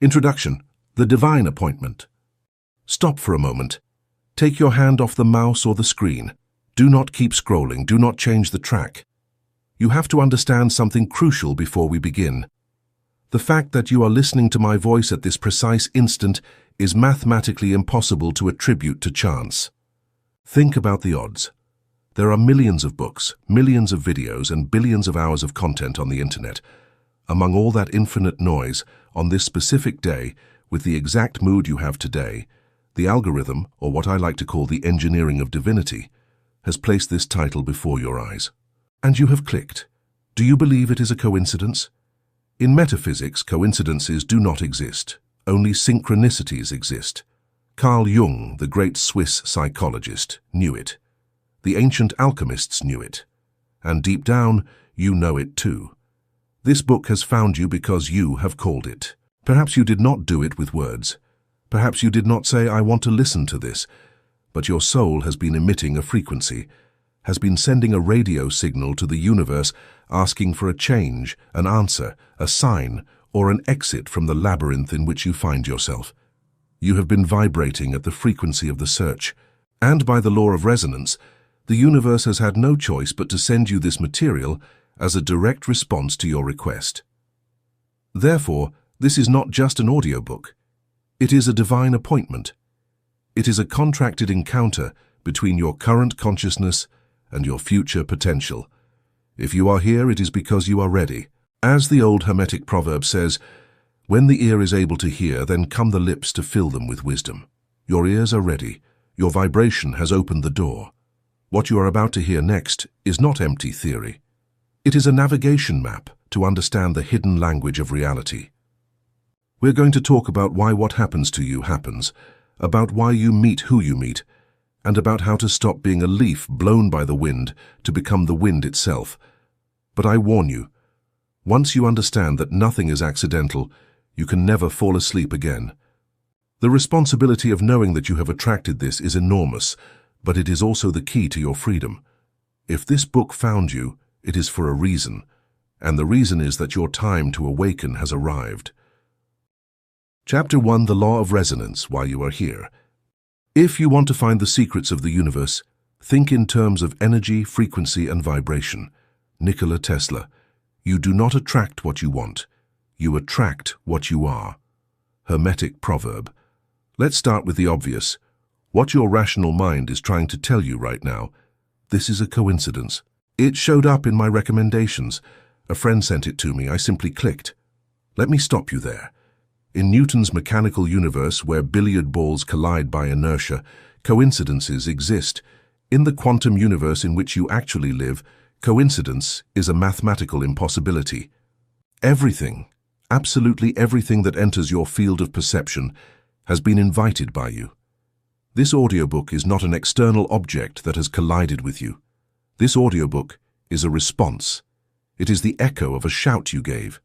Introduction: The Divine Appointment. Stop for a moment. Take your hand off the mouse or the screen. Do not keep scrolling. Do not change the track. You have to understand something crucial before we begin. The fact that you are listening to my voice at this precise instant is mathematically impossible to attribute to chance. Think about the odds. There are millions of books, millions of videos, and billions of hours of content on the internet. Among all that infinite noise, on this specific day, with the exact mood you have today, the algorithm, or what I like to call the engineering of divinity, has placed this title before your eyes. And you have clicked. Do you believe it is a coincidence? In metaphysics, coincidences do not exist. Only synchronicities exist. Carl Jung, the great Swiss psychologist, knew it. The ancient alchemists knew it. And deep down, you know it too. This book has found you because you have called it. Perhaps you did not do it with words. Perhaps you did not say, "I want to listen to this," but your soul has been emitting a frequency, has been sending a radio signal to the universe asking for a change, an answer, a sign, or an exit from the labyrinth in which you find yourself. You have been vibrating at the frequency of the search, and by the law of resonance, the universe has had no choice but to send you this material as a direct response to your request. Therefore, this is not just an audiobook. It is a divine appointment. It is a contracted encounter between your current consciousness and your future potential. If you are here, it is because you are ready. As the old Hermetic proverb says, "When the ear is able to hear, then come the lips to fill them with wisdom." Your ears are ready. Your vibration has opened the door. What you are about to hear next is not empty theory. It is a navigation map to understand the hidden language of reality. We're going to talk about why what happens to you happens, about why you meet who you meet, and about how to stop being a leaf blown by the wind to become the wind itself. But I warn you, once you understand that nothing is accidental, you can never fall asleep again. The responsibility of knowing that you have attracted this is enormous, but it is also the key to your freedom. If this book found you, it is for a reason, and the reason is that your time to awaken has arrived. Chapter 1: The Law of Resonance, Why You Are Here. If you want to find the secrets of the universe, think in terms of energy, frequency, and vibration. Nikola Tesla. You do not attract what you want. You attract what you are. Hermetic proverb. Let's start with the obvious. What your rational mind is trying to tell you right now. This is a coincidence. It showed up in my recommendations. A friend sent it to me. I simply clicked. Let me stop you there. In Newton's mechanical universe, where billiard balls collide by inertia, coincidences exist. In the quantum universe in which you actually live, coincidence is a mathematical impossibility. Everything, absolutely everything that enters your field of perception, has been invited by you. This audiobook is not an external object that has collided with you. This audiobook is a response. It is the echo of a shout you gave.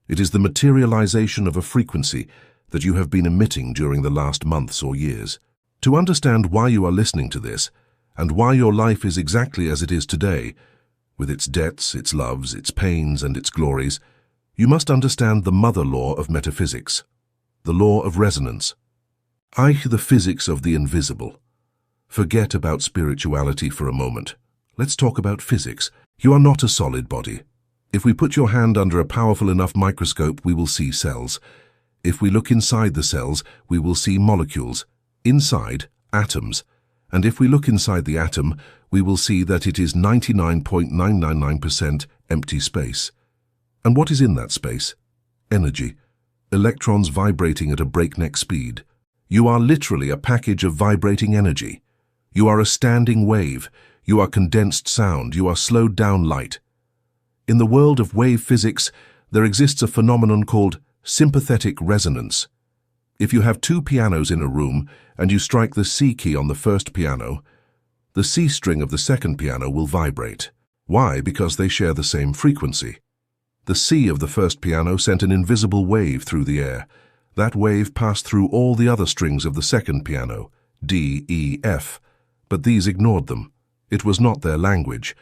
It is the materialization of a frequency that you have been emitting during the last months or years. To understand why you are listening to this, and why your life is exactly as it is today, with its debts, its loves, its pains, and its glories, you must understand the mother law of metaphysics, the law of resonance. The physics of the invisible. Forget about spirituality for a moment. Let's talk about physics. You are not a solid body. If we put your hand under a powerful enough microscope, we will see cells. If we look inside the cells, we will see molecules. Inside, atoms. And if we look inside the atom, we will see that it is 99.999% empty space. And what is in that space? Energy. Electrons vibrating at a breakneck speed. You are literally a package of vibrating energy. You are a standing wave. You are condensed sound. You are slowed down light. In the world of wave physics, there exists a phenomenon called sympathetic resonance. If you have two pianos in a room and you strike the C key on the first piano, the C string of the second piano will vibrate. Why? Because they share the same frequency. The C of the first piano sent an invisible wave through the air. That wave passed through all the other strings of the second piano, D, E, F, but these ignored them. It was not their language.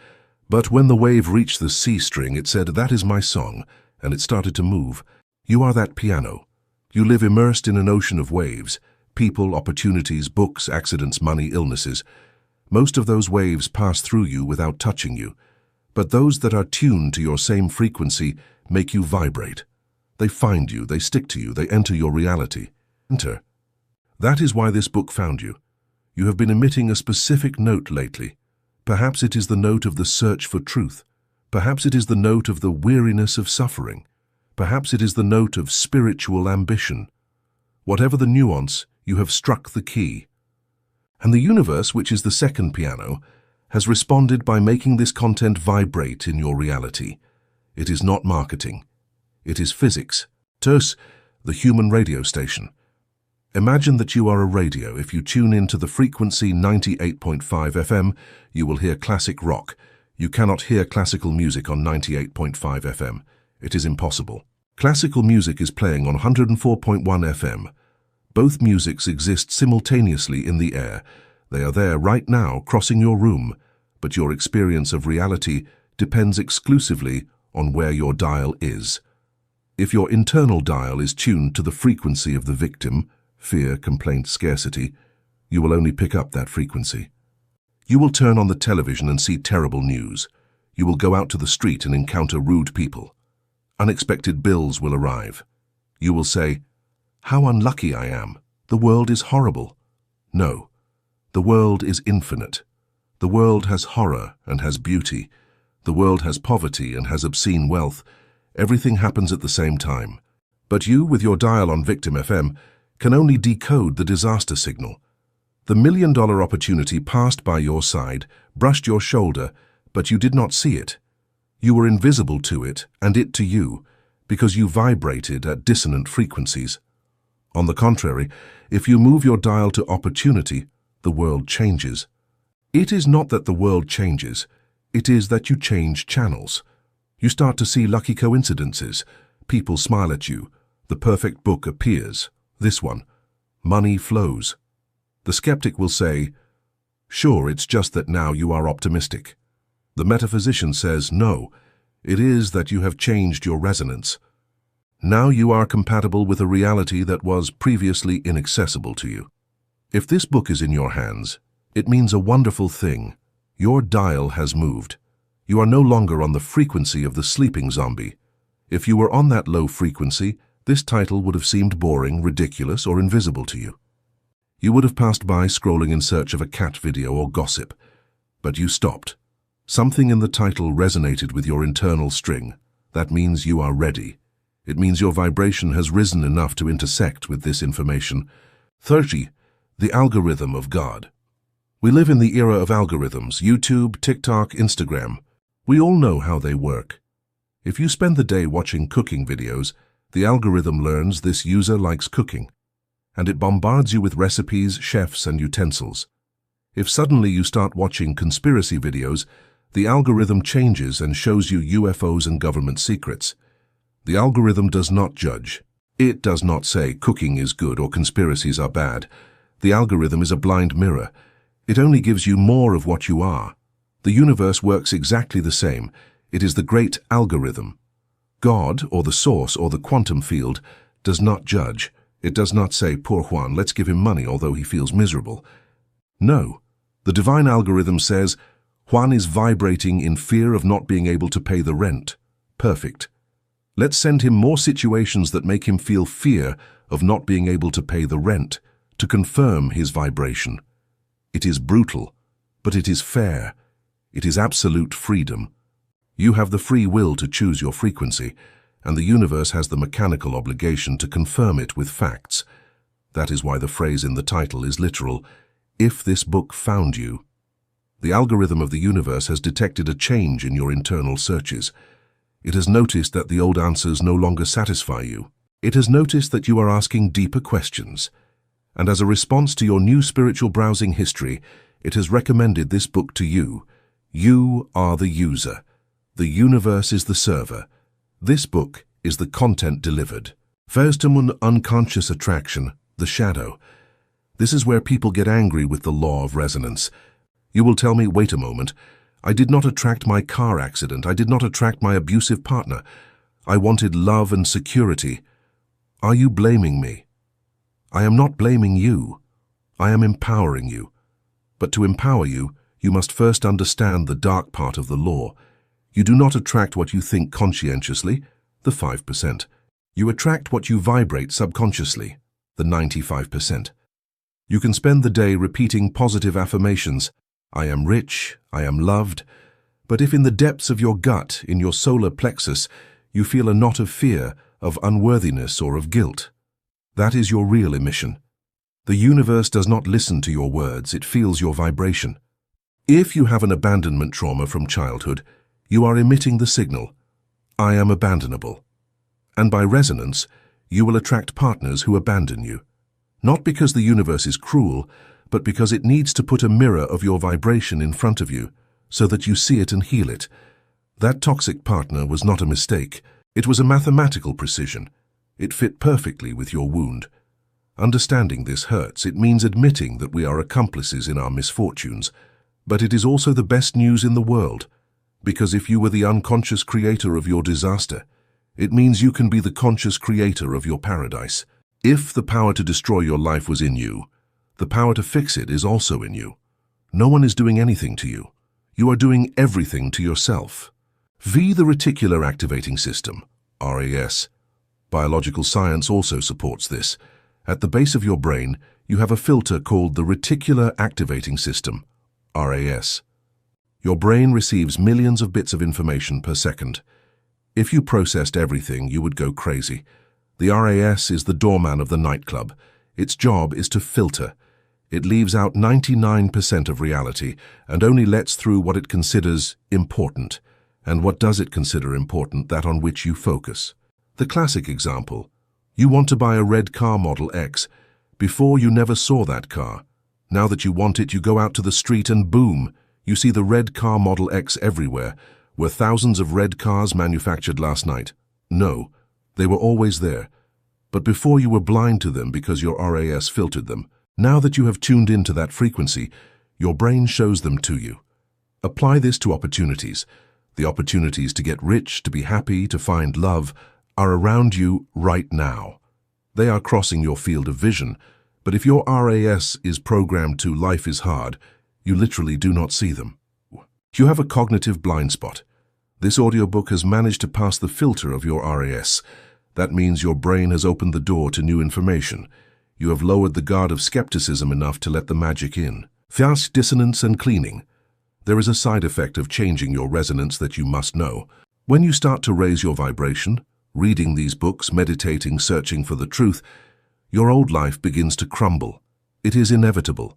But when the wave reached the C string, it said, "That is my song," and it started to move. You are that piano. You live immersed in an ocean of waves, people, opportunities, books, accidents, money, illnesses. Most of those waves pass through you without touching you, but those that are tuned to your same frequency make you vibrate. They find you, they stick to you, they enter your reality. Enter. That is why this book found you. You have been emitting a specific note lately. Perhaps it is the note of the search for truth. Perhaps it is the note of the weariness of suffering. Perhaps it is the note of spiritual ambition. Whatever the nuance, you have struck the key. And the universe, which is the second piano, has responded by making this content vibrate in your reality. It is not marketing. It is physics. TERS, the human radio station. Imagine that you are a radio. If you tune into the frequency 98.5 FM, you will hear classic rock. You cannot hear classical music on 98.5 FM. It is impossible. Classical music is playing on 104.1 FM. Both musics exist simultaneously in the air. They are there right now, crossing your room, but your experience of reality depends exclusively on where your dial is. If your internal dial is tuned to the frequency of the victim, fear, complaint, scarcity, you will only pick up that frequency. You will turn on the television and see terrible news. You will go out to the street and encounter rude people. Unexpected bills will arrive. You will say, "How unlucky I am. The world is horrible." No, the world is infinite. The world has horror and has beauty. The world has poverty and has obscene wealth. Everything happens at the same time. But you, with your dial on Victim FM, can only decode the disaster signal. The million-dollar opportunity passed by your side, brushed your shoulder, but you did not see it. You were invisible to it, and it to you, because you vibrated at dissonant frequencies. On the contrary, if you move your dial to opportunity, the world changes. It is not that the world changes, it is that you change channels. You start to see lucky coincidences. People smile at you. The perfect book appears. This one. Money flows. The skeptic will say, "Sure, it's just that now you are optimistic." The metaphysician says, "No, it is that you have changed your resonance. Now you are compatible with a reality that was previously inaccessible to you." If this book is in your hands, it means a wonderful thing. Your dial has moved. You are no longer on the frequency of the sleeping zombie. If you were on that low frequency, this title would have seemed boring, ridiculous, or invisible to you. You would have passed by scrolling in search of a cat video or gossip, but you stopped. Something in the title resonated with your internal string. That means you are ready. It means your vibration has risen enough to intersect with this information. 30. The algorithm of God. We live in the era of algorithms, YouTube, TikTok, Instagram. We all know how they work. If you spend the day watching cooking videos, the algorithm learns this user likes cooking, and it bombards you with recipes, chefs, and utensils. If suddenly you start watching conspiracy videos, the algorithm changes and shows you UFOs and government secrets. The algorithm does not judge. It does not say cooking is good or conspiracies are bad. The algorithm is a blind mirror. It only gives you more of what you are. The universe works exactly the same. It is the great algorithm. God, or the source, or the quantum field, does not judge. It does not say, "Poor Juan, let's give him money although he feels miserable." No, the divine algorithm says, "Juan is vibrating in fear of not being able to pay the rent. Perfect. Let's send him more situations that make him feel fear of not being able to pay the rent, to confirm his vibration." It is brutal, but it is fair. It is absolute freedom. You have the free will to choose your frequency, and the universe has the mechanical obligation to confirm it with facts. That is why the phrase in the title is literal, "If this book found you." The algorithm of the universe has detected a change in your internal searches. It has noticed that the old answers no longer satisfy you. It has noticed that you are asking deeper questions. And as a response to your new spiritual browsing history, it has recommended this book to you. You are the user. The universe is the server. This book is the content delivered. Verstamun unconscious attraction, the shadow. This is where people get angry with the law of resonance. You will tell me, "Wait a moment. I did not attract my car accident. I did not attract my abusive partner. I wanted love and security." Are you blaming me? I am not blaming you. I am empowering you. But to empower you, you must first understand the dark part of the law. You do not attract what you think conscientiously, the 5%. You attract what you vibrate subconsciously, the 95%. You can spend the day repeating positive affirmations, I am rich, I am loved, but if in the depths of your gut, in your solar plexus, you feel a knot of fear, of unworthiness or of guilt, that is your real emission. The universe does not listen to your words, it feels your vibration. If you have an abandonment trauma from childhood, you are emitting the signal, I am abandonable. And by resonance, you will attract partners who abandon you. Not because the universe is cruel, but because it needs to put a mirror of your vibration in front of you, so that you see it and heal it. That toxic partner was not a mistake. It was a mathematical precision. It fit perfectly with your wound. Understanding this hurts. It means admitting that we are accomplices in our misfortunes. But it is also the best news in the world, because if you were the unconscious creator of your disaster, it means you can be the conscious creator of your paradise. If the power to destroy your life was in you, the power to fix it is also in you. No one is doing anything to you. You are doing everything to yourself. V. The reticular activating system, RAS. Biological science also supports this. At the base of your brain, you have a filter called the reticular activating system, RAS. Your brain receives millions of bits of information per second. If you processed everything, you would go crazy. The RAS is the doorman of the nightclub. Its job is to filter. It leaves out 99% of reality and only lets through what it considers important. And what does it consider important? That on which you focus. The classic example. You want to buy a red car Model X. Before, you never saw that car. Now that you want it, you go out to the street and boom, you see the red car Model X everywhere. Were thousands of red cars manufactured last night? No. They were always there. But before you were blind to them because your RAS filtered them. Now that you have tuned into that frequency, your brain shows them to you. Apply this to opportunities. The opportunities to get rich, to be happy, to find love are around you right now. They are crossing your field of vision, but if your RAS is programmed to life is hard, you literally do not see them. You have a cognitive blind spot. This audiobook has managed to pass the filter of your RAS. That means your brain has opened the door to new information. You have lowered the guard of skepticism enough to let the magic in. Fast dissonance and cleaning. There is a side effect of changing your resonance that you must know. When you start to raise your vibration, reading these books, meditating, searching for the truth, your old life begins to crumble. It is inevitable.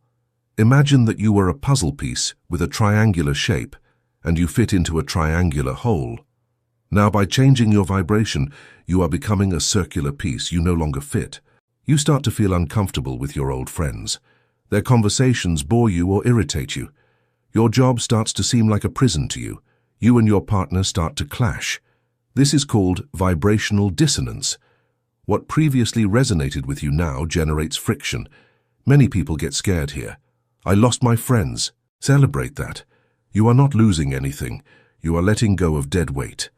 Imagine that you were a puzzle piece with a triangular shape, and you fit into a triangular hole. Now, by changing your vibration, you are becoming a circular piece. You no longer fit. You start to feel uncomfortable with your old friends. Their conversations bore you or irritate you. Your job starts to seem like a prison to you. You and your partner start to clash. This is called vibrational dissonance. What previously resonated with you now generates friction. Many people get scared here. I lost my friends. Celebrate that. You are not losing anything. You are letting go of dead weight.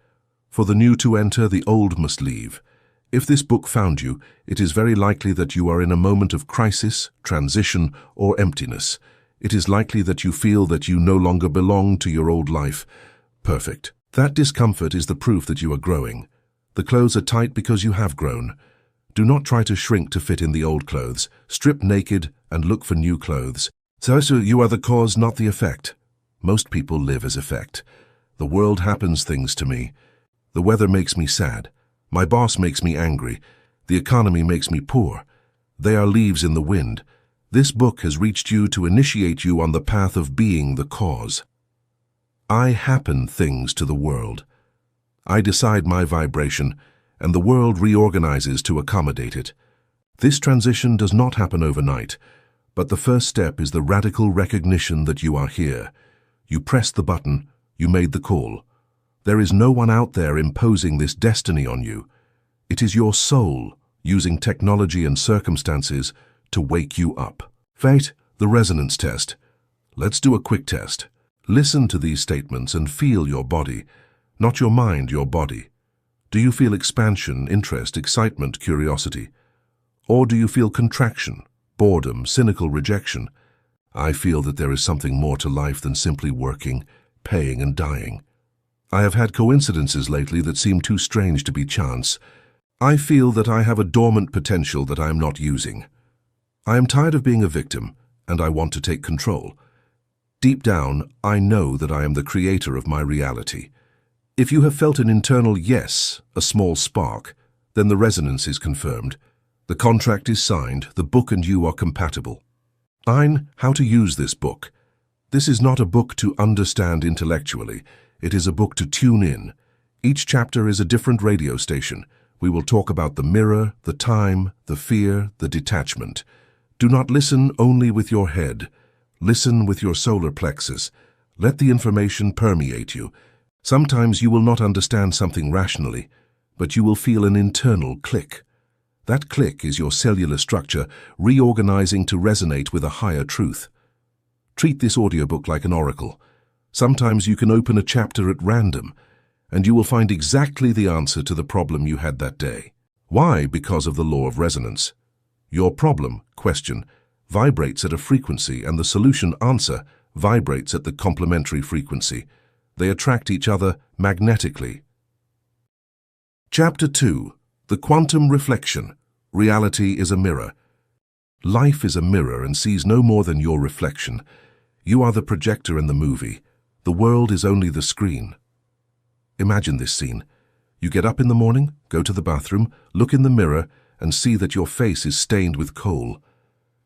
For the new to enter, the old must leave. If this book found you, it is very likely that you are in a moment of crisis, transition, or emptiness. It is likely that you feel that you no longer belong to your old life. Perfect. That discomfort is the proof that you are growing. The clothes are tight because you have grown. Do not try to shrink to fit in the old clothes. Strip naked and look for new clothes. So you are the cause, not the effect. Most people live as effect. The world happens things to me. The weather makes me sad. My boss makes me angry. The economy makes me poor. They are leaves in the wind. This book has reached you to initiate you on the path of being the cause. I happen things to the world. I decide my vibration, and the world reorganizes to accommodate it. This transition does not happen overnight, but the first step is the radical recognition that you are here. You pressed the button, you made the call. There is no one out there imposing this destiny on you. It is your soul using technology and circumstances to wake you up. Fate, the resonance test. Let's do a quick test. Listen to these statements and feel your body, not your mind, your body. Do you feel expansion, interest, excitement, curiosity? Or do you feel contraction, boredom, cynical rejection? I feel that there is something more to life than simply working, paying, and dying. I have had coincidences lately that seem too strange to be chance. I feel that I have a dormant potential that I am not using. I am tired of being a victim, and I want to take control. Deep down, I know that I am the creator of my reality. If you have felt an internal yes, a small spark, then the resonance is confirmed. The contract is signed, the book and you are compatible. 9. How to use this book. This is not a book to understand intellectually. It is a book to tune in. Each chapter is a different radio station. We will talk about the mirror, the time, the fear, the detachment. Do not listen only with your head. Listen with your solar plexus. Let the information permeate you. Sometimes you will not understand something rationally, but you will feel an internal click. That click is your cellular structure reorganizing to resonate with a higher truth. Treat this audiobook like an oracle. Sometimes you can open a chapter at random, and you will find exactly the answer to the problem you had that day. Why? Because of the law of resonance. Your problem, question, vibrates at a frequency, and the solution, answer, vibrates at the complementary frequency. They attract each other magnetically. Chapter 2. The Quantum Reflection. Reality is a mirror. Life is a mirror and sees no more than your reflection. You are the projector in the movie. The world is only the screen. Imagine this scene. You get up in the morning, go to the bathroom, look in the mirror, and see that your face is stained with coal.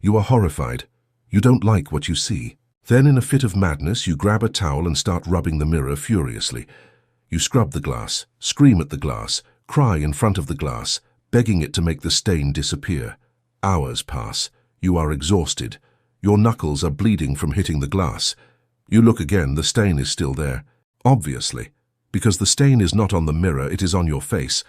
You are horrified. You don't like what you see. Then, in a fit of madness, you grab a towel and start rubbing the mirror furiously. You scrub the glass, scream at the glass, cry in front of the glass, begging it to make the stain disappear. Hours pass. You are exhausted. Your knuckles are bleeding from hitting the glass. You look again, the stain is still there. Obviously, because the stain is not on the mirror, it is on your face.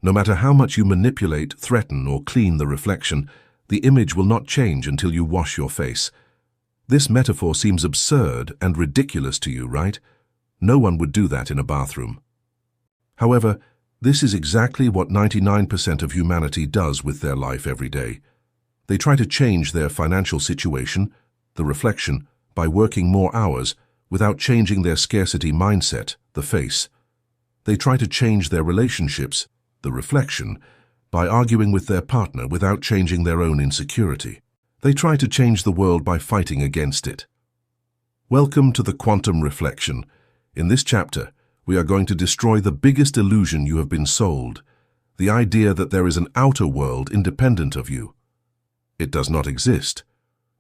No matter how much you manipulate, threaten, or clean the reflection, the image will not change until you wash your face. This metaphor seems absurd and ridiculous to you, right? No one would do that in a bathroom. However, this is exactly what 99% of humanity does with their life every day. They try to change their financial situation, the reflection, by working more hours without changing their scarcity mindset, the face. They try to change their relationships, the reflection, by arguing with their partner without changing their own insecurity. They try to change the world by fighting against it. Welcome to the Quantum Reflection. In this chapter, we are going to destroy the biggest illusion you have been sold, the idea that there is an outer world independent of you. It does not exist.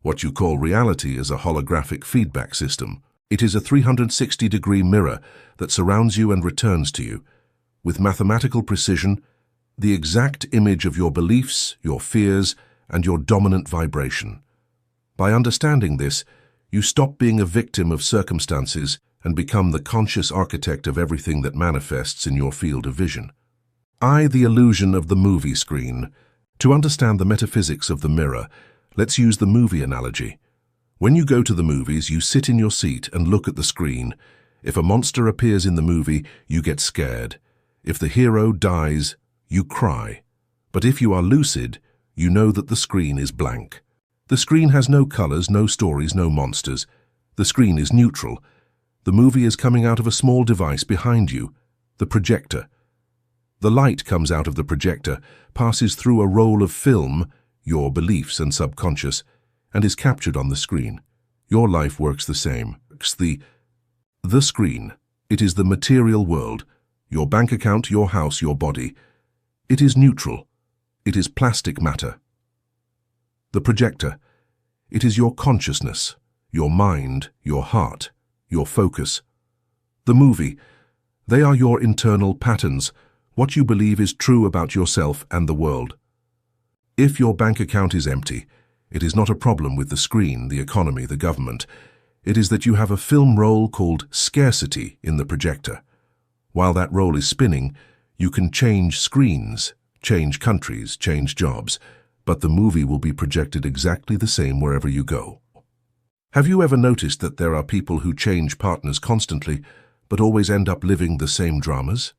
What you call reality is a holographic feedback system. It is a 360-degree mirror that surrounds you and returns to you, with mathematical precision, the exact image of your beliefs, your fears, and your dominant vibration. By understanding this, you stop being a victim of circumstances and become the conscious architect of everything that manifests in your field of vision. The illusion of the movie screen. To understand the metaphysics of the mirror, let's use the movie analogy. When you go to the movies, you sit in your seat and look at the screen. If a monster appears in the movie, you get scared. If the hero dies, you cry. But if you are lucid, you know that the screen is blank. The screen has no colors, no stories, no monsters. The screen is neutral. The movie is coming out of a small device behind you, the projector. The light comes out of the projector, passes through a roll of film, your beliefs and subconscious, and is captured on the screen. Your life works the same. The screen. It is the material world, your bank account, your house, your body. It is neutral. It is plastic matter. The projector. It is your consciousness, your mind, your heart, your focus. The movie. They are your internal patterns, what you believe is true about yourself and the world. If your bank account is empty, it is not a problem with the screen, the economy, the government. It is that you have a film roll called scarcity in the projector. While that roll is spinning, you can change screens, change countries, change jobs, but the movie will be projected exactly the same wherever you go. Have you ever noticed that there are people who change partners constantly, but always end up living the same dramas?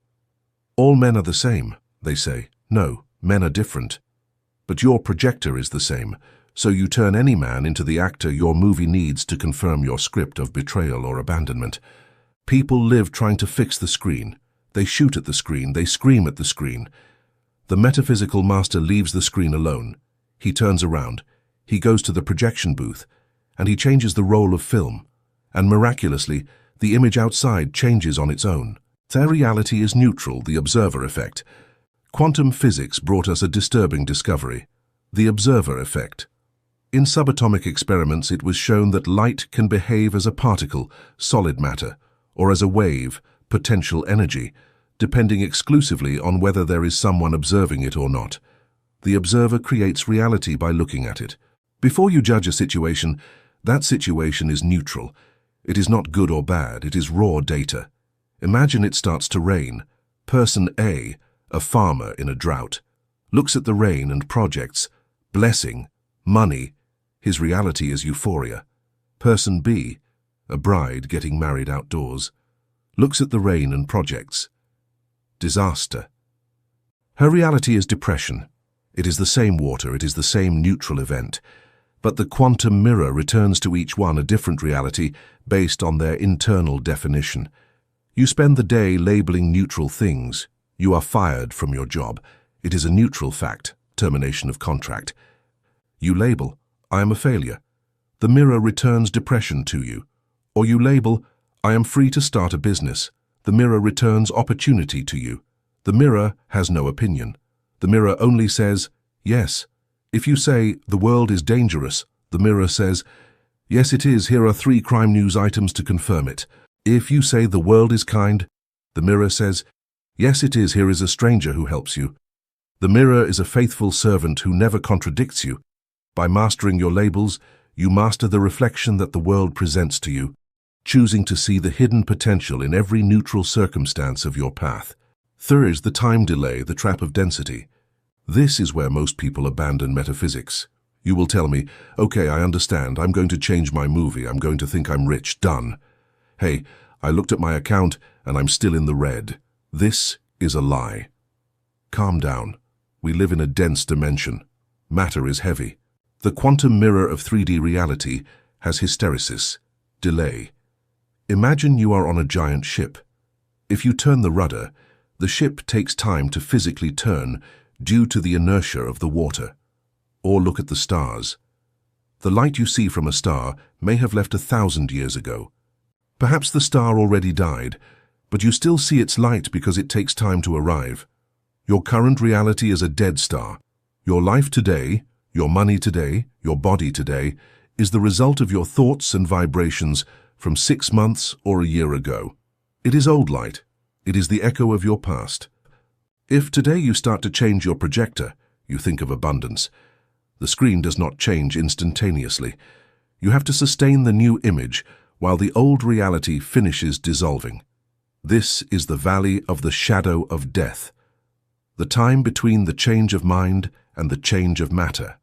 All men are the same, they say. No, men are different. But your projector is the same, so you turn any man into the actor your movie needs to confirm your script of betrayal or abandonment. People live trying to fix the screen. They shoot at the screen, they scream at the screen. The metaphysical master leaves the screen alone. He turns around, he goes to the projection booth, and he changes the roll of film. And miraculously, the image outside changes on its own. Their reality is neutral, the observer effect. Quantum physics brought us a disturbing discovery, the observer effect. In subatomic experiments, it was shown that light can behave as a particle, solid matter, or as a wave, potential energy, depending exclusively on whether there is someone observing it or not. The observer creates reality by looking at it. Before you judge a situation, that situation is neutral. It is not good or bad, it is raw data. Imagine it starts to rain. Person A, a farmer in a drought, looks at the rain and projects, blessing, money. His reality is euphoria. Person B, a bride getting married outdoors, looks at the rain and projects, disaster. Her reality is depression. It is the same water, it is the same neutral event. But the quantum mirror returns to each one a different reality based on their internal definition. You spend the day labeling neutral things. You are fired from your job. It is a neutral fact, termination of contract. You label, I am a failure. The mirror returns depression to you. Or you label, I am free to start a business. The mirror returns opportunity to you. The mirror has no opinion. The mirror only says, yes. If you say, the world is dangerous, the mirror says, yes it is, here are 3 crime news items to confirm it. If you say the world is kind, the mirror says, yes it is, here is a stranger who helps you. The mirror is a faithful servant who never contradicts you. By mastering your labels, you master the reflection that the world presents to you, choosing to see the hidden potential in every neutral circumstance of your path. Third is the time delay, the trap of density. This is where most people abandon metaphysics. You will tell me, okay, I understand, I'm going to change my movie, I'm going to think I'm rich, done. Hey, I looked at my account and I'm still in the red. This is a lie. Calm down. We live in a dense dimension. Matter is heavy. The quantum mirror of 3D reality has hysteresis, delay. Imagine you are on a giant ship. If you turn the rudder, the ship takes time to physically turn due to the inertia of the water. Or look at the stars. The light you see from a star may have left 1,000 years ago. Perhaps the star already died, but you still see its light because it takes time to arrive. Your current reality is a dead star. Your life today, your money today, your body today, is the result of your thoughts and vibrations from 6 months or a year ago. It is old light. It is the echo of your past. If today you start to change your projector, you think of abundance. The screen does not change instantaneously. You have to sustain the new image while the old reality finishes dissolving. This is the valley of the shadow of death, the time between the change of mind and the change of matter.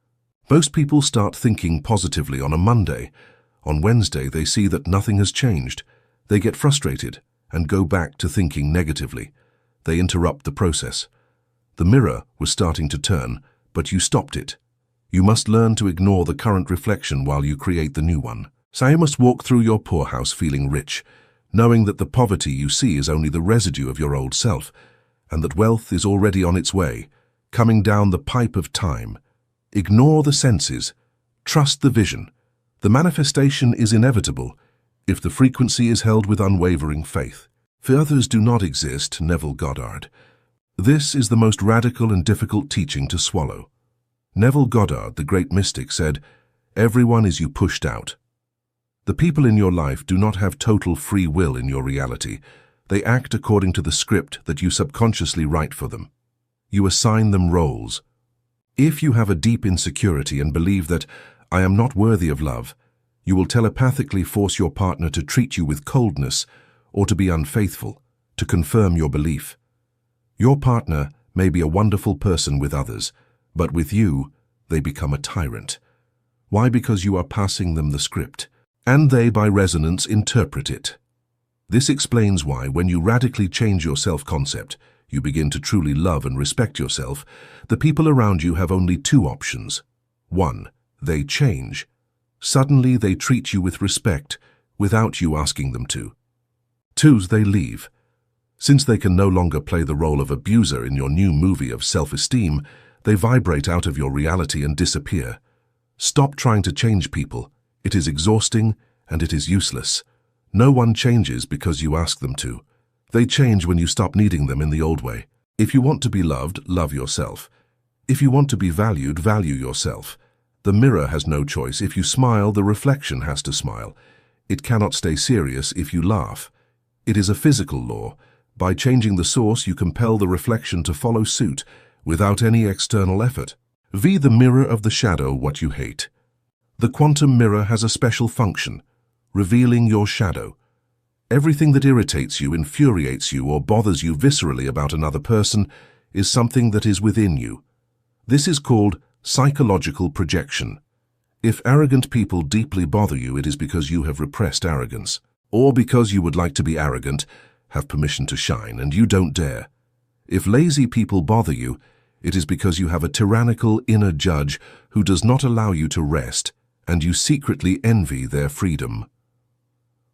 Most people start thinking positively on a Monday. On Wednesday, they see that nothing has changed. They get frustrated and go back to thinking negatively. They interrupt the process. The mirror was starting to turn, but you stopped it. You must learn to ignore the current reflection while you create the new one. So you must walk through your poorhouse feeling rich, knowing that the poverty you see is only the residue of your old self, and that wealth is already on its way, coming down the pipe of time. Ignore the senses. Trust the vision. The manifestation is inevitable if the frequency is held with unwavering faith. For others do not exist, Neville Goddard. This is the most radical and difficult teaching to swallow. Neville Goddard, the great mystic, said, everyone is you pushed out. The people in your life do not have total free will in your reality. They act according to the script that you subconsciously write for them. You assign them roles. If you have a deep insecurity and believe that I am not worthy of love, you will telepathically force your partner to treat you with coldness or to be unfaithful, to confirm your belief. Your partner may be a wonderful person with others, but with you, they become a tyrant. Why? Because you are passing them the script, and they, by resonance, interpret it. This explains why, when you radically change your self-concept, you begin to truly love and respect yourself, the people around you have only two options. 1. They change. Suddenly they treat you with respect without you asking them to. 2. They leave. Since they can no longer play the role of abuser in your new movie of self-esteem, they vibrate out of your reality and disappear. Stop trying to change people. It is exhausting and it is useless. No one changes because you ask them to. They change when you stop needing them in the old way. If you want to be loved, love yourself. If you want to be valued, value yourself. The mirror has no choice. If you smile, the reflection has to smile. It cannot stay serious if you laugh. It is a physical law. By changing the source, you compel the reflection to follow suit without any external effort. Be the mirror of the shadow what you hate. The quantum mirror has a special function, revealing your shadow. Everything that irritates you, infuriates you, or bothers you viscerally about another person is something that is within you. This is called psychological projection. If arrogant people deeply bother you, it is because you have repressed arrogance, or because you would like to be arrogant, have permission to shine, and you don't dare. If lazy people bother you, it is because you have a tyrannical inner judge who does not allow you to rest, and you secretly envy their freedom.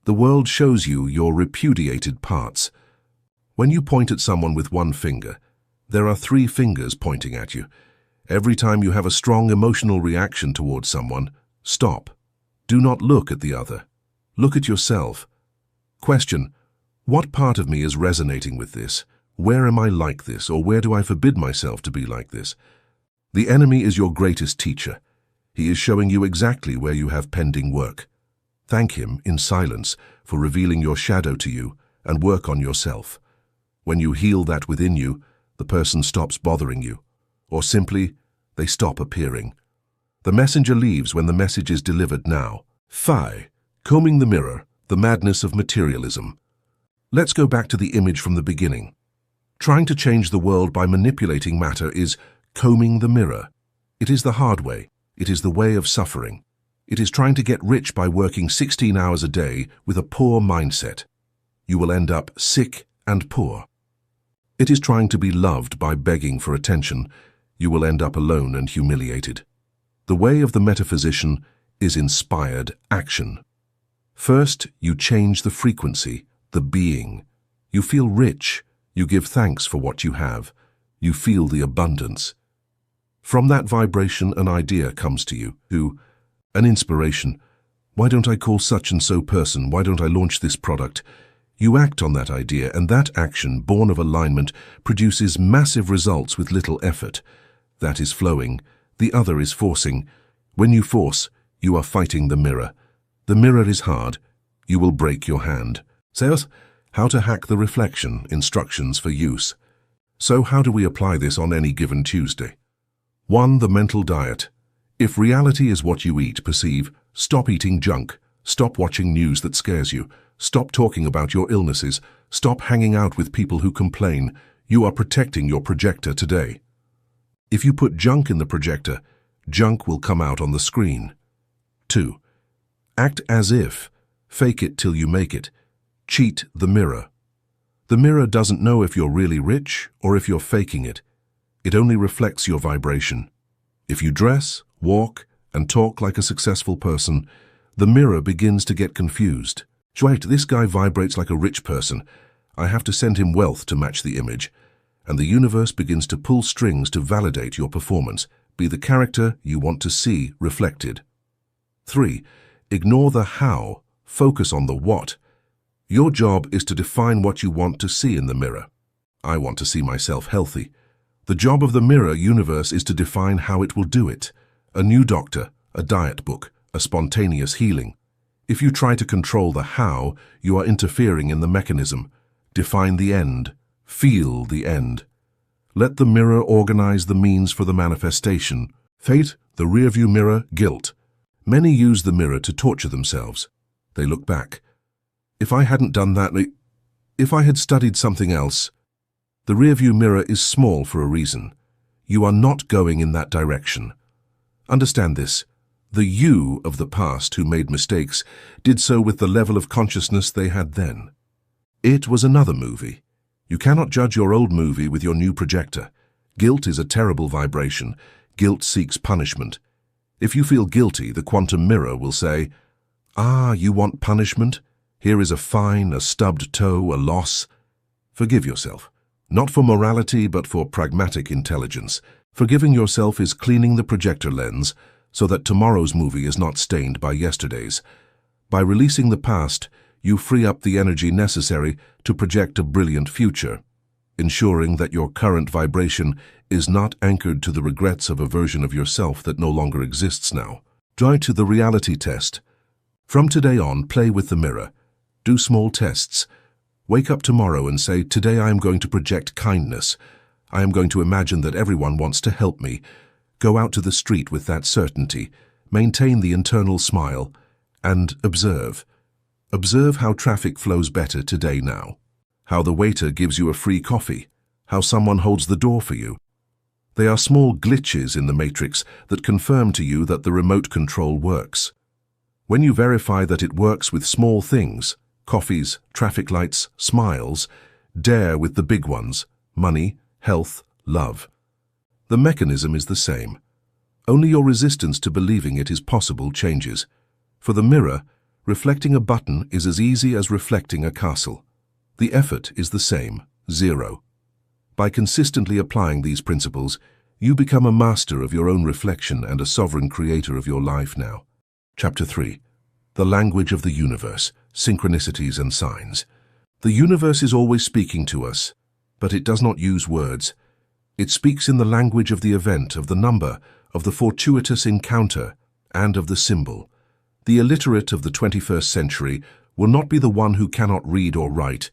The world shows you your repudiated parts. When you point at someone with one finger, there are 3 fingers pointing at you. Every time you have a strong emotional reaction towards someone, stop. Do not look at the other. Look at yourself. Question: what part of me is resonating with this? Where am I like this, or where do I forbid myself to be like this? The enemy is your greatest teacher. He is showing you exactly where you have pending work. Thank him in silence for revealing your shadow to you and work on yourself. When you heal that within you, the person stops bothering you, or simply, they stop appearing. The messenger leaves when the message is delivered now. 5. Combing the mirror, the madness of materialism. Let's go back to the image from the beginning. Trying to change the world by manipulating matter is combing the mirror. It is the hard way. It is the way of suffering. It is trying to get rich by working 16 hours a day with a poor mindset. You will end up sick and poor. It is trying to be loved by begging for attention. You will end up alone and humiliated. The way of the metaphysician is inspired action. First, you change the frequency, the being. You feel rich. You give thanks for what you have. You feel the abundance. From that vibration, an idea comes to you, an inspiration. Why don't I call such and so person? Why don't I launch this product? You act on that idea, and that action, born of alignment, produces massive results with little effort. That is flowing. The other is forcing. When you force, you are fighting the mirror. The mirror is hard. You will break your hand. Sales, how to hack the reflection, instructions for use. So how do we apply this on any given Tuesday? 1. The mental diet. If reality is what you eat, perceive, stop eating junk. Stop watching news that scares you. Stop talking about your illnesses. Stop hanging out with people who complain. You are protecting your projector today. If you put junk in the projector, junk will come out on the screen. 2. Act as if. Fake it till you make it. Cheat the mirror. The mirror doesn't know if you're really rich or if you're faking it. It only reflects your vibration. If you dress, walk, and talk like a successful person, the mirror begins to get confused. Wait, this guy vibrates like a rich person. I have to send him wealth to match the image. And the universe begins to pull strings to validate your performance. Be the character you want to see reflected. 3. Ignore the how. Focus on the what. Your job is to define what you want to see in the mirror. I want to see myself healthy. The job of the mirror universe is to define how it will do it. A new doctor, a diet book, a spontaneous healing. If you try to control the how, you are interfering in the mechanism. Define the end. Feel the end. Let the mirror organize the means for the manifestation. Fate, the rearview mirror, guilt. Many use the mirror to torture themselves. They look back. If I hadn't done that, if I had studied something else. The rearview mirror is small for a reason. You are not going in that direction. Understand this. The you of the past who made mistakes did so with the level of consciousness they had then. It was another movie. You cannot judge your old movie with your new projector. Guilt is a terrible vibration. Guilt seeks punishment. If you feel guilty, the quantum mirror will say, "Ah, you want punishment? Here is a fine, a stubbed toe, a loss." Forgive yourself. Not for morality, but for pragmatic intelligence. Forgiving yourself is cleaning the projector lens so that tomorrow's movie is not stained by yesterday's. By releasing the past, you free up the energy necessary to project a brilliant future, ensuring that your current vibration is not anchored to the regrets of a version of yourself that no longer exists now. Try to the reality test. From today on, play with the mirror. Do small tests. Wake up tomorrow and say, "Today I am going to project kindness. I am going to imagine that everyone wants to help me." Go out to the street with that certainty. Maintain the internal smile and observe. Observe how traffic flows better today now. How the waiter gives you a free coffee. How someone holds the door for you. They are small glitches in the matrix that confirm to you that the remote control works. When you verify that it works with small things, coffees, traffic lights, smiles, dare with the big ones, money, health, love. The mechanism is the same. Only your resistance to believing it is possible changes. For the mirror, reflecting a button is as easy as reflecting a castle. The effort is the same, 0. By consistently applying these principles, you become a master of your own reflection and a sovereign creator of your life now. Chapter 3. The language of the universe, synchronicities and signs. The universe is always speaking to us, but it does not use words. It speaks in the language of the event, of the number, of the fortuitous encounter, and of the symbol. The illiterate of the 21st century will not be the one who cannot read or write,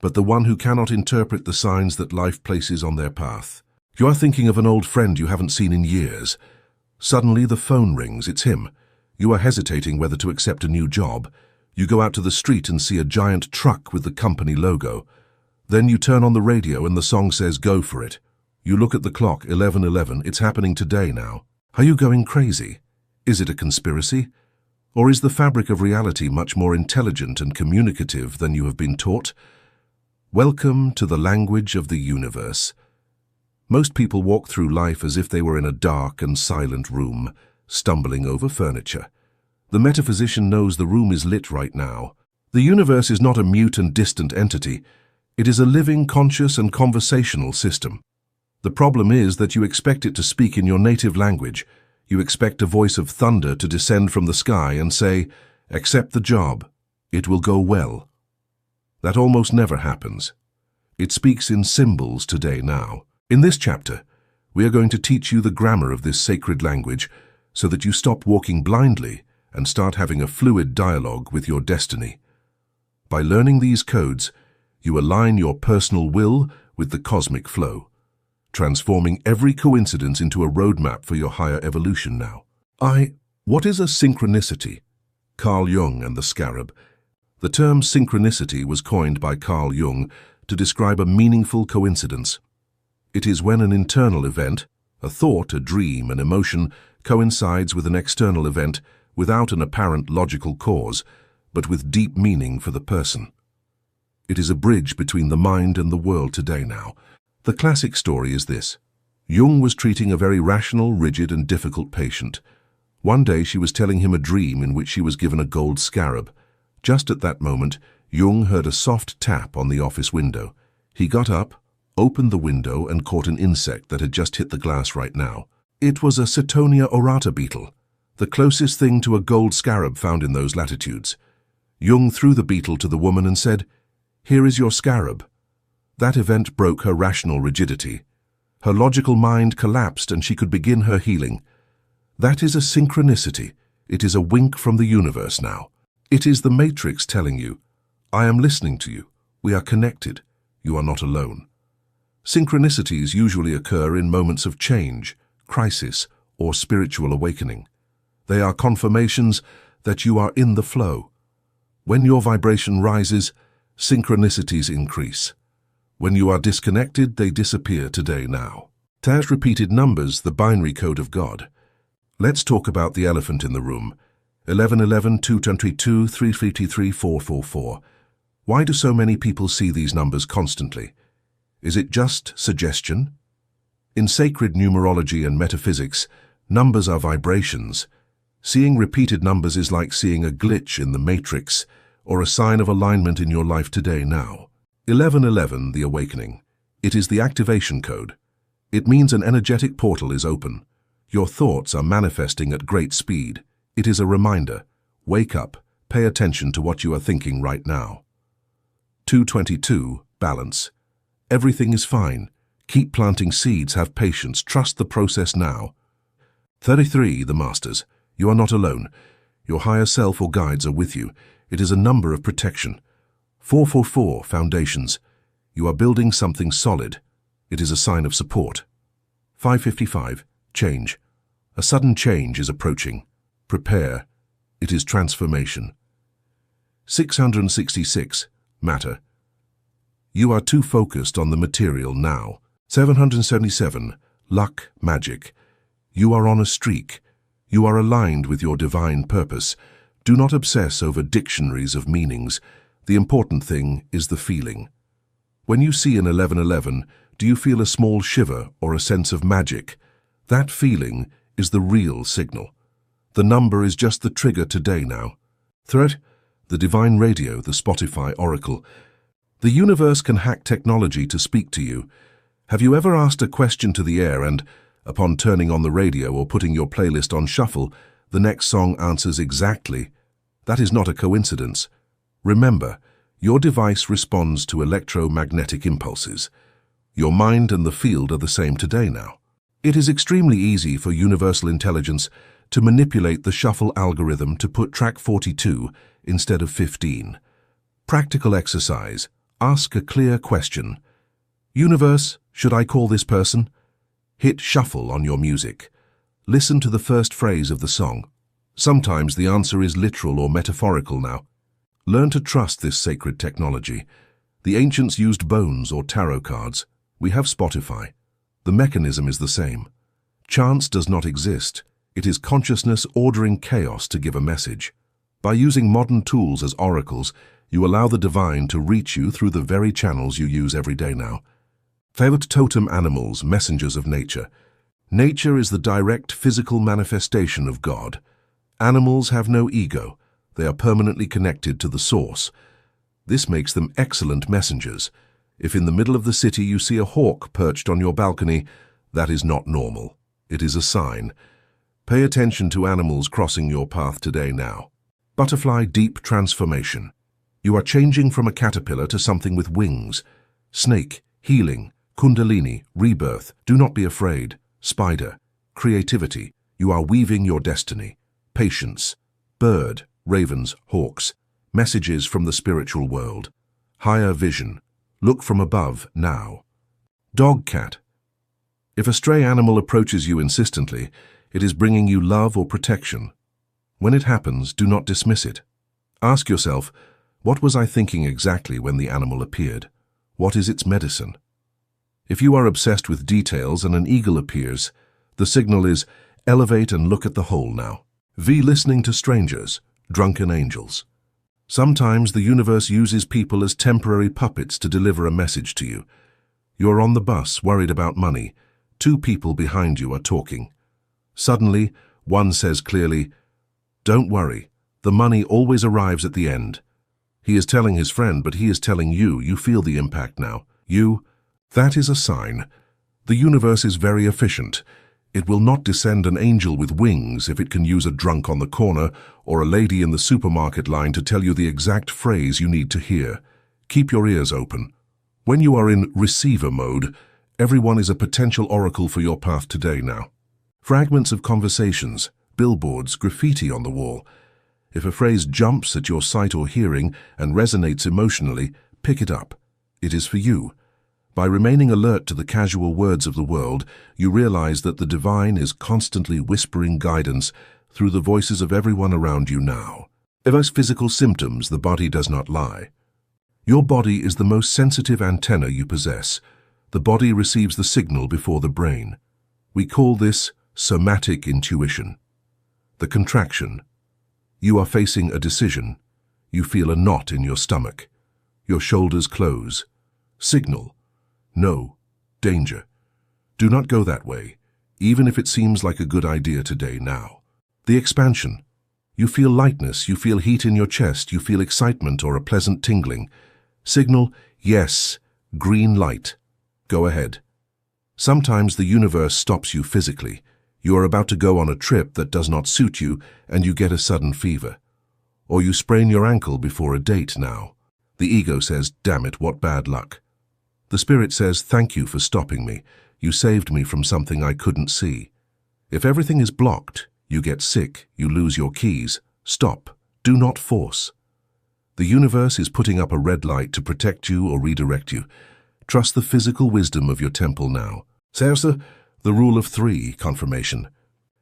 but the one who cannot interpret the signs that life places on their path. You are thinking of an old friend you haven't seen in years. Suddenly the phone rings, it's him. You are hesitating whether to accept a new job. You go out to the street and see a giant truck with the company logo. Then you turn on the radio and the song says, "Go for it." You look at the clock, 11:11, it's happening today now. Are you going crazy? Is it a conspiracy? Or is the fabric of reality much more intelligent and communicative than you have been taught? Welcome to the language of the universe. Most people walk through life as if they were in a dark and silent room, stumbling over furniture. The metaphysician knows the room is lit right now. The universe is not a mute and distant entity. It is a living, conscious and conversational system. The problem is that you expect it to speak in your native language. You expect a voice of thunder to descend from the sky and say, "Accept the job. It will go well." That almost never happens. It speaks in symbols today now. In this chapter, we are going to teach you the grammar of this sacred language so that you stop walking blindly and start having a fluid dialogue with your destiny. By learning these codes, you align your personal will with the cosmic flow, transforming every coincidence into a roadmap for your higher evolution now. What is a synchronicity? Carl Jung and the Scarab. The term synchronicity was coined by Carl Jung to describe a meaningful coincidence. It is when an internal event, a thought, a dream, an emotion, coincides with an external event without an apparent logical cause, but with deep meaning for the person. It is a bridge between the mind and the world today now. The classic story is this. Jung was treating a very rational, rigid and difficult patient. One day she was telling him a dream in which she was given a gold scarab. Just at that moment, Jung heard a soft tap on the office window. He got up, opened the window and caught an insect that had just hit the glass right now. It was a Cetonia aurata beetle, the closest thing to a gold scarab found in those latitudes. Jung threw the beetle to the woman and said, "Here is your scarab." That event broke her rational rigidity. Her logical mind collapsed and she could begin her healing. That is a synchronicity. It is a wink from the universe now. It is the matrix telling you, "I am listening to you. We are connected. You are not alone." Synchronicities usually occur in moments of change, crisis, or spiritual awakening. They are confirmations that you are in the flow. When your vibration rises, synchronicities increase. When you are disconnected, they disappear today now. As repeated numbers, the binary code of God. Let's talk about the elephant in the room. 1111, 222, 353, 444. Why do so many people see these numbers constantly? Is it just suggestion? In sacred numerology and metaphysics, numbers are vibrations. Seeing repeated numbers is like seeing a glitch in the matrix or a sign of alignment in your life today now. 1111, the awakening. It is the activation code. It means an energetic portal is open. Your thoughts are manifesting at great speed. It is a reminder. Wake up. Pay attention to what you are thinking right now. 222, balance. Everything is fine. Keep planting seeds, have patience, trust the process now. 33, the masters. You are not alone. Your higher self or guides are with you. It is a number of protection. 444, foundations. You are building something solid. It is a sign of support. 555, change. A sudden change is approaching. Prepare. It is transformation. 666, matter. You are too focused on the material now. 777, luck, magic. You are on a streak. You are aligned with your divine purpose. Do not obsess over dictionaries of meanings. The important thing is the feeling. When you see an 1111, do you feel a small shiver or a sense of magic? That feeling is the real signal. The number is just the trigger today now. Threat? The divine radio, the Spotify oracle. The universe can hack technology to speak to you. Have you ever asked a question to the air and, upon turning on the radio or putting your playlist on shuffle, the next song answers exactly? That is not a coincidence. Remember, your device responds to electromagnetic impulses. Your mind and the field are the same today now. It is extremely easy for universal intelligence to manipulate the shuffle algorithm to put track 42 instead of 15. Practical exercise. Ask a clear question. Universe, should I call this person? Hit shuffle on your music. Listen to the first phrase of the song. Sometimes the answer is literal or metaphorical now. Learn to trust this sacred technology. The ancients used bones or tarot cards. We have Spotify. The mechanism is the same. Chance does not exist. It is consciousness ordering chaos to give a message. By using modern tools as oracles, you allow the divine to reach you through the very channels you use every day now. Favorite totem animals, messengers of nature. Nature is the direct physical manifestation of God. Animals have no ego. They are permanently connected to the source. This makes them excellent messengers. If in the middle of the city you see a hawk perched on your balcony, that is not normal. It is a sign. Pay attention to animals crossing your path today now. Butterfly deep transformation. You are changing from a caterpillar to something with wings. Snake, healing, kundalini, rebirth. Do not be afraid. Spider, creativity. You are weaving your destiny. Patience. Bird, ravens, hawks. Messages from the spiritual world. Higher vision. Look from above now. Dog, cat. If a stray animal approaches you insistently, it is bringing you love or protection. When it happens, do not dismiss it. Ask yourself, what was I thinking exactly when the animal appeared? What is its medicine? If you are obsessed with details and an eagle appears, the signal is elevate and look at the whole now. Listening to strangers, drunken angels. Sometimes the universe uses people as temporary puppets to deliver a message to you. You are on the bus, worried about money. Two people behind you are talking. Suddenly, one says clearly, "Don't worry, the money always arrives at the end." He is telling his friend, but he is telling you. You feel the impact now. That is a sign. The universe is very efficient. It will not descend an angel with wings if it can use a drunk on the corner or a lady in the supermarket line to tell you the exact phrase you need to hear. Keep your ears open. When you are in receiver mode, everyone is a potential oracle for your path today now. Fragments of conversations, billboards, graffiti on the wall. If a phrase jumps at your sight or hearing and resonates emotionally, pick it up. It is for you. By remaining alert to the casual words of the world, you realize that the divine is constantly whispering guidance through the voices of everyone around you now. As physical symptoms, the body does not lie. Your body is the most sensitive antenna you possess. The body receives the signal before the brain. We call this somatic intuition. The contraction. You are facing a decision. You feel a knot in your stomach. Your shoulders close. Signal. No, danger. Do not go that way, even if it seems like a good idea today now. The expansion. You feel lightness, you feel heat in your chest, you feel excitement or a pleasant tingling. Signal, yes, green light. Go ahead. Sometimes the universe stops you physically. You are about to go on a trip that does not suit you and you get a sudden fever. Or you sprain your ankle before a date now. The ego says, damn it, what bad luck. The spirit says, thank you for stopping me. You saved me from something I couldn't see. If everything is blocked, you get sick, you lose your keys. Stop. Do not force. The universe is putting up a red light to protect you or redirect you. Trust the physical wisdom of your temple now. The rule of 3 confirmation.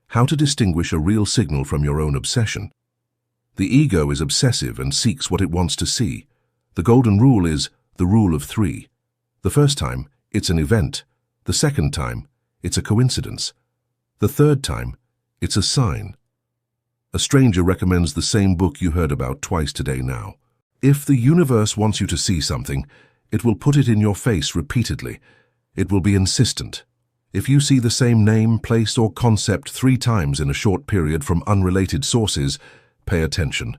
How to distinguish a real signal from your own obsession. The ego is obsessive and seeks what it wants to see. The golden rule is the rule of 3. The first time, it's an event. The second time, it's a coincidence. The third time, it's a sign. A stranger recommends the same book you heard about twice today now. If the universe wants you to see something, it will put it in your face repeatedly. It will be insistent. If you see the same name, place, or concept 3 times in a short period from unrelated sources, pay attention.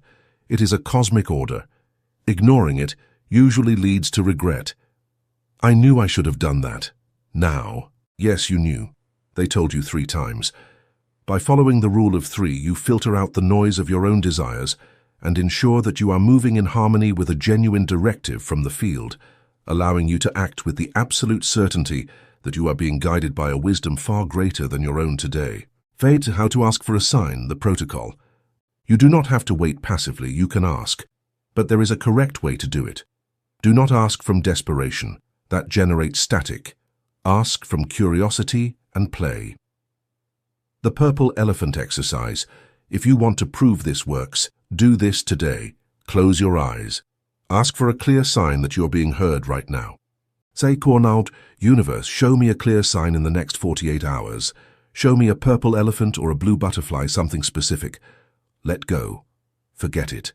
It is a cosmic order. Ignoring it usually leads to regret. I knew I should have done that. Now. Yes, you knew. They told you 3 times. By following the rule of 3, you filter out the noise of your own desires and ensure that you are moving in harmony with a genuine directive from the field, allowing you to act with the absolute certainty that you are being guided by a wisdom far greater than your own today. Fate, how to ask for a sign, the protocol. You do not have to wait passively, you can ask. But there is a correct way to do it. Do not ask from desperation. That generates static. Ask from curiosity and play. The purple elephant exercise. If you want to prove this works, do this today. Close your eyes. Ask for a clear sign that you're being heard right now. Say, Cornaud, universe, show me a clear sign in the next 48 hours. Show me a purple elephant or a blue butterfly, something specific. Let go. Forget it.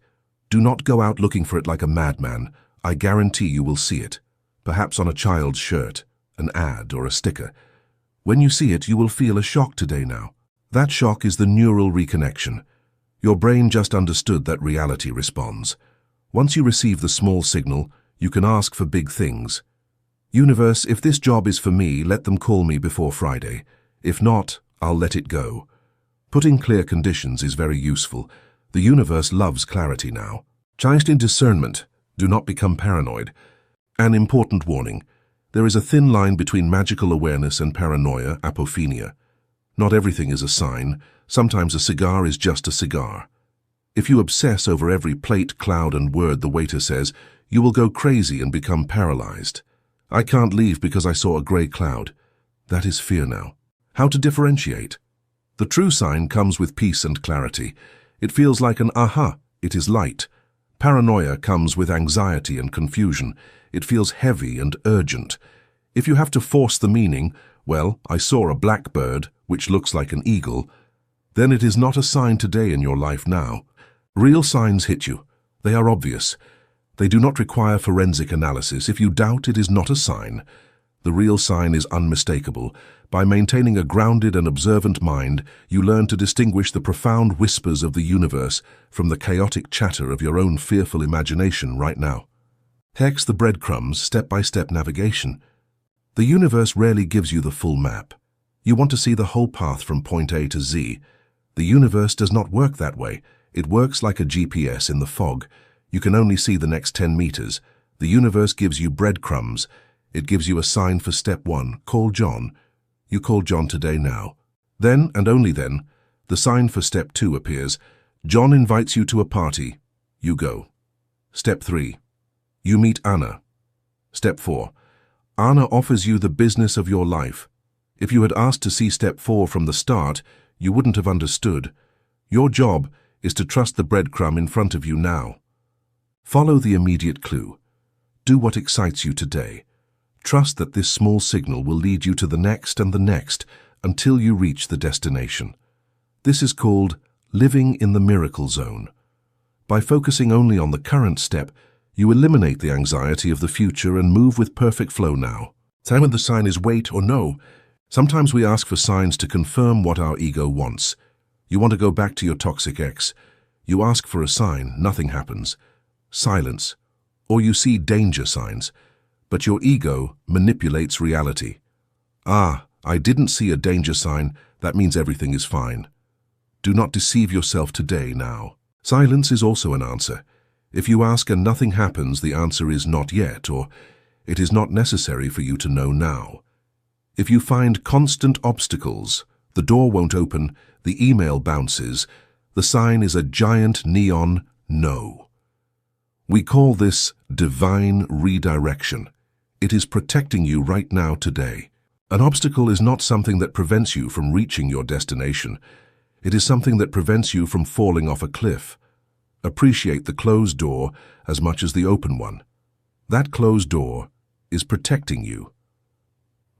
Do not go out looking for it like a madman. I guarantee you will see it. Perhaps on a child's shirt, an ad, or a sticker. When you see it, you will feel a shock today now. That shock is the neural reconnection. Your brain just understood that reality responds. Once you receive the small signal, you can ask for big things. Universe, if this job is for me, let them call me before Friday. If not, I'll let it go. Putting clear conditions is very useful. The universe loves clarity now. Just in discernment, do not become paranoid. An important warning. There is a thin line between magical awareness and paranoia, apophenia. Not everything is a sign. Sometimes a cigar is just a cigar. If you obsess over every plate, cloud, and word the waiter says, you will go crazy and become paralyzed. I can't leave because I saw a gray cloud. That is fear now. How to differentiate? The true sign comes with peace and clarity. It feels like an aha, it is light. Paranoia comes with anxiety and confusion. It feels heavy and urgent. If you have to force the meaning, well, I saw a blackbird, which looks like an eagle, then it is not a sign today in your life now. Real signs hit you. They are obvious. They do not require forensic analysis. If you doubt, it is not a sign. The real sign is unmistakable. By maintaining a grounded and observant mind, you learn to distinguish the profound whispers of the universe from the chaotic chatter of your own fearful imagination right now. Hex the breadcrumbs, step-by-step navigation. The universe rarely gives you the full map. You want to see the whole path from point A to Z. The universe does not work that way. It works like a GPS in the fog. You can only see the next 10 meters. The universe gives you breadcrumbs. It gives you a sign for step 1, call John. You call John today now. Then, and only then, the sign for step 2 appears. John invites you to a party. You go. Step 3. You meet Anna. Step 4. Anna offers you the business of your life. If you had asked to see step 4 from the start, you wouldn't have understood. Your job is to trust the breadcrumb in front of you now. Follow the immediate clue. Do what excites you today. Trust that this small signal will lead you to the next and the next until you reach the destination. This is called living in the miracle zone. By focusing only on the current step, you eliminate the anxiety of the future and move with perfect flow now. Time when the sign is wait or no. Sometimes we ask for signs to confirm what our ego wants. You want to go back to your toxic ex. You ask for a sign, nothing happens. Silence. Or you see danger signs. But your ego manipulates reality. Ah, I didn't see a danger sign. That means everything is fine. Do not deceive yourself today now. Silence is also an answer. If you ask and nothing happens, the answer is not yet, or it is not necessary for you to know now. If you find constant obstacles, the door won't open, the email bounces, the sign is a giant neon no. We call this divine redirection. It is protecting you right now today. An obstacle is not something that prevents you from reaching your destination. It is something that prevents you from falling off a cliff. Appreciate the closed door as much as the open one. That closed door is protecting you.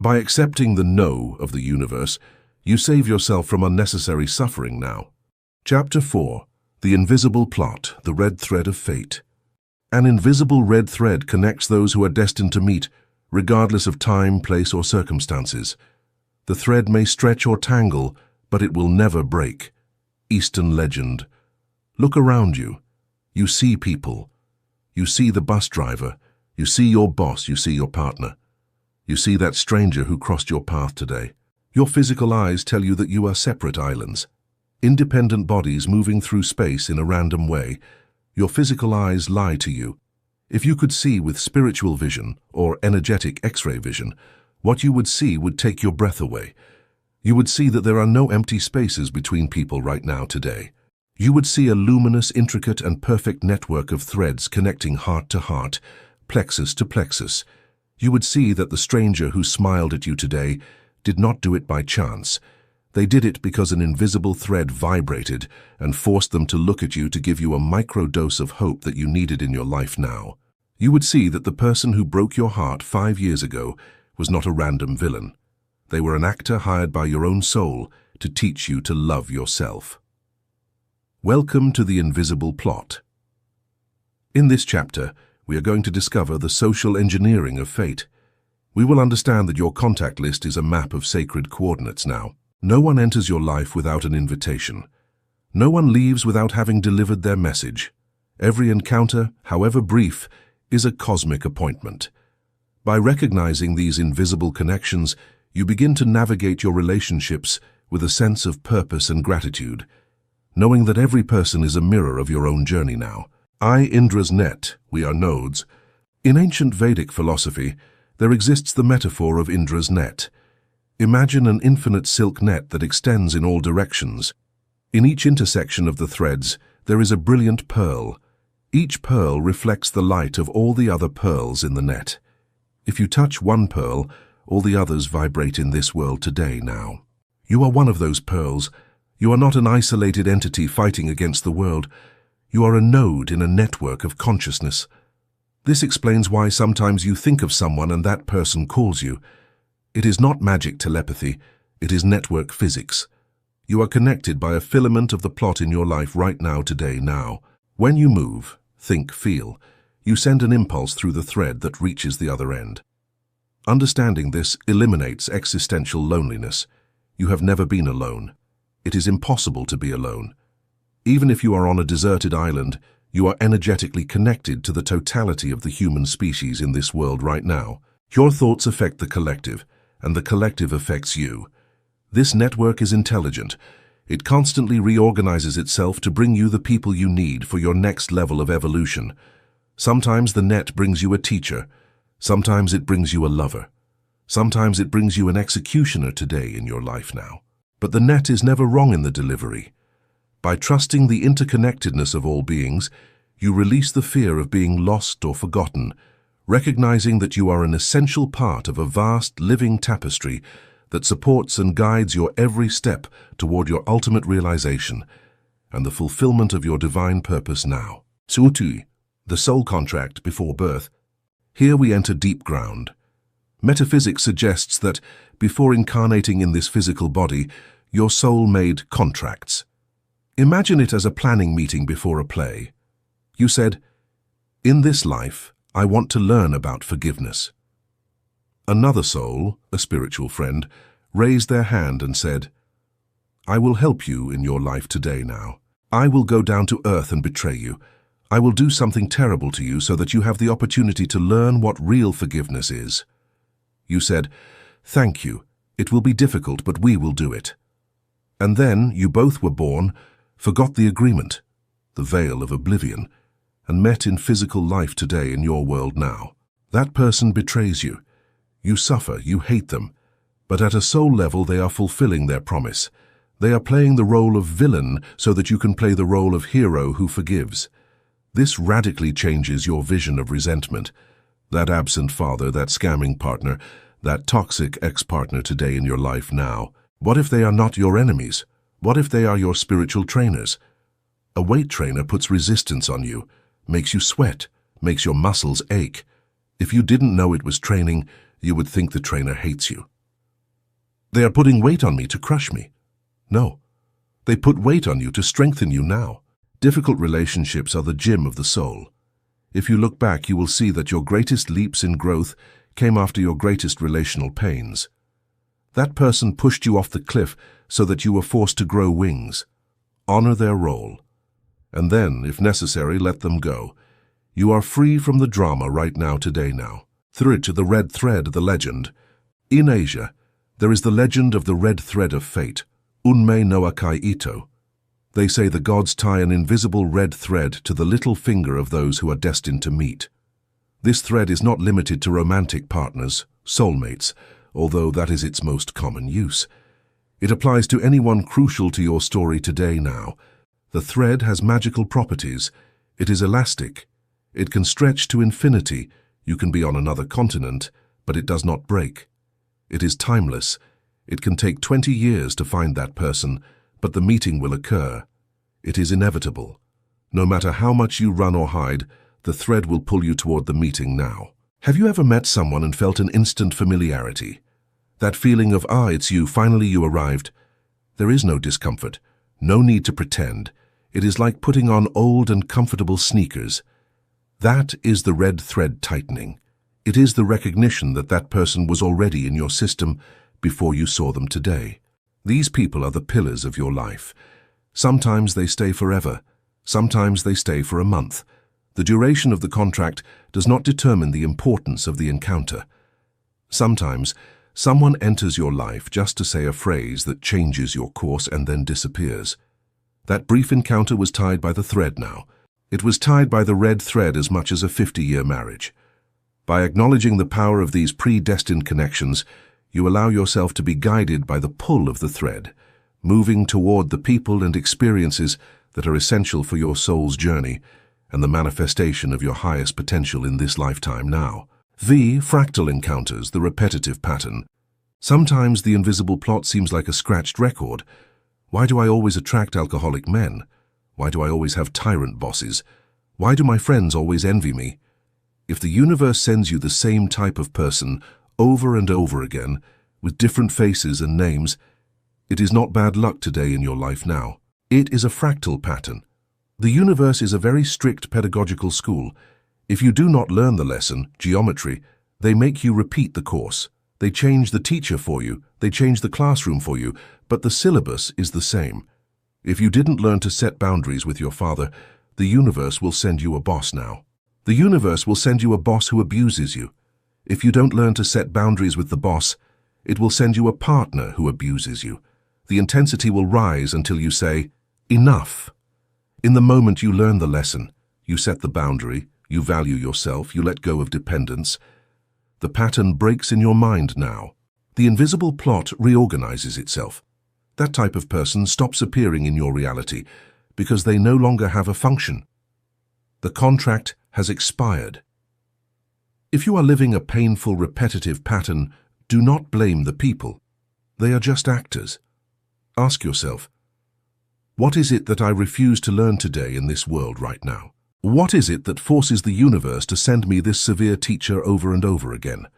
By accepting the no of the universe, you save yourself from unnecessary suffering now. Chapter 4. The Invisible Plot, the Red Thread of Fate. An invisible red thread connects those who are destined to meet, regardless of time, place, or circumstances. The thread may stretch or tangle, but it will never break. Eastern legend. Look around you. You see people. You see the bus driver. You see your boss. You see your partner. You see that stranger who crossed your path today. Your physical eyes tell you that you are separate islands, independent bodies moving through space in a random way. Your physical eyes lie to you. If you could see with spiritual vision or energetic X-ray vision, what you would see would take your breath away. You would see that there are no empty spaces between people right now today. You would see a luminous, intricate, and perfect network of threads connecting heart to heart, plexus to plexus. You would see that the stranger who smiled at you today did not do it by chance. They did it because an invisible thread vibrated and forced them to look at you to give you a microdose of hope that you needed in your life now. You would see that the person who broke your heart 5 years ago was not a random villain. They were an actor hired by your own soul to teach you to love yourself. Welcome to the Invisible Plot. In this chapter, we are going to discover the social engineering of fate. We will understand that your contact list is a map of sacred coordinates now. No one enters your life without an invitation. No one leaves without having delivered their message. Every encounter, however brief, is a cosmic appointment. By recognizing these invisible connections, you begin to navigate your relationships with a sense of purpose and gratitude, knowing that every person is a mirror of your own journey now. Indra's net, we are nodes. In ancient Vedic philosophy, there exists the metaphor of Indra's net. Imagine an infinite silk net that extends in all directions. In each intersection of the threads, there is a brilliant pearl. Each pearl reflects the light of all the other pearls in the net. If you touch one pearl, all the others vibrate in this world today now. You are one of those pearls. You are not an isolated entity fighting against the world. You are a node in a network of consciousness. This explains why sometimes you think of someone and that person calls you. It is not magic telepathy, it is network physics. You are connected by a filament of the plot in your life right now, today, now. When you move, think, feel, you send an impulse through the thread that reaches the other end. Understanding this eliminates existential loneliness. You have never been alone. It is impossible to be alone. Even if you are on a deserted island, you are energetically connected to the totality of the human species in this world right now. Your thoughts affect the collective, and the collective affects you. This network is intelligent. It constantly reorganizes itself to bring you the people you need for your next level of evolution. Sometimes the net brings you a teacher. Sometimes it brings you a lover. Sometimes it brings you an executioner today in your life now. But the net is never wrong in the delivery. By trusting the interconnectedness of all beings, you release the fear of being lost or forgotten, recognizing that you are an essential part of a vast living tapestry that supports and guides your every step toward your ultimate realization and the fulfillment of your divine purpose now. Sutu, the soul contract before birth. Here we enter deep ground. Metaphysics suggests that before incarnating in this physical body, your soul made contracts. Imagine it as a planning meeting before a play. You said, "In this life, I want to learn about forgiveness. Another soul, a spiritual friend, raised their hand and said, "I will help you in your life today now. I will go down to earth and betray you. I will do something terrible to you so that you have the opportunity to learn what real forgiveness is." You said, "Thank you. It will be difficult, but we will do it." And then you both were born, forgot the agreement, the veil of oblivion, and met in physical life today in your world now. That person betrays you. You suffer, you hate them, but at a soul level they are fulfilling their promise. They are playing the role of villain so that you can play the role of hero who forgives. This radically changes your vision of resentment. That absent father, that scamming partner, that toxic ex-partner today in your life now. What if they are not your enemies? What if they are your spiritual trainers? A weight trainer puts resistance on you, makes you sweat, makes your muscles ache. If you didn't know it was training, you would think the trainer hates you. They are putting weight on me to crush me. No, they put weight on you to strengthen you now. Difficult relationships are the gym of the soul. If you look back, you will see that your greatest leaps in growth came after your greatest relational pains. That person pushed you off the cliff so that you were forced to grow wings. Honor their role. And then, if necessary, let them go. You are free from the drama right now, today now. Through it to the red thread, the legend. In Asia, there is the legend of the red thread of fate, Unmei no Akai Ito. They say the gods tie an invisible red thread to the little finger of those who are destined to meet. This thread is not limited to romantic partners, soulmates, although that is its most common use. It applies to anyone crucial to your story today now. The thread has magical properties. It is elastic. It can stretch to infinity. You can be on another continent, but it does not break. It is timeless. It can take 20 years to find that person, but the meeting will occur. It is inevitable. No matter how much you run or hide, the thread will pull you toward the meeting now. Have you ever met someone and felt an instant familiarity? That feeling of, it's you, finally you arrived. There is no discomfort, no need to pretend. It is like putting on old and comfortable sneakers. That is the red thread tightening. It is the recognition that that person was already in your system before you saw them today. These people are the pillars of your life. Sometimes they stay forever. Sometimes they stay for a month. The duration of the contract does not determine the importance of the encounter. Sometimes, someone enters your life just to say a phrase that changes your course and then disappears. That brief encounter was tied by the thread now. It was tied by the red thread as much as a 50-year marriage. By acknowledging the power of these predestined connections, you allow yourself to be guided by the pull of the thread, moving toward the people and experiences that are essential for your soul's journey and the manifestation of your highest potential in this lifetime now. Fractal encounters, the repetitive pattern. Sometimes the invisible plot seems like a scratched record. Why do I always attract alcoholic men? Why do I always have tyrant bosses? Why do my friends always envy me? If the universe sends you the same type of person over and over again, with different faces and names, it is not bad luck today in your life now. It is a fractal pattern. The universe is a very strict pedagogical school. If you do not learn the lesson, geometry, they make you repeat the course. They change the teacher for you, they change the classroom for you, but the syllabus is the same. If you didn't learn to set boundaries with your father, the universe will send you a boss now. The universe will send you a boss who abuses you. If you don't learn to set boundaries with the boss, it will send you a partner who abuses you. The intensity will rise until you say, enough. In the moment you learn the lesson, you set the boundary, you value yourself, you let go of dependence. The pattern breaks in your mind now. The invisible plot reorganizes itself. That type of person stops appearing in your reality because they no longer have a function. The contract has expired. If you are living a painful, repetitive pattern, do not blame the people. They are just actors. Ask yourself, what is it that I refuse to learn today in this world right now? What is it that forces the universe to send me this severe teacher over and over again?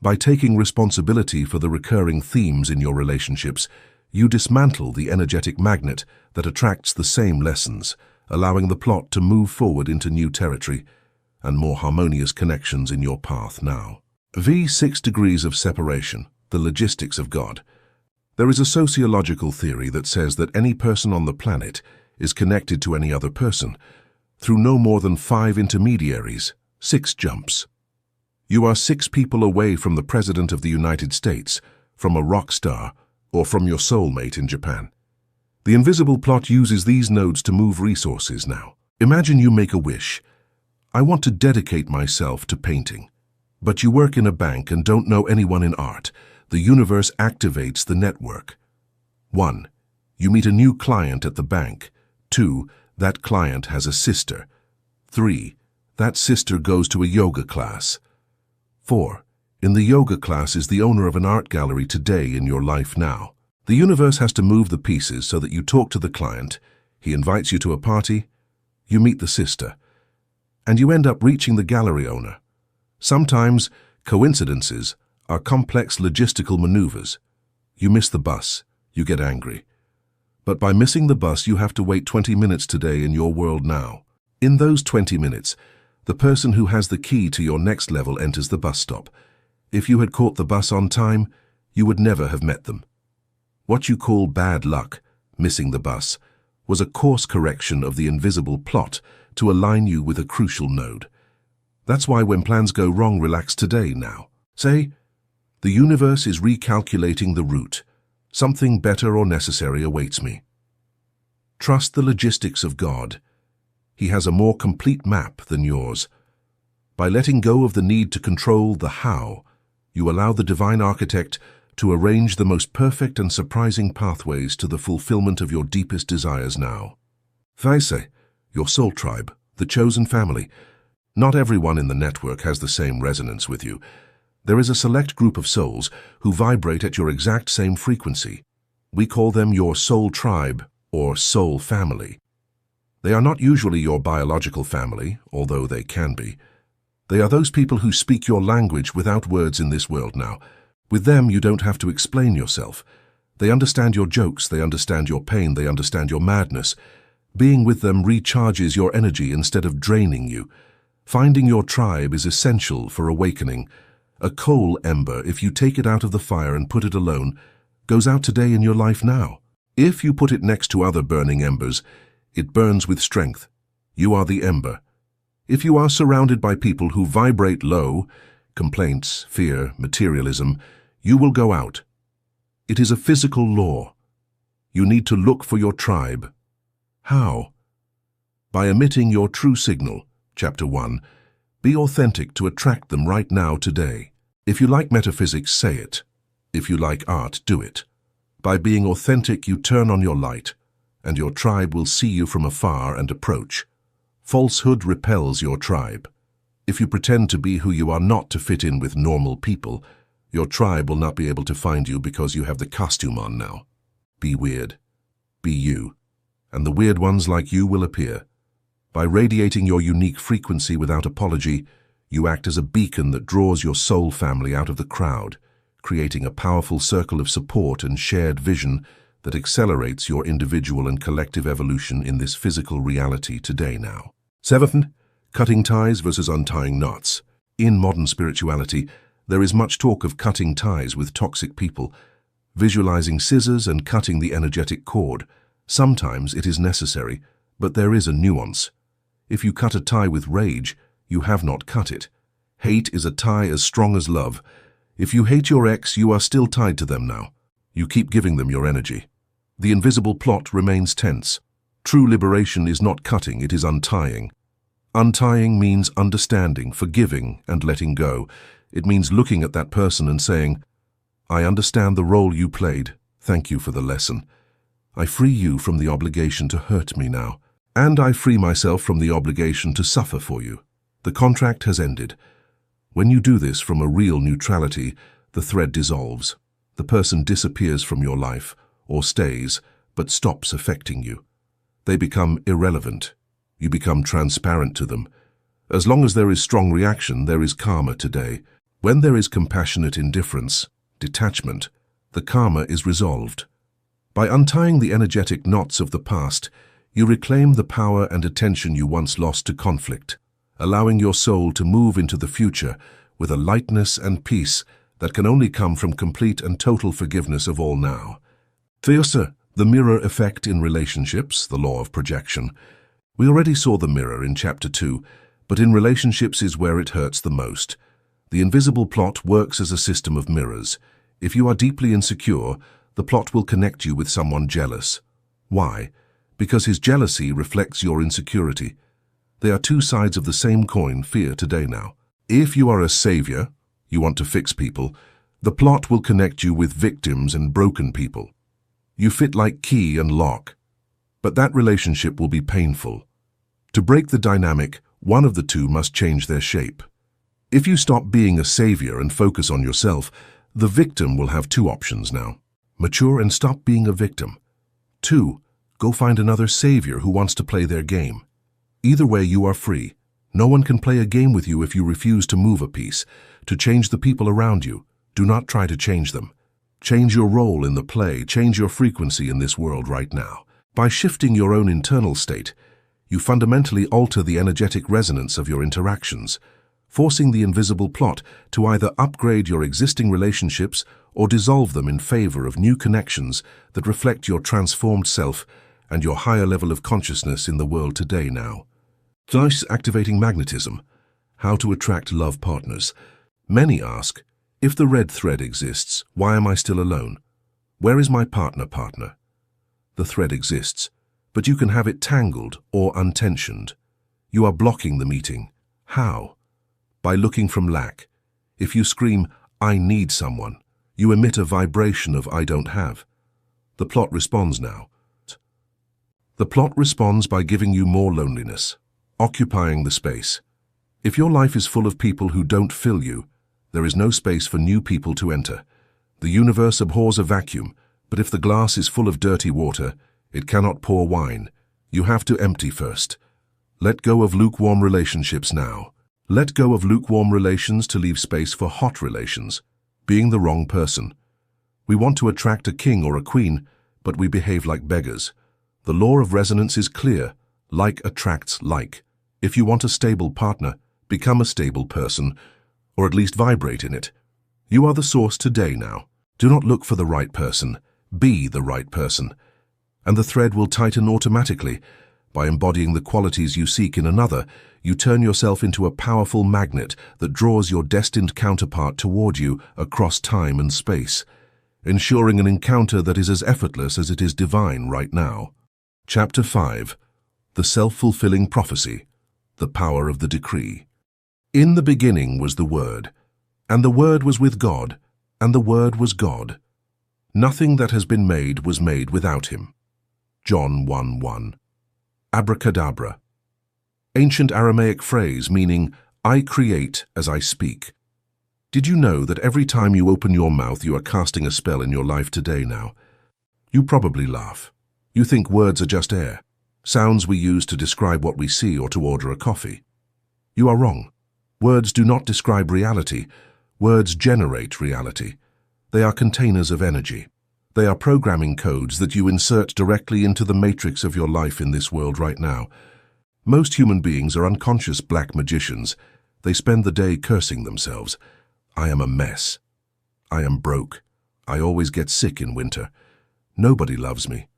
By taking responsibility for the recurring themes in your relationships, you dismantle the energetic magnet that attracts the same lessons, allowing the plot to move forward into new territory and more harmonious connections in your path now. 6 degrees of separation, the logistics of God. There is a sociological theory that says that any person on the planet is connected to any other person through no more than 5 intermediaries, 6 jumps. You are 6 people away from the President of the United States, from a rock star, or from your soulmate in Japan. The invisible plot uses these nodes to move resources now. Imagine you make a wish. I want to dedicate myself to painting. But you work in a bank and don't know anyone in art. The universe activates the network. 1. You meet a new client at the bank. 2. That client has a sister. 3. That sister goes to a yoga class. 4. In the yoga class is the owner of an art gallery today in your life now. The universe has to move the pieces so that you talk to the client, he invites you to a party, you meet the sister, and you end up reaching the gallery owner. Sometimes coincidences are complex logistical maneuvers. You miss the bus, you get angry. But by missing the bus, you have to wait 20 minutes today in your world now. In those 20 minutes, the person who has the key to your next level enters the bus stop. If you had caught the bus on time, you would never have met them. What you call bad luck, missing the bus, was a course correction of the invisible plot to align you with a crucial node. That's why when plans go wrong, relax today now. Say, the universe is recalculating the route. Something better or necessary awaits me. Trust the logistics of God. He has a more complete map than yours. By letting go of the need to control the how, you allow the divine architect to arrange the most perfect and surprising pathways to the fulfillment of your deepest desires now. Thaise, your soul tribe, the chosen family. Not everyone in the network has the same resonance with you. There is a select group of souls who vibrate at your exact same frequency. We call them your soul tribe or soul family. They are not usually your biological family, although they can be. They are those people who speak your language without words in this world now. With them, you don't have to explain yourself. They understand your jokes, they understand your pain, they understand your madness. Being with them recharges your energy instead of draining you. Finding your tribe is essential for awakening. A coal ember, if you take it out of the fire and put it alone, goes out today in your life now. If you put it next to other burning embers, it burns with strength. You are the ember. If you are surrounded by people who vibrate low, complaints, fear, materialism, you will go out. It is a physical law. You need to look for your tribe. How? By emitting your true signal. Chapter 1. Be authentic to attract them right now today. If you like metaphysics, say it. If you like art, do it. By being authentic, you turn on your light, and your tribe will see you from afar and approach. Falsehood repels your tribe. If you pretend to be who you are not to fit in with normal people, your tribe will not be able to find you because you have the costume on now. Be weird. Be you. And the weird ones like you will appear. By radiating your unique frequency without apology, you act as a beacon that draws your soul family out of the crowd, creating a powerful circle of support and shared vision that accelerates your individual and collective evolution in this physical reality today now. 7. Cutting ties versus untying knots. In modern spirituality, there is much talk of cutting ties with toxic people, visualizing scissors and cutting the energetic cord. Sometimes it is necessary, but there is a nuance. If you cut a tie with rage, you have not cut it. Hate is a tie as strong as love. If you hate your ex, you are still tied to them now. You keep giving them your energy. The invisible plot remains tense. True liberation is not cutting, it is untying. Untying means understanding, forgiving, and letting go. It means looking at that person and saying, I understand the role you played. Thank you for the lesson. I free you from the obligation to hurt me now. And I free myself from the obligation to suffer for you. The contract has ended. When you do this from a real neutrality, the thread dissolves. The person disappears from your life, or stays, but stops affecting you. They become irrelevant. You become transparent to them. As long as there is strong reaction, there is karma today. When there is compassionate indifference, detachment, the karma is resolved. By untying the energetic knots of the past, you reclaim the power and attention you once lost to conflict, allowing your soul to move into the future with a lightness and peace that can only come from complete and total forgiveness of all now. Theosa, the mirror effect in relationships, the law of projection. We already saw the mirror in Chapter 2, but in relationships is where it hurts the most. The invisible plot works as a system of mirrors. If you are deeply insecure, the plot will connect you with someone jealous. Why? Because his jealousy reflects your insecurity. They are two sides of the same coin, fear today now. If you are a savior, you want to fix people, the plot will connect you with victims and broken people. You fit like key and lock, but that relationship will be painful. To break the dynamic, one of the two must change their shape. If you stop being a savior and focus on yourself, the victim will have two options now. Mature and stop being a victim. 2. Go find another savior who wants to play their game. Either way, you are free. No one can play a game with you if you refuse to move a piece, to change the people around you. Do not try to change them. Change your role in the play, change your frequency in this world right now. By shifting your own internal state, you fundamentally alter the energetic resonance of your interactions, forcing the invisible plot to either upgrade your existing relationships or dissolve them in favor of new connections that reflect your transformed self and your higher level of consciousness in the world today now. Thus, activating magnetism. How to attract love partners. Many ask, if the red thread exists, why am I still alone? Where is my partner? The thread exists, but you can have it tangled or untensioned. You are blocking the meeting. How? By looking from lack. If you scream, I need someone, you emit a vibration of I don't have. The plot responds now. The plot responds by giving you more loneliness, occupying the space. If your life is full of people who don't fill you, there is no space for new people to enter. The universe abhors a vacuum, but if the glass is full of dirty water, it cannot pour wine. You have to empty first. Let go of lukewarm relationships now. Let go of lukewarm relations to leave space for hot relations. Being the wrong person. We want to attract a king or a queen, but we behave like beggars. The law of resonance is clear. Like attracts like. If you want a stable partner, become a stable person, or at least vibrate in it. You are the source today now. Do not look for the right person. Be the right person. And the thread will tighten automatically. By embodying the qualities you seek in another, you turn yourself into a powerful magnet that draws your destined counterpart toward you across time and space, ensuring an encounter that is as effortless as it is divine right now. Chapter 5. The Self-fulfilling Prophecy. The Power of the Decree. In the beginning was the Word, and the Word was with God, and the Word was God. Nothing that has been made was made without him. John 1:1. Abracadabra. Ancient Aramaic phrase meaning, I create as I speak. Did you know that every time you open your mouth you are casting a spell in your life today now? You probably laugh. You think words are just air, sounds we use to describe what we see or to order a coffee. You are wrong. Words do not describe reality. Words generate reality. They are containers of energy. They are programming codes that you insert directly into the matrix of your life in this world right now. Most human beings are unconscious black magicians. They spend the day cursing themselves. I am a mess. I am broke. I always get sick in winter. Nobody loves me.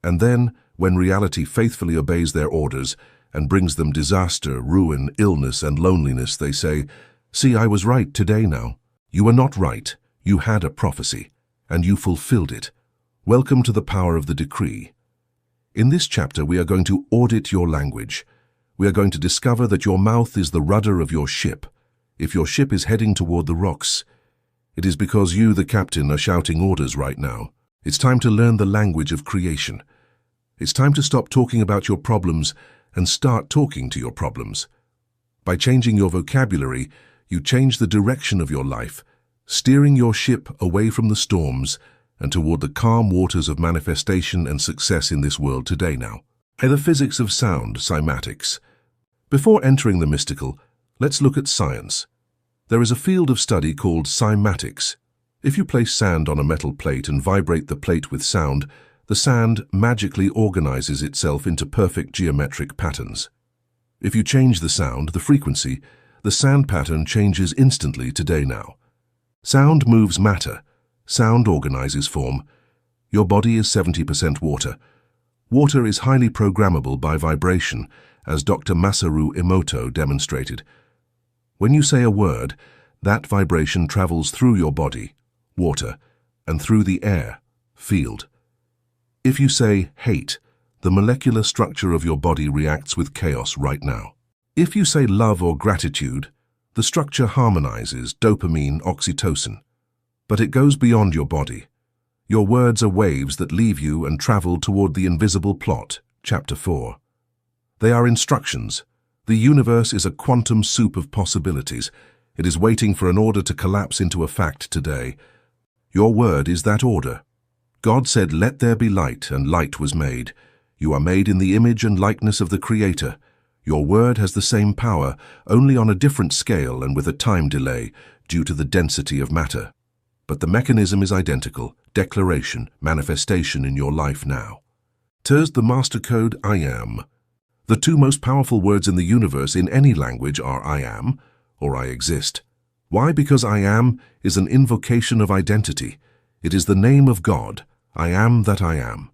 And then, when reality faithfully obeys their orders and brings them disaster, ruin, illness, and loneliness, they say, see, I was right today now. You were not right. You had a prophecy, and you fulfilled it. Welcome to the power of the decree. In this chapter, we are going to audit your language. We are going to discover that your mouth is the rudder of your ship. If your ship is heading toward the rocks, it is because you, the captain, are shouting orders right now. It's time to learn the language of creation. It's time to stop talking about your problems and start talking to your problems. By changing your vocabulary, you change the direction of your life, steering your ship away from the storms and toward the calm waters of manifestation and success in this world today now. The physics of sound, cymatics. Before entering the mystical, let's look at science. There is a field of study called cymatics. If you place sand on a metal plate and vibrate the plate with sound, the sand magically organizes itself into perfect geometric patterns. If you change the sound, the frequency, The sound pattern changes instantly today now. Sound moves matter. Sound organizes form. Your body is 70% water. Water is highly programmable by vibration, as Dr. Masaru Emoto demonstrated. When you say a word, that vibration travels through your body, water, and through the air, field. If you say hate, the molecular structure of your body reacts with chaos right now. If you say love or gratitude, the structure harmonizes dopamine, oxytocin. But it goes beyond your body. Your words are waves that leave you and travel toward the invisible plot, Chapter 4. They are instructions. The universe is a quantum soup of possibilities. It is waiting for an order to collapse into a fact today. Your word is that order. God said, "Let there be light," and light was made. You are made in the image and likeness of the Creator. Your word has the same power, only on a different scale and with a time delay, due to the density of matter. But the mechanism is identical: declaration, manifestation in your life now. Here's the master code: I am. The two most powerful words in the universe in any language are I am or I exist. Why? Because I am is an invocation of identity. It is the name of God. I am that I am.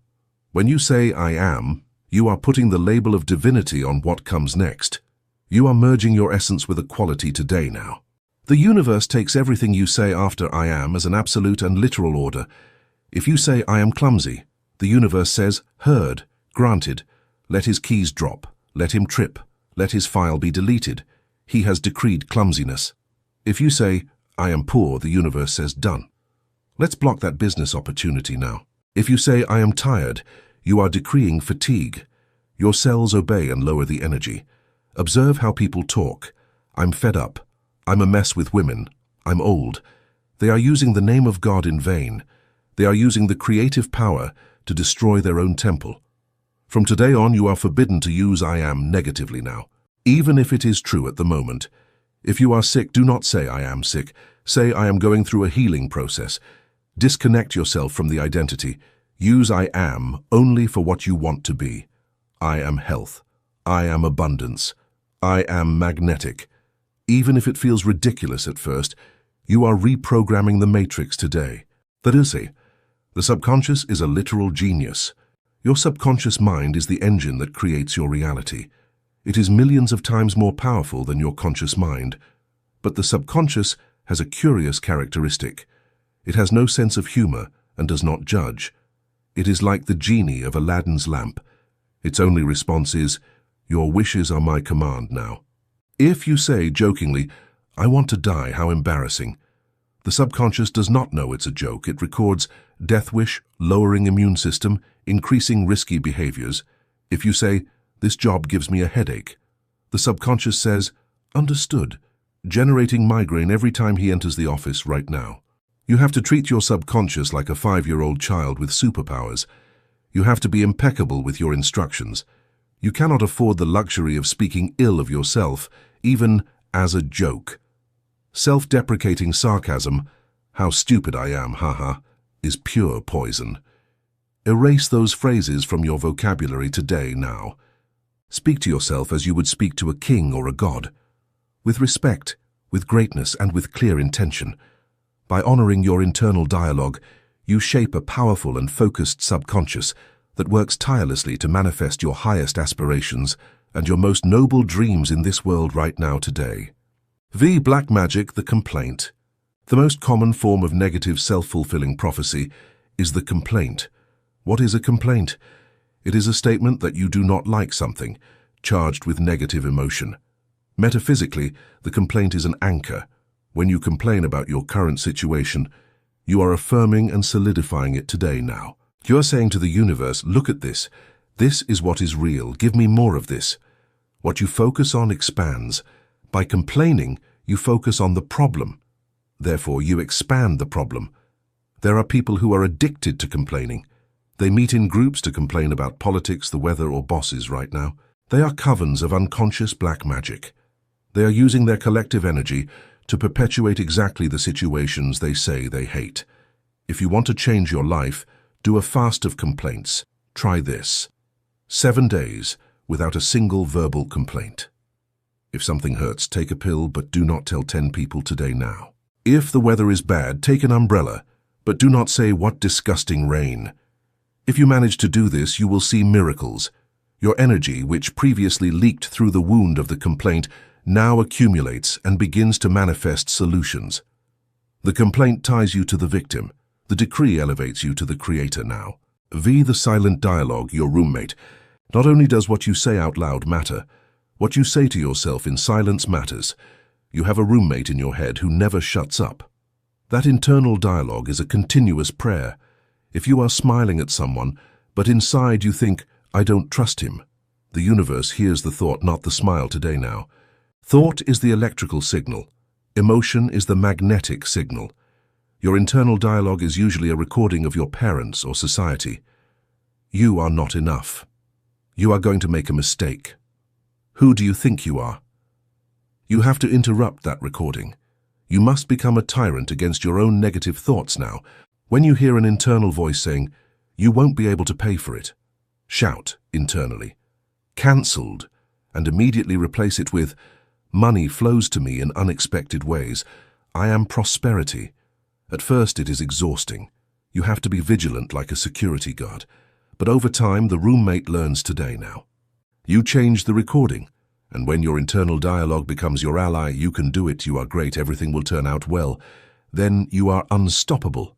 When you say I am, you are putting the label of divinity on what comes next. You are merging your essence with a quality today now. The universe takes everything you say after I am as an absolute and literal order. If you say I am clumsy, the universe says, heard, granted. Let his keys drop. Let him trip. Let his file be deleted. He has decreed clumsiness. If you say, I am poor, the universe says, done. Let's block that business opportunity now. If you say, I am tired, you are decreeing fatigue. Your cells obey and lower the energy. Observe how people talk. I'm fed up. I'm a mess with women. I'm old. They are using the name of God in vain. They are using the creative power to destroy their own temple. From today on, you are forbidden to use I am negatively now, even if it is true at the moment. If you are sick, do not say I am sick. Say I am going through a healing process. Disconnect yourself from the identity. Use I am only for what you want to be. I am health. I am abundance. I am magnetic. Even if it feels ridiculous at first, you are reprogramming the matrix today. That is it. The subconscious is a literal genius. Your subconscious mind is the engine that creates your reality. It is millions of times more powerful than your conscious mind. But the subconscious has a curious characteristic. It has no sense of humor and does not judge. It is like the genie of Aladdin's lamp. Its only response is, your wishes are my command now. If you say jokingly, I want to die, how embarrassing. The subconscious does not know it's a joke. It records death wish, lowering immune system, increasing risky behaviors. If you say, this job gives me a headache, the subconscious says, understood, generating migraine every time he enters the office right now. You have to treat your subconscious like a 5-year-old child with superpowers. You have to be impeccable with your instructions. You cannot afford the luxury of speaking ill of yourself, even as a joke. Self-deprecating sarcasm, how stupid I am, haha, is pure poison. Erase those phrases from your vocabulary today now. Speak to yourself as you would speak to a king or a god, with respect, with greatness, and with clear intention. By honoring your internal dialogue, you shape a powerful and focused subconscious that works tirelessly to manifest your highest aspirations and your most noble dreams in this world right now today. Black magic, the complaint. The most common form of negative self-fulfilling prophecy is the complaint. What is a complaint? It is a statement that you do not like something, charged with negative emotion. Metaphysically, the complaint is an anchor. When you complain about your current situation, you are affirming and solidifying it today now. You are saying to the universe, look at this. This is what is real. Give me more of this. What you focus on expands. By complaining, you focus on the problem. Therefore, you expand the problem. There are people who are addicted to complaining. They meet in groups to complain about politics, the weather, or bosses right now. They are covens of unconscious black magic. They are using their collective energy to perpetuate exactly the situations they say they hate. If you want to change your life, do a fast of complaints. Try this. 7 days without a single verbal complaint. If something hurts, take a pill, but do not tell 10 people today now. If the weather is bad, take an umbrella, but do not say, "What disgusting rain." If you manage to do this, you will see miracles. Your energy, which previously leaked through the wound of the complaint, now accumulates and begins to manifest solutions. The complaint ties you to the victim. The decree elevates you to the creator now. The silent dialogue, your roommate. Not only does what you say out loud matter, what you say to yourself in silence matters. You have a roommate in your head who never shuts up. That internal dialogue is a continuous prayer. If you are smiling at someone, but inside you think, "I don't trust him," the universe hears the thought, not the smile today now. Thought is the electrical signal. Emotion is the magnetic signal. Your internal dialogue is usually a recording of your parents or society. You are not enough. You are going to make a mistake. Who do you think you are? You have to interrupt that recording. You must become a tyrant against your own negative thoughts now. When you hear an internal voice saying, "You won't be able to pay for it," shout internally, "Cancelled," and immediately replace it with, "Money flows to me in unexpected ways. I am prosperity." At first it is exhausting. You have to be vigilant like a security guard. But over time, the roommate learns today now. You change the recording, and when your internal dialogue becomes your ally, "You can do it, you are great, everything will turn out well," then you are unstoppable.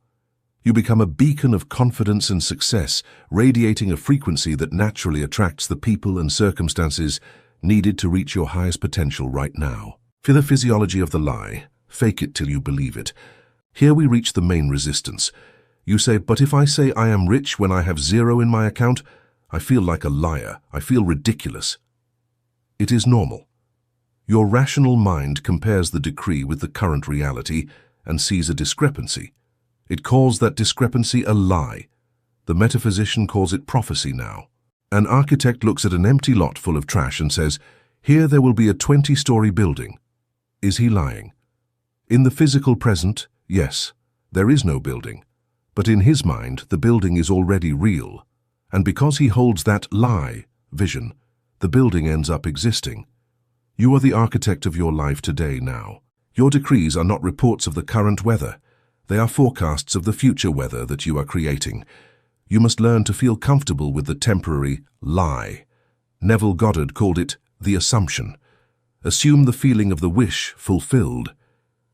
You become a beacon of confidence and success, radiating a frequency that naturally attracts the people and circumstances needed to reach your highest potential right now. For the physiology of the lie, fake it till you believe it. Here we reach the main resistance. You say, "But if I say I am rich when I have zero in my account, I feel like a liar. I feel ridiculous." It is normal. Your rational mind compares the decree with the current reality and sees a discrepancy. It calls that discrepancy a lie. The metaphysician calls it prophecy now. An architect looks at an empty lot full of trash and says, "Here there will be a 20-story building." Is he lying? In the physical present, yes, there is no building. But in his mind, the building is already real. And because he holds that lie vision, the building ends up existing. You are the architect of your life today now. Your decrees are not reports of the current weather. They are forecasts of the future weather that you are creating. You must learn to feel comfortable with the temporary lie. Neville Goddard called it the assumption. Assume the feeling of the wish fulfilled.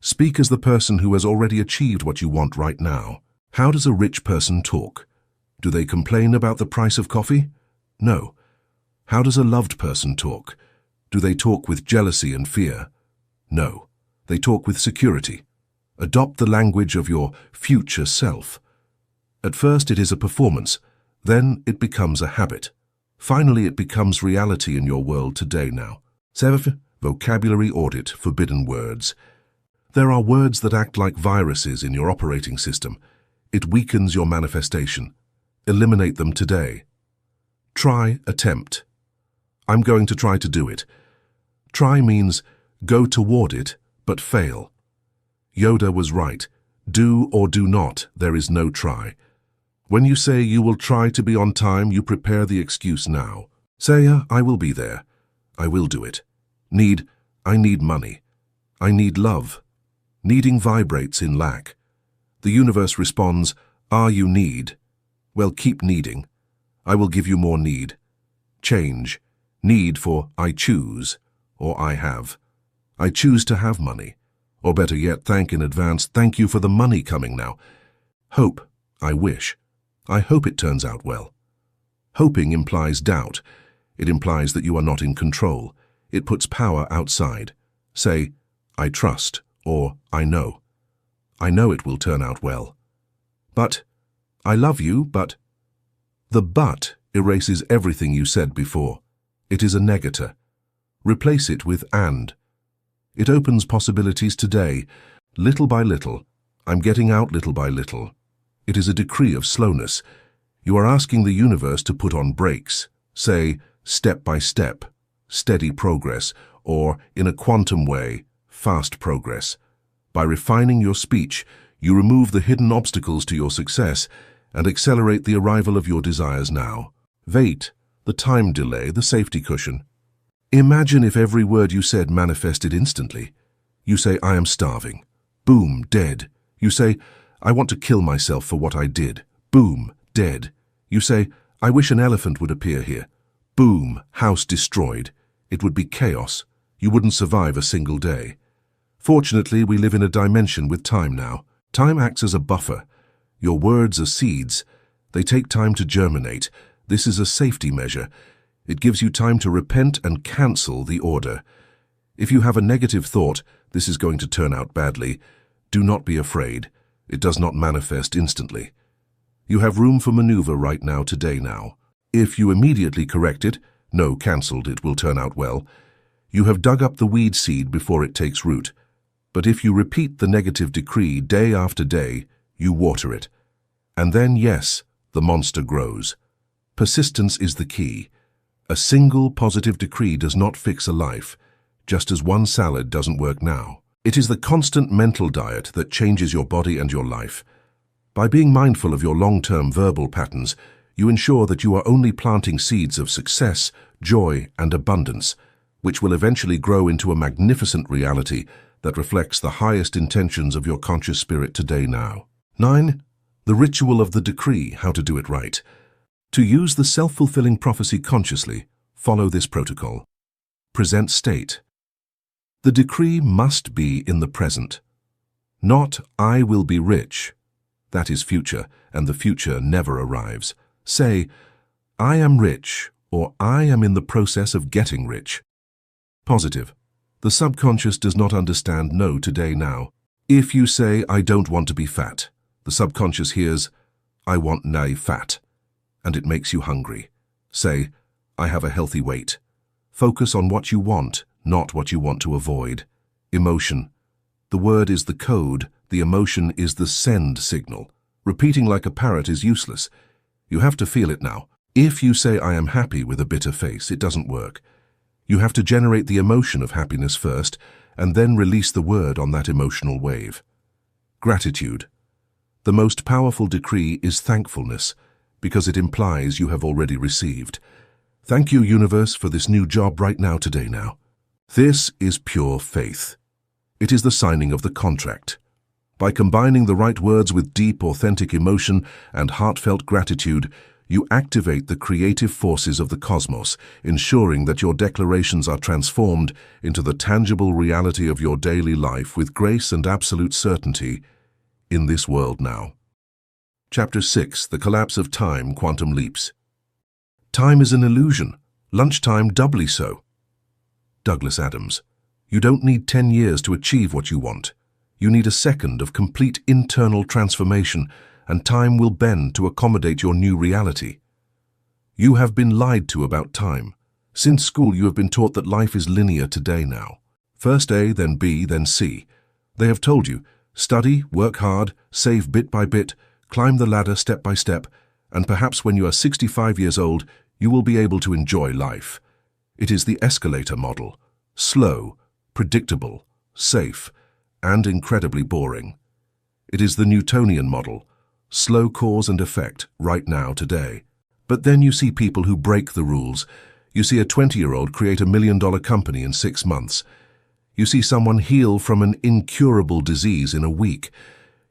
Speak as the person who has already achieved what you want right now. How does a rich person talk? Do they complain about the price of coffee? No. How does a loved person talk? Do they talk with jealousy and fear? No. They talk with security. Adopt the language of your future self. At first it is a performance, then it becomes a habit. Finally it becomes reality in your world today now. 7. Vocabulary audit, forbidden words. There are words that act like viruses in your operating system. It weakens your manifestation. Eliminate them today. Try, attempt. I'm going to try to do it. Try means go toward it, but fail. Yoda was right. Do or do not, there is no try. When you say you will try to be on time, you prepare the excuse now. Say, "I will be there. I will do it." I need money. I need love. Needing vibrates in lack. The universe responds, "Are you need? Well, keep needing. I will give you more need." Change. Need for I choose or I have. I choose to have money. Or better yet, thank in advance, "Thank you for the money coming now." Hope. I wish. I hope it turns out well. Hoping implies doubt. It implies that you are not in control. It puts power outside. Say, "I trust," or "I know." I know it will turn out well. But, I love you, but. The but erases everything you said before. It is a negator. Replace it with and. It opens possibilities today, little by little. I'm getting out little by little. It is a decree of slowness. You are asking the universe to put on brakes. Say, step by step, steady progress, or, in a quantum way, fast progress. By refining your speech, you remove the hidden obstacles to your success and accelerate the arrival of your desires now. Wait, the time delay, the safety cushion. Imagine if every word you said manifested instantly. You say, I am starving. Boom, dead. You say, I want to kill myself for what I did. Boom, dead. You say, I wish an elephant would appear here. Boom, house destroyed. It would be chaos. You wouldn't survive a single day. Fortunately, we live in a dimension with time now. Time acts as a buffer. Your words are seeds. They take time to germinate. This is a safety measure. It gives you time to repent and cancel the order. If you have a negative thought, this is going to turn out badly. Do not be afraid. It does not manifest instantly. You have room for maneuver right now, today now. If you immediately correct it, no, cancelled, it will turn out well. You have dug up the weed seed before it takes root. But if you repeat the negative decree day after day, you water it. And then, yes, the monster grows. Persistence is the key. A single positive decree does not fix a life, just as one salad doesn't work now. It is the constant mental diet that changes your body and your life. By being mindful of your long-term verbal patterns, you ensure that you are only planting seeds of success, joy, and abundance, which will eventually grow into a magnificent reality that reflects the highest intentions of your conscious spirit today now. 9. The ritual of the decree, how to do it right. To use the self-fulfilling prophecy consciously, follow this protocol. Present state. The decree must be in the present. Not, I will be rich. That is future, and the future never arrives. Say, I am rich, or I am in the process of getting rich. Positive. The subconscious does not understand no today now. If you say, I don't want to be fat, the subconscious hears, I want nay fat, and it makes you hungry. Say, I have a healthy weight. Focus on what you want, not what you want to avoid. Emotion. The word is the code, the emotion is the send signal. Repeating like a parrot is useless. You have to feel it now. If you say, I am happy with a bitter face, it doesn't work. You have to generate the emotion of happiness first, and then release the word on that emotional wave. Gratitude. The most powerful decree is thankfulness, because it implies you have already received. Thank you, universe, for this new job right now, today now. This is pure faith. It is the signing of the contract. By combining the right words with deep, authentic emotion and heartfelt gratitude, you activate the creative forces of the cosmos, ensuring that your declarations are transformed into the tangible reality of your daily life with grace and absolute certainty in this world now. Chapter 6. The Collapse of Time, Quantum Leaps. Time is an illusion, lunchtime doubly so. Douglas Adams. You don't need 10 years to achieve what you want. You need a second of complete internal transformation, and time will bend to accommodate your new reality. You have been lied to about time. Since school, you have been taught that life is linear today now. First A, then B, then C. They have told you, study, work hard, save bit by bit, climb the ladder step by step, and perhaps when you are 65 years old, you will be able to enjoy life. It is the escalator model. Slow, predictable, safe, and incredibly boring. It is the Newtonian model. Slow cause and effect, right now, today. But then you see people who break the rules. You see a 20-year-old create $1 million company in 6 months. You see someone heal from an incurable disease in a week.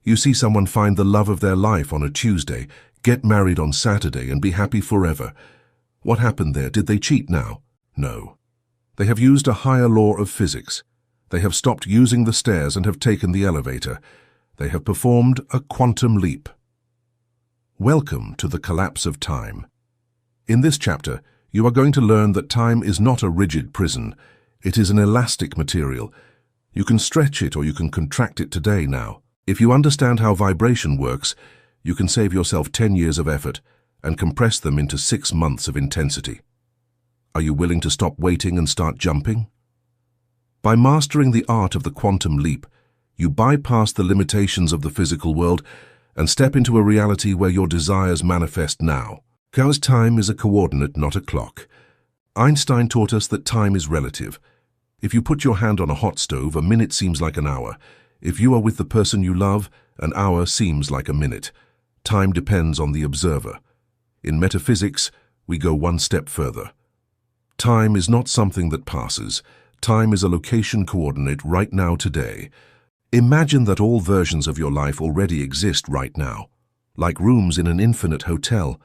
You see someone find the love of their life on a Tuesday, get married on Saturday, and be happy forever. What happened there? Did they cheat now? No. They have used a higher law of physics. They have stopped using the stairs and have taken the elevator. They have performed a quantum leap. Welcome to the collapse of time. In this chapter, you are going to learn that time is not a rigid prison. It is an elastic material. You can stretch it or you can contract it today now. If you understand how vibration works, you can save yourself 10 years of effort and compress them into 6 months of intensity. Are you willing to stop waiting and start jumping? By mastering the art of the quantum leap, you bypass the limitations of the physical world and step into a reality where your desires manifest now. Because time is a coordinate, not a clock. Einstein taught us that time is relative. If you put your hand on a hot stove, a minute seems like an hour. If you are with the person you love, an hour seems like a minute. Time depends on the observer. In metaphysics, we go one step further. Time is not something that passes. Time is a location coordinate right now today. Imagine that all versions of your life already exist right now, like rooms in an infinite hotel.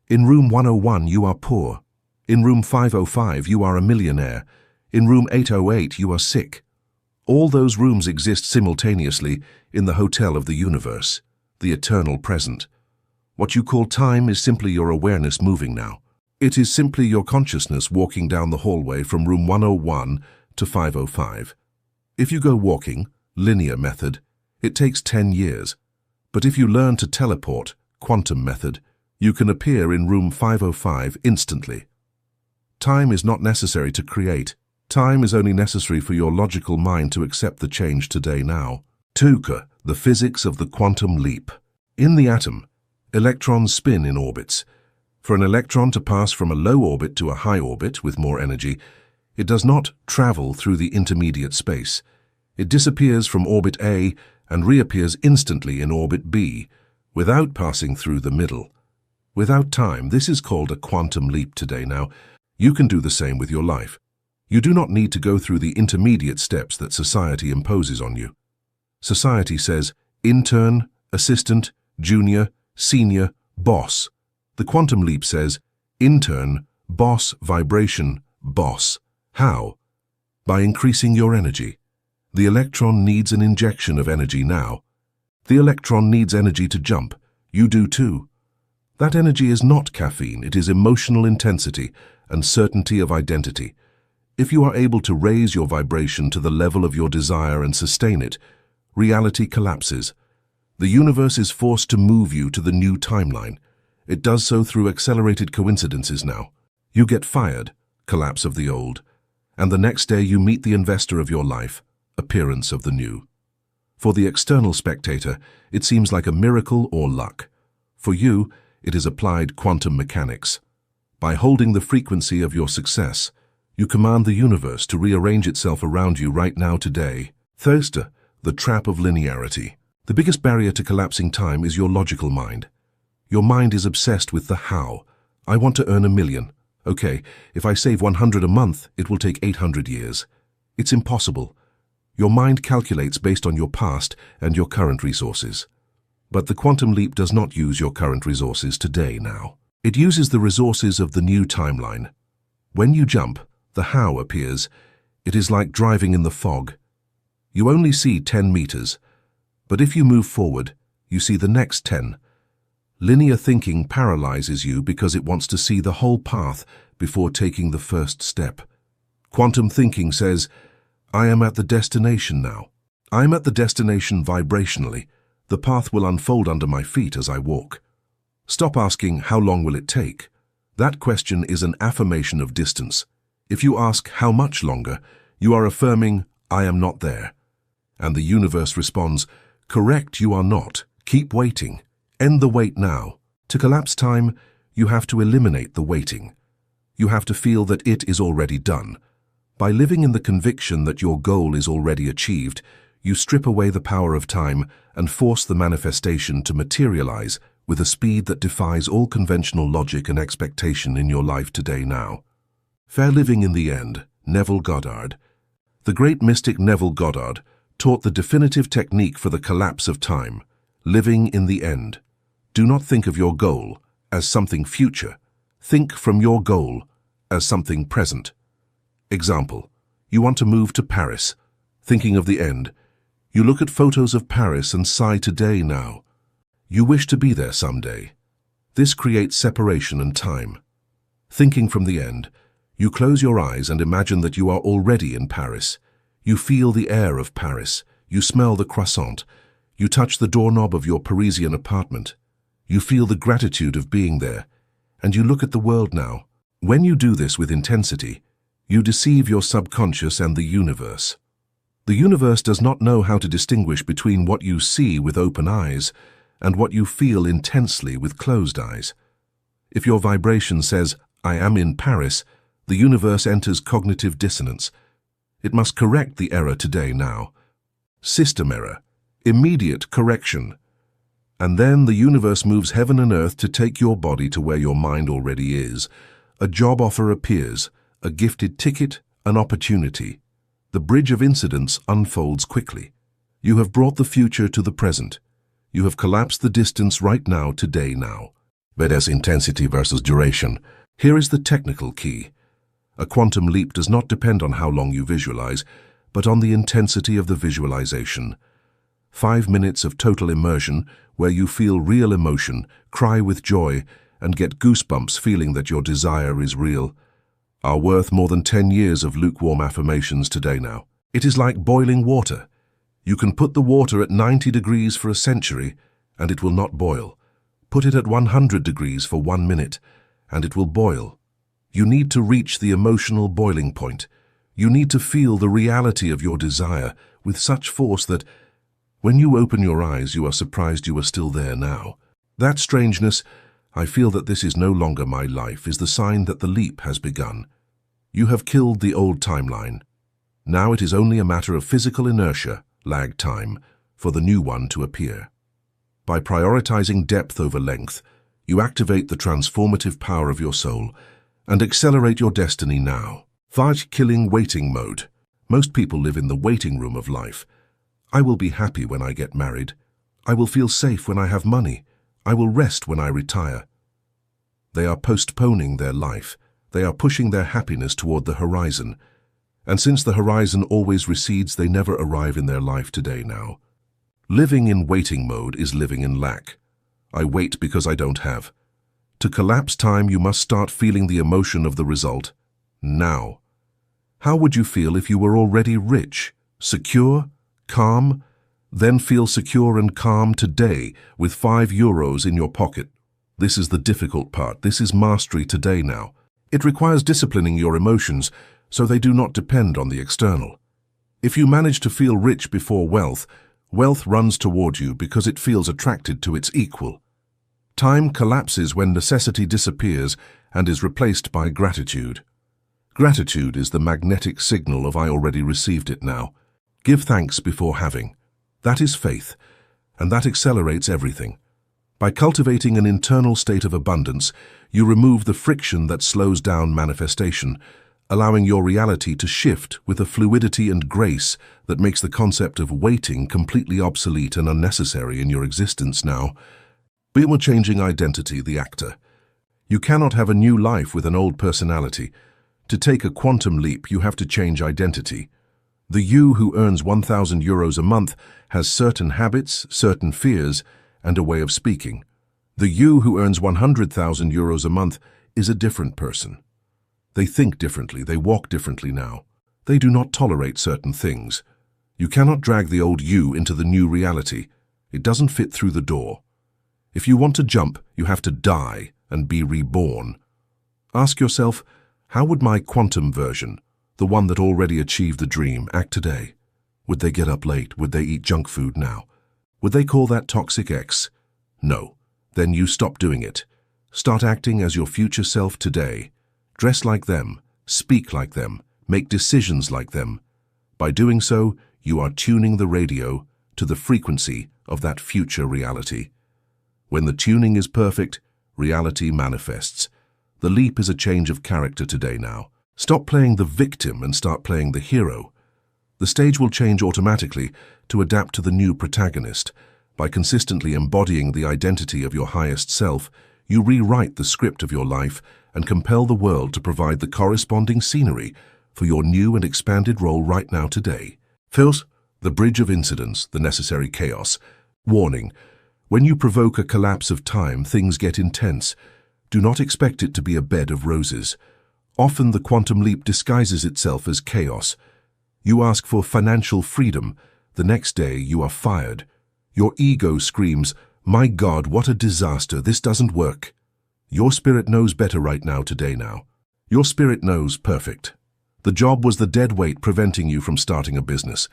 In room 101, you are poor. In room 505, you are a millionaire. In room 808, you are sick. All those rooms exist simultaneously in the hotel of the universe, the eternal present. What you call time is simply your awareness moving now. It is simply your consciousness walking down the hallway from room 101 to 505. If you go walking, linear method, it takes 10 years. But if you learn to teleport, quantum method, you can appear in room 505 instantly. Time is not necessary to create. Time is only necessary for your logical mind to accept the change today now. 2. The physics of the quantum leap. In the atom, electrons spin in orbits. For an electron to pass from a low orbit to a high orbit with more energy, it does not travel through the intermediate space. It disappears from orbit A and reappears instantly in orbit B, without passing through the middle. Without time, this is called a quantum leap today now. You can do the same with your life. You do not need to go through the intermediate steps that society imposes on you. Society says intern, assistant, junior, senior, boss. The quantum leap says intern, boss, vibration, boss. How? By increasing your energy. The electron needs an injection of energy now. The electron needs energy to jump. You do too. That energy is not caffeine, it is emotional intensity and certainty of identity. If you are able to raise your vibration to the level of your desire and sustain it, reality collapses. The universe is forced to move you to the new timeline. It does so through accelerated coincidences now. You get fired, collapse of the old, and the next day you meet the investor of your life, appearance of the new. For the external spectator, it seems like a miracle or luck. For you, it is applied quantum mechanics. By holding the frequency of your success, you command the universe to rearrange itself around you right now today. 3. The trap of linearity. The biggest barrier to collapsing time is your logical mind. Your mind is obsessed with the how. I want to earn $1 million. Okay, if I save 100 a month, it will take 800 years. It's impossible. Your mind calculates based on your past and your current resources. But the quantum leap does not use your current resources today now. It uses the resources of the new timeline. When you jump, the how appears. It is like driving in the fog. You only see 10 meters, but if you move forward, you see the next 10. Linear thinking paralyzes you because it wants to see the whole path before taking the first step. Quantum thinking says, I am at the destination now. I am at the destination vibrationally. The path will unfold under my feet as I walk. Stop asking, how long will it take? That question is an affirmation of distance. If you ask, how much longer, you are affirming, I am not there. And the universe responds, correct, you are not. Keep waiting. End the wait now. To collapse time, you have to eliminate the waiting. You have to feel that it is already done. By living in the conviction that your goal is already achieved, you strip away the power of time and force the manifestation to materialize with a speed that defies all conventional logic and expectation in your life today now. Fair living in the end, Neville Goddard. The great mystic Neville Goddard taught the definitive technique for the collapse of time, living in the end. Do not think of your goal as something future. Think from your goal as something present. Example, you want to move to Paris. Thinking of the end, you look at photos of Paris and sigh today now. You wish to be there someday. This creates separation and time. Thinking from the end, you close your eyes and imagine that you are already in Paris. You feel the air of Paris. You smell the croissant. You touch the doorknob of your Parisian apartment. You feel the gratitude of being there. And you look at the world now. When you do this with intensity, you deceive your subconscious and the universe. The universe does not know how to distinguish between what you see with open eyes and what you feel intensely with closed eyes. If your vibration says, I am in Paris, the universe enters cognitive dissonance. It must correct the error today now. System error. Immediate correction. And then the universe moves heaven and earth to take your body to where your mind already is. A job offer appears. a gifted ticket, an opportunity. The bridge of incidents unfolds quickly. You have brought the future to the present. You have collapsed the distance right now, today, now. But as intensity versus duration, here is the technical key. A quantum leap does not depend on how long you visualize, but on the intensity of the visualization. 5 minutes of total immersion where you feel real emotion, cry with joy, and get goosebumps feeling that your desire is real, are worth more than 10 years of lukewarm affirmations today now. It is like boiling water. You can put the water at 90 degrees for a century, and it will not boil. Put it at 100 degrees for 1 minute, and it will boil. You need to reach the emotional boiling point. You need to feel the reality of your desire with such force that when you open your eyes, you are surprised you are still there now. That strangeness, I feel that this is no longer my life, is the sign that the leap has begun. You have killed the old timeline. Now it is only a matter of physical inertia, lag time, for the new one to appear. By prioritizing depth over length, you activate the transformative power of your soul and accelerate your destiny now. Killing waiting mode. Most people live in the waiting room of life. I will be happy when I get married. I will feel safe when I have money. I will rest when I retire. They are postponing their life. They are pushing their happiness toward the horizon. And since the horizon always recedes, they never arrive in their life today now. Living in waiting mode is living in lack. I wait because I don't have. To collapse time, you must start feeling the emotion of the result now. How would you feel if you were already rich, secure, calm? Then feel secure and calm today with €5 in your pocket. This is the difficult part. This is mastery today now. It requires disciplining your emotions so they do not depend on the external. If you manage to feel rich before wealth, wealth runs toward you because it feels attracted to its equal. Time collapses when necessity disappears and is replaced by gratitude. Gratitude is the magnetic signal of I already received it now. Give thanks before having. That is faith, and that accelerates everything. By cultivating an internal state of abundance, you remove the friction that slows down manifestation, allowing your reality to shift with a fluidity and grace that makes the concept of waiting completely obsolete and unnecessary in your existence now. We were changing identity, the actor. You cannot have a new life with an old personality. To take a quantum leap, you have to change identity. The you who earns €1,000 a month has certain habits, certain fears, and a way of speaking. The you who earns €100,000 a month is a different person. They think differently, they walk differently now. They do not tolerate certain things. You cannot drag the old you into the new reality. It doesn't fit through the door. If you want to jump, you have to die and be reborn. Ask yourself, how would my quantum version, the one that already achieved the dream, act today? Would they get up late? Would they eat junk food now? Would they call that toxic ex? No. Then you stop doing it. Start acting as your future self today. Dress like them, speak like them, make decisions like them. By doing so, you are tuning the radio to the frequency of that future reality. When the tuning is perfect, reality manifests. The leap is a change of character today now. Stop playing the victim and start playing the hero. The stage will change automatically to adapt to the new protagonist. By consistently embodying the identity of your highest self, you rewrite the script of your life and compel the world to provide the corresponding scenery for your new and expanded role right now today. First, the bridge of incidents, the necessary chaos. Warning: when you provoke a collapse of time, things get intense. Do not expect it to be a bed of roses. Often the quantum leap disguises itself as chaos. You ask for financial freedom. The next day you are fired. Your ego screams, "My God, what a disaster, this doesn't work." Your spirit knows better right now, today now. Your spirit knows perfect. The job was the dead weight preventing you from starting a business.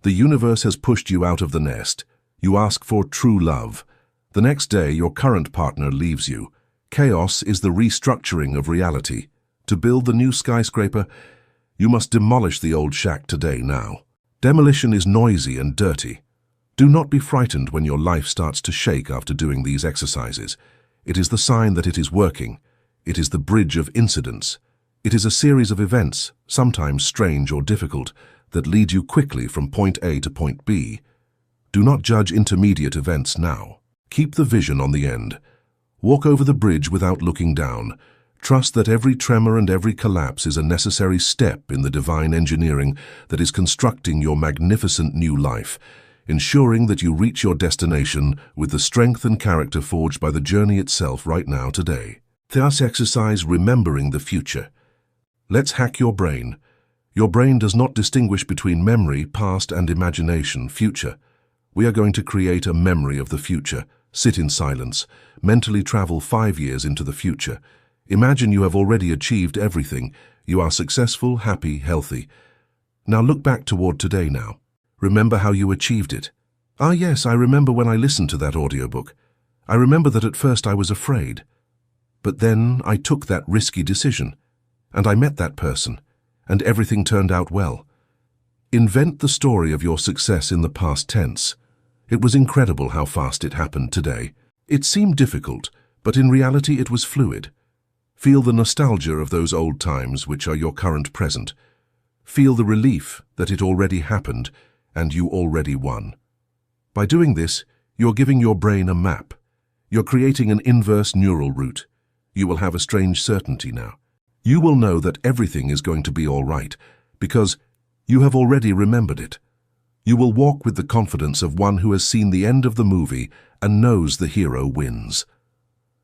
The universe has pushed you out of the nest. You ask for true love. The next day your current partner leaves you. Chaos is the restructuring of reality. To build the new skyscraper, you must demolish the old shack today now. Demolition is noisy and dirty. Do not be frightened when your life starts to shake after doing these exercises. It is the sign that it is working. It is the bridge of incidents. It is a series of events, sometimes strange or difficult, that lead you quickly from point A to point B. Do not judge intermediate events now. Keep the vision on the end. Walk over the bridge without looking down. Trust that every tremor and every collapse is a necessary step in the divine engineering that is constructing your magnificent new life, ensuring that you reach your destination with the strength and character forged by the journey itself right now today. Thus exercise remembering the future. Let's hack your brain. Your brain does not distinguish between memory, past, and imagination, future. We are going to create a memory of the future. Sit in silence. Mentally travel 5 years into the future. Imagine you have already achieved everything. You are successful, happy, healthy. Now look back toward today now. Remember how you achieved it. Ah yes, I remember when I listened to that audiobook. I remember that at first I was afraid. But then I took that risky decision. And I met that person. And everything turned out well. Invent the story of your success in the past tense. It was incredible how fast it happened today. It seemed difficult, but in reality it was fluid. Feel the nostalgia of those old times which are your current present. Feel the relief that it already happened and you already won. By doing this, you're giving your brain a map. You're creating an inverse neural route. You will have a strange certainty now. You will know that everything is going to be all right because you have already remembered it. You will walk with the confidence of one who has seen the end of the movie and knows the hero wins.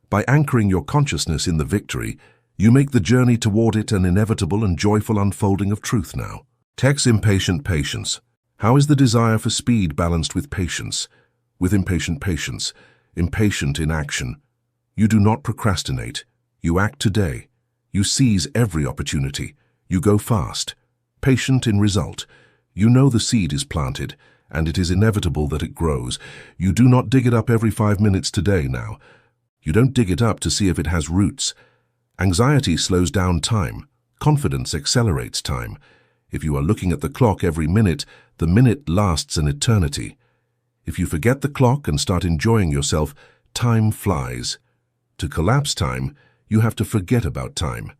By anchoring your consciousness in the victory, you make the journey toward it an inevitable and joyful unfolding of truth now. Text impatient patience. How is the desire for speed balanced with patience? With impatient patience, impatient in action. You do not procrastinate. You act today. You seize every opportunity. You go fast. Patient in result. You know the seed is planted, and it is inevitable that it grows. You do not dig it up every 5 minutes today now. You don't dig it up to see if it has roots. Anxiety slows down time. Confidence accelerates time. If you are looking at the clock every minute, the minute lasts an eternity. If you forget the clock and start enjoying yourself, time flies. To collapse time, you have to forget about time.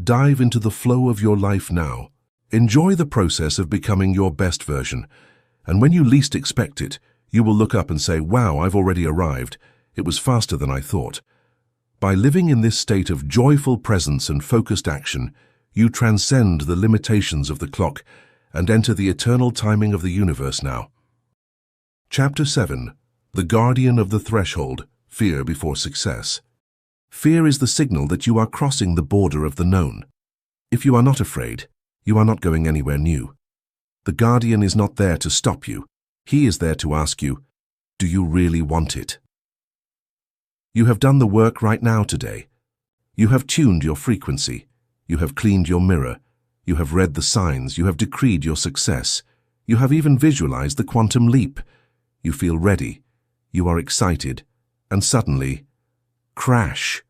Dive into the flow of your life now. Enjoy the process of becoming your best version. And when you least expect it, you will look up and say, wow, I've already arrived. It was faster than I thought. By living in this state of joyful presence and focused action, you transcend the limitations of the clock and enter the eternal timing of the universe now. Chapter 7. The Guardian of the Threshold, Fear Before Success. Fear is the signal that you are crossing the border of the known. If you are not afraid, you are not going anywhere new. The Guardian is not there to stop you. He is there to ask you, do you really want it? You have done the work right now today. You have tuned your frequency. You have cleaned your mirror. You have read the signs. You have decreed your success. You have even visualized the quantum leap. You feel ready. You are excited. And suddenly, crash.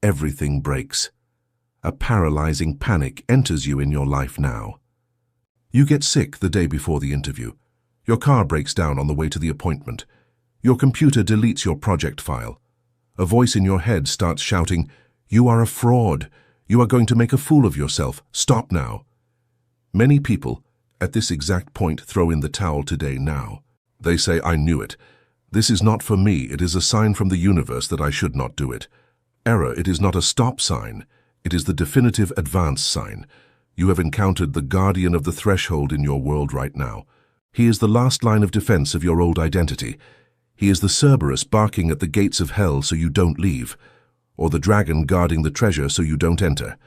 Everything breaks. A paralyzing panic enters you in your life now. You get sick the day before the interview. Your car breaks down on the way to the appointment. Your computer deletes your project file. A voice in your head starts shouting, "You are a fraud. You are going to make a fool of yourself. Stop now." Many people, at this exact point, throw in the towel today now. They say, "I knew it. This is not for me. It is a sign from the universe that I should not do it." Error, it is not a stop sign. It is the definitive advance sign. You have encountered the guardian of the threshold in your world right now. He is the last line of defense of your old identity. He is the Cerberus barking at the gates of hell so you don't leave, or the dragon guarding the treasure so you don't enter.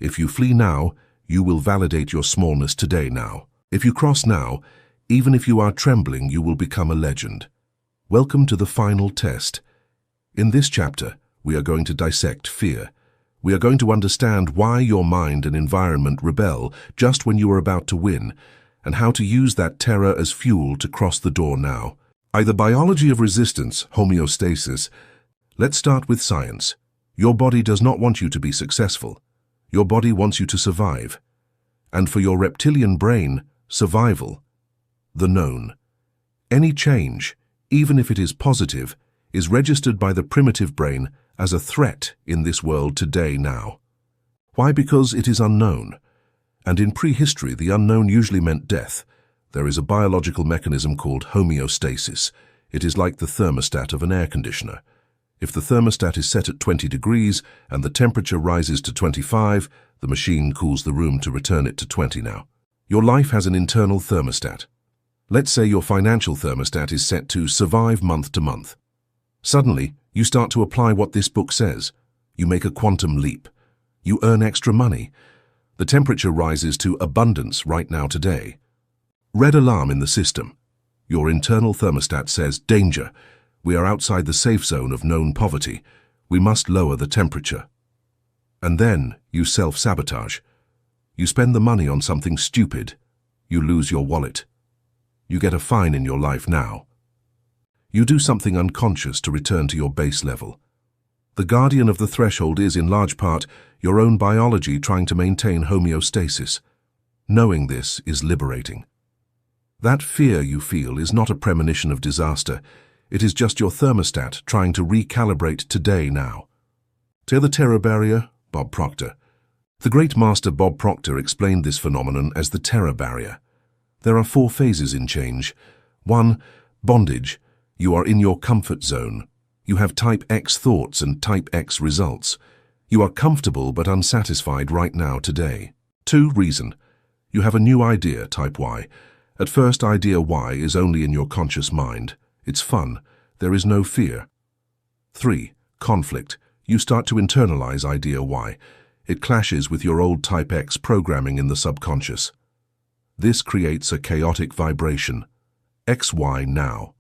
If you flee now, you will validate your smallness today now. If you cross now, even if you are trembling, you will become a legend. Welcome to the final test. In this chapter, we are going to dissect fear. We are going to understand why your mind and environment rebel just when you are about to win, and how to use that terror as fuel to cross the door now. Either biology of resistance, homeostasis. Let's start with science. Your body does not want you to be successful. Your body wants you to survive. And for your reptilian brain, survival, the known. Any change, even if it is positive, is registered by the primitive brain as a threat in this world today now. Why? Because it is unknown. And in prehistory, the unknown usually meant death. There is a biological mechanism called homeostasis. It is like the thermostat of an air conditioner. If the thermostat is set at 20 degrees and the temperature rises to 25, the machine cools the room to return it to 20 now. Your life has an internal thermostat. Let's say your financial thermostat is set to survive month to month. Suddenly, you start to apply what this book says. You make a quantum leap. You earn extra money. The temperature rises to abundance right now today. Red alarm in the system. Your internal thermostat says, danger. We are outside the safe zone of known poverty. We must lower the temperature. And then you self-sabotage. You spend the money on something stupid. You lose your wallet. You get a fine in your life now. You do something unconscious to return to your base level. The guardian of the threshold is, in large part, your own biology trying to maintain homeostasis. Knowing this is liberating. That fear you feel is not a premonition of disaster. It is just your thermostat trying to recalibrate today now. To the terror barrier, Bob Proctor. The great master Bob Proctor explained this phenomenon as the terror barrier. There are 4 phases in change. 1. Bondage. You are in your comfort zone. You have type X thoughts and type X results. You are comfortable but unsatisfied right now today. 2. Reason. You have a new idea, type Y. At first, idea Y is only in your conscious mind. It's fun. There is no fear. 3. Conflict. You start to internalize idea Y. It clashes with your old type X programming in the subconscious. This creates a chaotic vibration. XY now.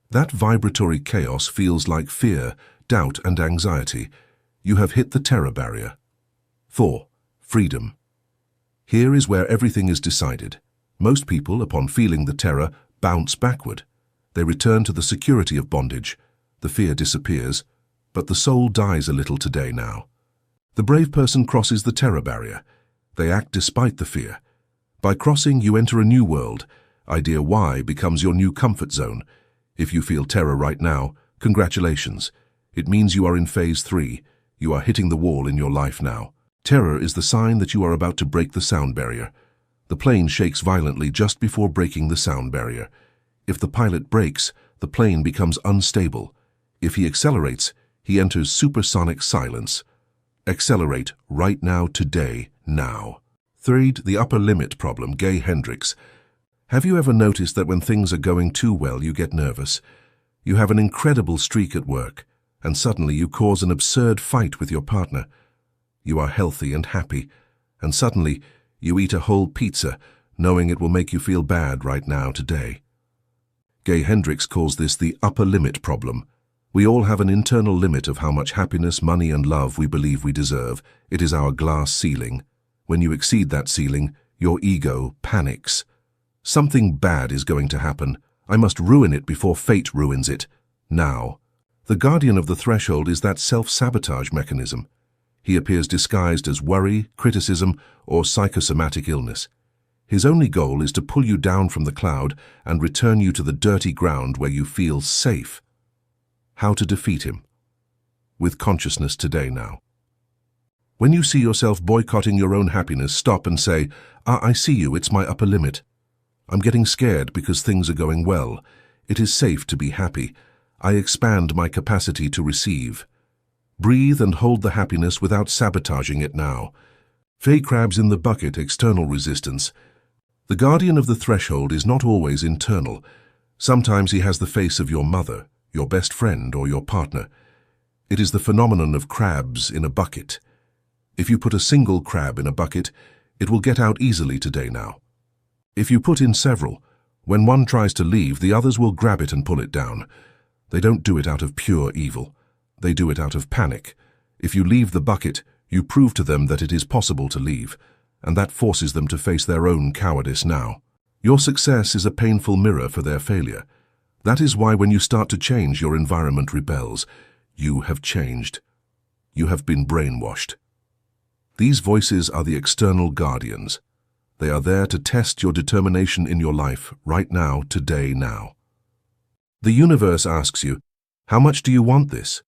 That vibratory chaos feels like fear, doubt, and anxiety. You have hit the terror barrier. 4. Freedom. Here is where everything is decided. Most people, upon feeling the terror, bounce backward. They return to the security of bondage. The fear disappears, but the soul dies a little today now. The brave person crosses the terror barrier. They act despite the fear. By crossing, you enter a new world. Idea Y becomes your new comfort zone. If you feel terror right now, congratulations. It means you are in phase 3. You are hitting the wall in your life now. Terror is the sign that you are about to break the sound barrier. The plane shakes violently just before breaking the sound barrier. If the pilot brakes, the plane becomes unstable. If he accelerates, he enters supersonic silence. Accelerate right now, today, now. 3. The upper limit problem, Gay Hendricks. Have you ever noticed that when things are going too well, you get nervous? You have an incredible streak at work, and suddenly you cause an absurd fight with your partner. You are healthy and happy, and suddenly you eat a whole pizza, knowing it will make you feel bad right now today. Gay Hendricks calls this the upper limit problem. We all have an internal limit of how much happiness, money, and love we believe we deserve. It is our glass ceiling. When you exceed that ceiling, your ego panics. Something bad is going to happen. I must ruin it before fate ruins it. Now. The guardian of the threshold is that self-sabotage mechanism. He appears disguised as worry, criticism, or psychosomatic illness. His only goal is to pull you down from the cloud and return you to the dirty ground where you feel safe. How to defeat him? With consciousness today now. When you see yourself boycotting your own happiness, stop and say, I see you, it's my upper limit. I'm getting scared because things are going well. It is safe to be happy. I expand my capacity to receive. Breathe and hold the happiness without sabotaging it now. Fey crabs in the bucket, external resistance. The guardian of the threshold is not always internal. Sometimes he has the face of your mother, your best friend, or your partner. It is the phenomenon of crabs in a bucket. If you put a single crab in a bucket, it will get out easily today now. If you put in several, when one tries to leave, the others will grab it and pull it down. They don't do it out of pure evil. They do it out of panic. If you leave the bucket, you prove to them that it is possible to leave, and that forces them to face their own cowardice now. Your success is a painful mirror for their failure. That is why when you start to change, your environment rebels. You have changed. You have been brainwashed. These voices are the external guardians. They are there to test your determination in your life, right now, today, now. The universe asks you, how much do you want this?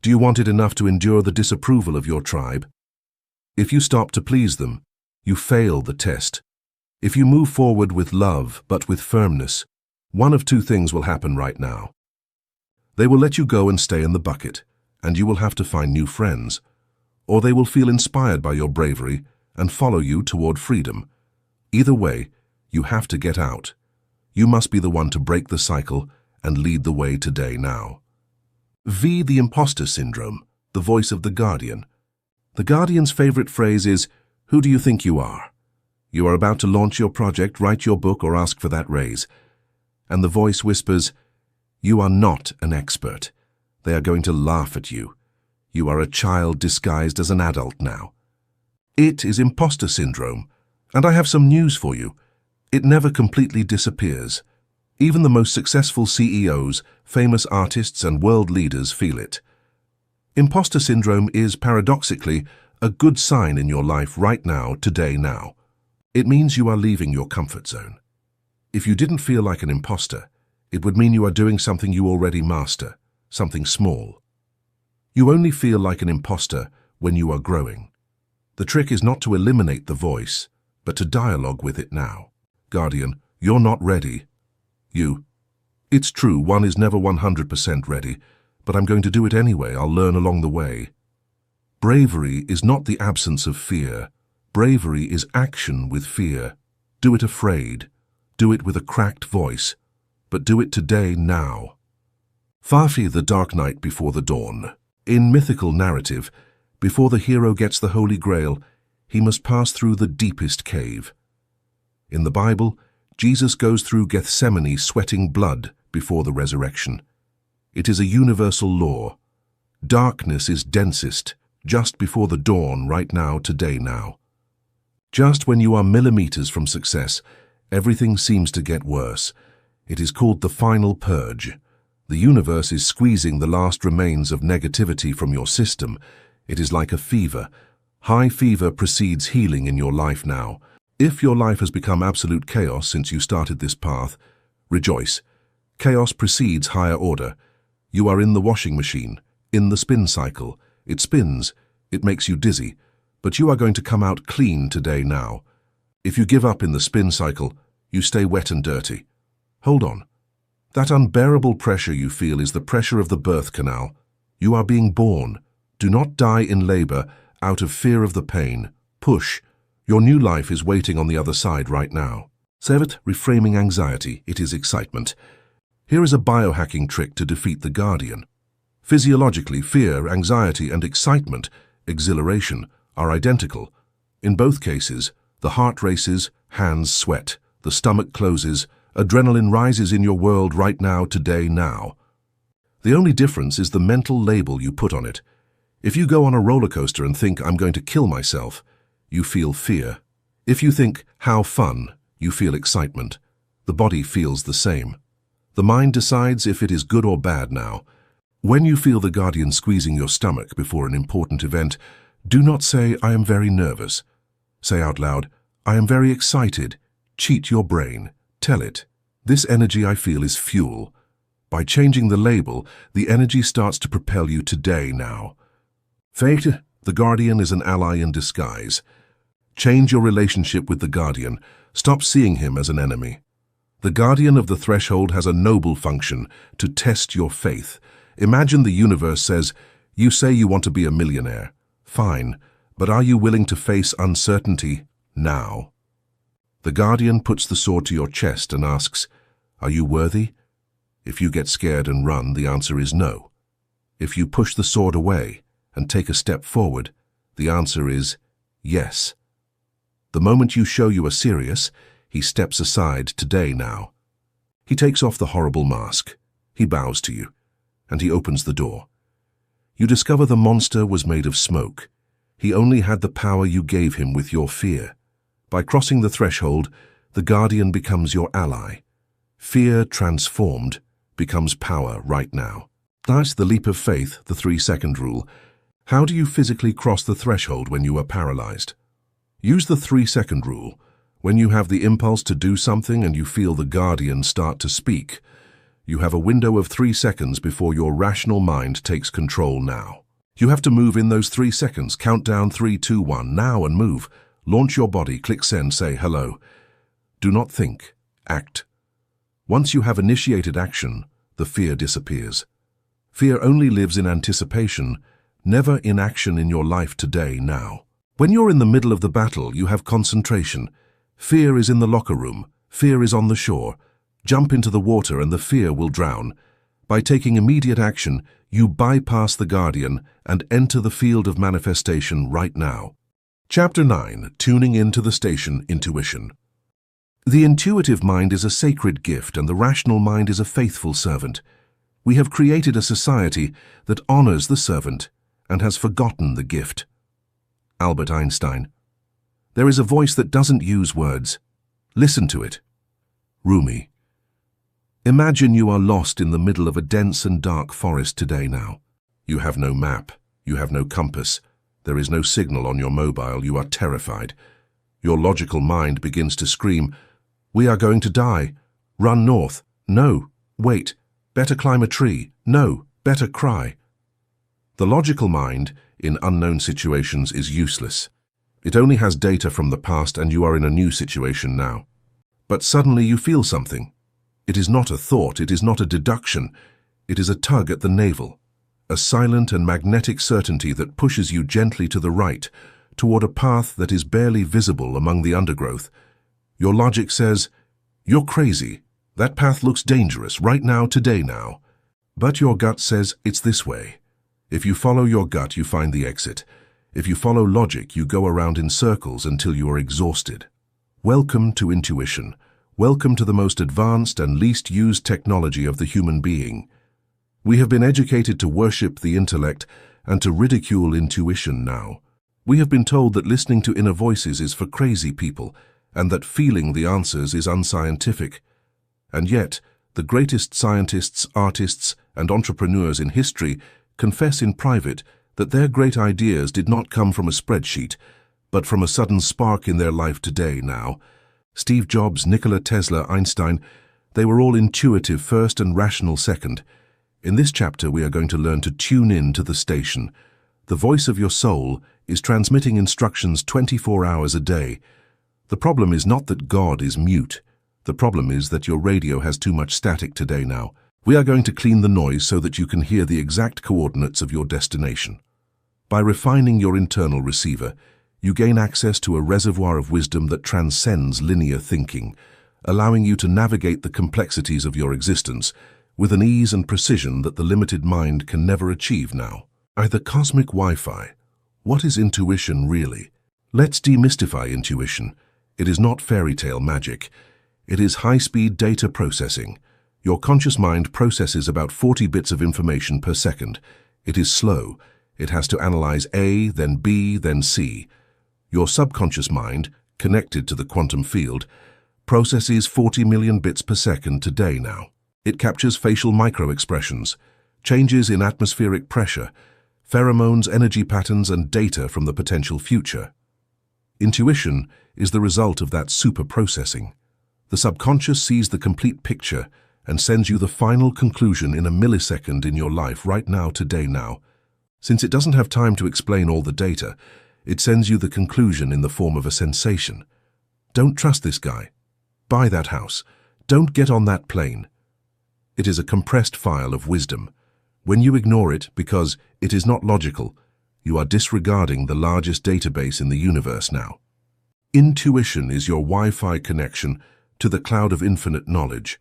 Do you want it enough to endure the disapproval of your tribe? If you stop to please them, you fail the test. If you move forward with love but with firmness, one of two things will happen right now. They will let you go and stay in the bucket, and you will have to find new friends, or they will feel inspired by your bravery and follow you toward freedom. Either way, you have to get out. You must be the one to break the cycle and lead the way today now. V. The imposter syndrome, the voice of the guardian. The guardian's favorite phrase is, "Who do you think you are?" You are about to launch your project, write your book, or ask for that raise. And the voice whispers, "You are not an expert. They are going to laugh at you. You are a child disguised as an adult now." It is imposter syndrome, and I have some news for you. It never completely disappears. Even the most successful CEOs, famous artists, and world leaders feel it. Imposter syndrome is, paradoxically, a good sign in your life right now, today, now. It means you are leaving your comfort zone. If you didn't feel like an imposter, it would mean you are doing something you already master, something small. You only feel like an imposter when you are growing. The trick is not to eliminate the voice, but to dialogue with it now. Guardian, you're not ready. You. It's true, one is never 100% ready, but I'm going to do it anyway. I'll learn along the way. Bravery is not the absence of fear. Bravery is action with fear. Do it afraid. Do it with a cracked voice. But do it today, now. Fafi, the dark night before the dawn. In mythical narrative, before the hero gets the Holy Grail, he must pass through the deepest cave. In the Bible, Jesus goes through Gethsemane sweating blood before the resurrection. It is a universal law. Darkness is densest just before the dawn, right now, today, now. Just when you are millimeters from success, everything seems to get worse. It is called the final purge. The universe is squeezing the last remains of negativity from your system. It is like a fever. High fever precedes healing in your life now. If your life has become absolute chaos since you started this path, rejoice. Chaos precedes higher order. You are in the washing machine, in the spin cycle. It spins, it makes you dizzy, but you are going to come out clean today now. If you give up in the spin cycle, you stay wet and dirty. Hold on. That unbearable pressure you feel is the pressure of the birth canal. You are being born. Do not die in labor out of fear of the pain. Push. Your new life is waiting on the other side right now. 7. Reframing anxiety. It is excitement. Here is a biohacking trick to defeat the guardian. Physiologically, fear, anxiety, and excitement, exhilaration, are identical. In both cases, the heart races, hands sweat, the stomach closes, adrenaline rises in your world right now, today, now. The only difference is the mental label you put on it. If you go on a roller coaster and think, "I'm going to kill myself," you feel fear. If you think, "How fun," you feel excitement. The body feels the same. The mind decides if it is good or bad now. When you feel the guardian squeezing your stomach before an important event, do not say, "I am very nervous." Say out loud, "I am very excited." Cheat your brain. Tell it, "This energy I feel is fuel." By changing the label, the energy starts to propel you today, now. Fate, the guardian is an ally in disguise. Change your relationship with the guardian. Stop seeing him as an enemy. The guardian of the threshold has a noble function, to test your faith. Imagine the universe says, "You say you want to be a millionaire. Fine, but are you willing to face uncertainty now?" The guardian puts the sword to your chest and asks, "Are you worthy?" If you get scared and run, the answer is no. If you push the sword away and take a step forward, the answer is yes. The moment you show you are serious, he steps aside, today, now. He takes off the horrible mask. He bows to you, and he opens the door. You discover the monster was made of smoke. He only had the power you gave him with your fear. By crossing the threshold, the guardian becomes your ally. Fear transformed becomes power right now. That's the leap of faith, the 3-second rule. How do you physically cross the threshold when you are paralyzed? Use the 3-second rule. When you have the impulse to do something and you feel the guardian start to speak, you have a window of 3 seconds before your rational mind takes control now. You have to move in those 3 seconds. Count down 3, 2, 1, now and move. Launch your body, click send, say hello. Do not think, act. Once you have initiated action, the fear disappears. Fear only lives in anticipation, never in action in your life today, now. When you're in the middle of the battle, you have concentration. Fear is in the locker room. Fear is on the shore. Jump into the water and the fear will drown. By taking immediate action, you bypass the guardian and enter the field of manifestation right now. Chapter 9. Tuning into the station, intuition. The intuitive mind is a sacred gift and the rational mind is a faithful servant. We have created a society that honors the servant and has forgotten the gift. Albert Einstein. There is a voice that doesn't use words. Listen to it. Rumi. Imagine you are lost in the middle of a dense and dark forest today now. You have no map. You have no compass. There is no signal on your mobile. You are terrified. Your logical mind begins to scream, "We are going to die. Run north. No. Wait. Better climb a tree. No. Better cry." The logical mind, in unknown situations, is useless. It only has data from the past and you are in a new situation now. But suddenly you feel something. It is not a thought, it is not a deduction. It is a tug at the navel, a silent and magnetic certainty that pushes you gently to the right, toward a path that is barely visible among the undergrowth. Your logic says, "You're crazy. That path looks dangerous right now, today now." But your gut says, "It's this way." If you follow your gut, you find the exit. If you follow logic, you go around in circles until you are exhausted. Welcome to intuition. Welcome to the most advanced and least used technology of the human being. We have been educated to worship the intellect and to ridicule intuition now. We have been told that listening to inner voices is for crazy people and that feeling the answers is unscientific. And yet, the greatest scientists, artists, and entrepreneurs in history confess in private that their great ideas did not come from a spreadsheet, but from a sudden spark in their life today now. Steve Jobs, Nikola Tesla, Einstein, they were all intuitive first and rational second. In this chapter, we are going to learn to tune in to the station. The voice of your soul is transmitting instructions 24 hours a day. The problem is not that God is mute. The problem is that your radio has too much static today now. We are going to clean the noise so that you can hear the exact coordinates of your destination. By refining your internal receiver, you gain access to a reservoir of wisdom that transcends linear thinking, allowing you to navigate the complexities of your existence with an ease and precision that the limited mind can never achieve now. The cosmic Wi-Fi. What is intuition really? Let's demystify intuition. It is not fairy tale magic. It is high-speed data processing. Your conscious mind processes about 40 bits of information per second. It is slow. It has to analyze A, then B, then C. Your subconscious mind, connected to the quantum field, processes 40 million bits per second today now. It captures facial micro-expressions, changes in atmospheric pressure, pheromones, energy patterns, and data from the potential future. Intuition is the result of that super-processing. The subconscious sees the complete picture and sends you the final conclusion in a millisecond in your life right now, today now. Since it doesn't have time to explain all the data, it sends you the conclusion in the form of a sensation. Don't trust this guy. Buy that house. Don't get on that plane. It is a compressed file of wisdom. When you ignore it because it is not logical, you are disregarding the largest database in the universe now. Intuition is your Wi-Fi connection to the cloud of infinite knowledge.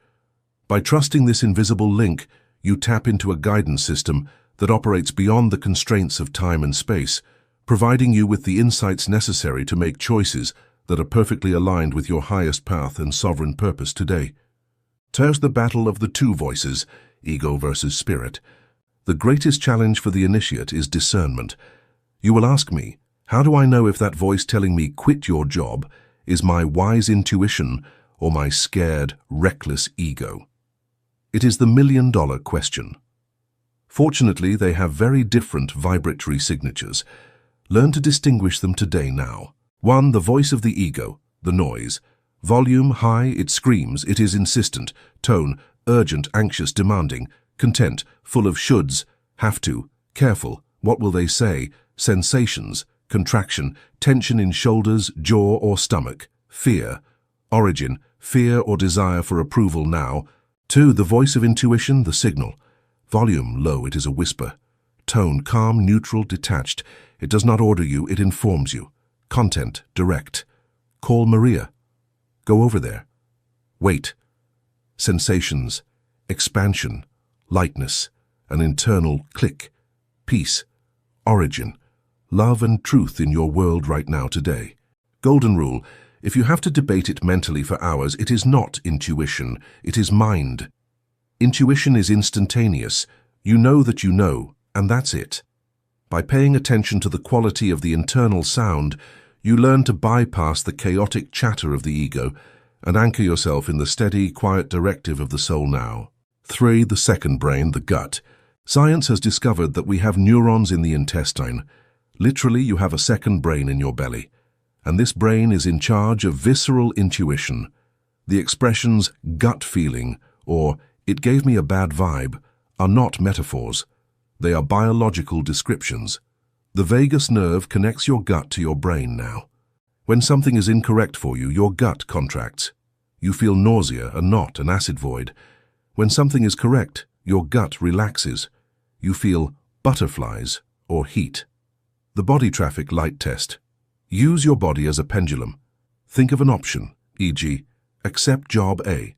By trusting this invisible link, you tap into a guidance system that operates beyond the constraints of time and space, providing you with the insights necessary to make choices that are perfectly aligned with your highest path and sovereign purpose today. There's the battle of the two voices, ego versus spirit. The greatest challenge for the initiate is discernment. You will ask me, how do I know if that voice telling me quit your job is my wise intuition or my scared, reckless ego? It is the million-dollar question. Fortunately, they have very different vibratory signatures. Learn to distinguish them today now. 1. The voice of the ego, the noise. Volume high, it screams, it is insistent. Tone, urgent, anxious, demanding. Content, full of shoulds, have to, careful, What will they say? Sensations, contraction, tension in shoulders, jaw or stomach, fear. Origin, fear or desire for approval now. 2. The voice of intuition, the signal. Volume, low, it is a whisper. Tone, calm, neutral, detached. It does not order you, it informs you. Content, direct. Call Maria. Go over there. Wait. Sensations, expansion, lightness, an internal click. Peace, origin, love and truth in your world right now today. Golden rule, if you have to debate it mentally for hours, it is not intuition, it is mind. Intuition is instantaneous. You know that you know, and that's it. By paying attention to the quality of the internal sound, you learn to bypass the chaotic chatter of the ego and anchor yourself in the steady, quiet directive of the soul now. 3. The second brain, the gut. Science has discovered that we have neurons in the intestine. Literally, you have a second brain in your belly. And this brain is in charge of visceral intuition. The expressions gut feeling or it gave me a bad vibe are not metaphors. They are biological descriptions. The vagus nerve connects your gut to your brain now. When something is incorrect for you, your gut contracts. You feel nausea and not an acid void. When something is correct, your gut relaxes. You feel butterflies or heat. The body traffic light test. Use your body as a pendulum. Think of an option, e.g., accept job A.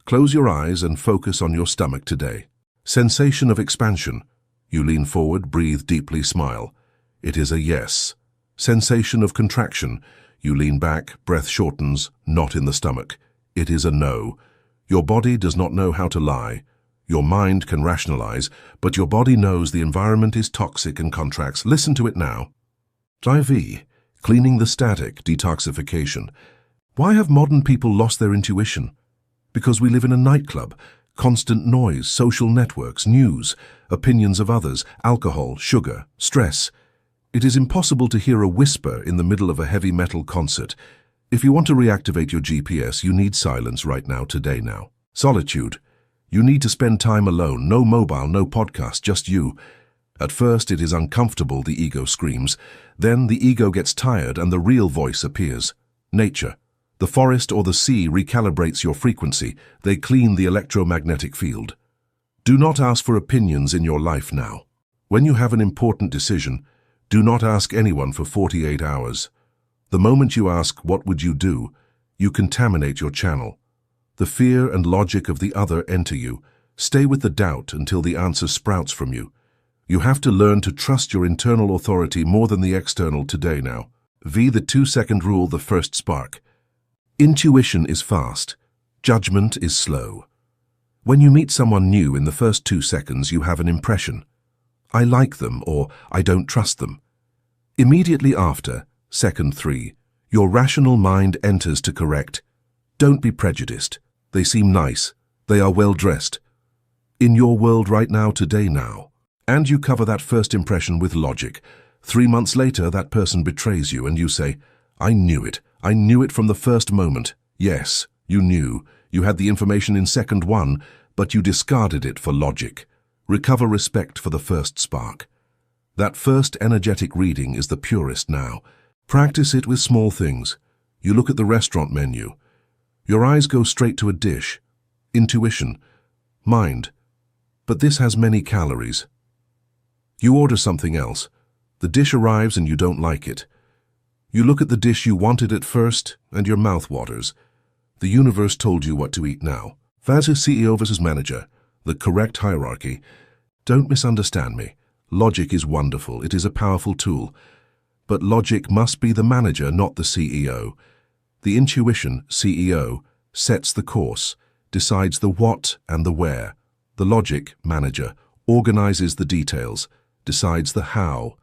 Close your eyes and focus on your stomach today. Sensation of expansion. You lean forward, breathe deeply, smile. It is a yes. Sensation of contraction. You lean back, breath shortens, not in the stomach. It is a no. Your body does not know how to lie. Your mind can rationalize, but your body knows the environment is toxic and contracts. Listen to it now. IV. Cleaning the static, detoxification. Why have modern people lost their intuition? Because we live in a nightclub. Constant noise, social networks, news, opinions of others, alcohol, sugar, stress. It is impossible to hear a whisper in the middle of a heavy metal concert. If you want to reactivate your GPS, you need silence right now, today now. Solitude. You need to spend time alone, no mobile, no podcast, just you. At first it is uncomfortable, the ego screams. Then the ego gets tired and the real voice appears. Nature. The forest or the sea recalibrates your frequency. They clean the electromagnetic field. Do not ask for opinions in your life now. When you have an important decision, do not ask anyone for 48 hours. The moment you ask, what would you do, you contaminate your channel. The fear and logic of the other enter you. Stay with the doubt until the answer sprouts from you. You have to learn to trust your internal authority more than the external today now. V. The 2-second rule, the first spark. Intuition is fast. Judgment is slow. When you meet someone new, in the first 2 seconds you have an impression. I like them or I don't trust them. Immediately after, second 3, your rational mind enters to correct. Don't be prejudiced. They seem nice. They are well dressed. In your world right now, today now. And you cover that first impression with logic. 3 months later, that person betrays you and you say, I knew it. I knew it from the first moment. Yes, you knew. You had the information in second 1, but you discarded it for logic. Recover respect for the first spark. That first energetic reading is the purest now. Practice it with small things. You look at the restaurant menu. Your eyes go straight to a dish. Intuition. Mind. But this has many calories. You order something else. The dish arrives and you don't like it. You look at the dish you wanted at first, and your mouth waters. The universe told you what to eat now. Versus CEO versus manager, the correct hierarchy. Don't misunderstand me. Logic is wonderful. It is a powerful tool. But logic must be the manager, not the CEO. The intuition, CEO, sets the course, decides the what and the where. The logic, manager, organizes the details, decides the how.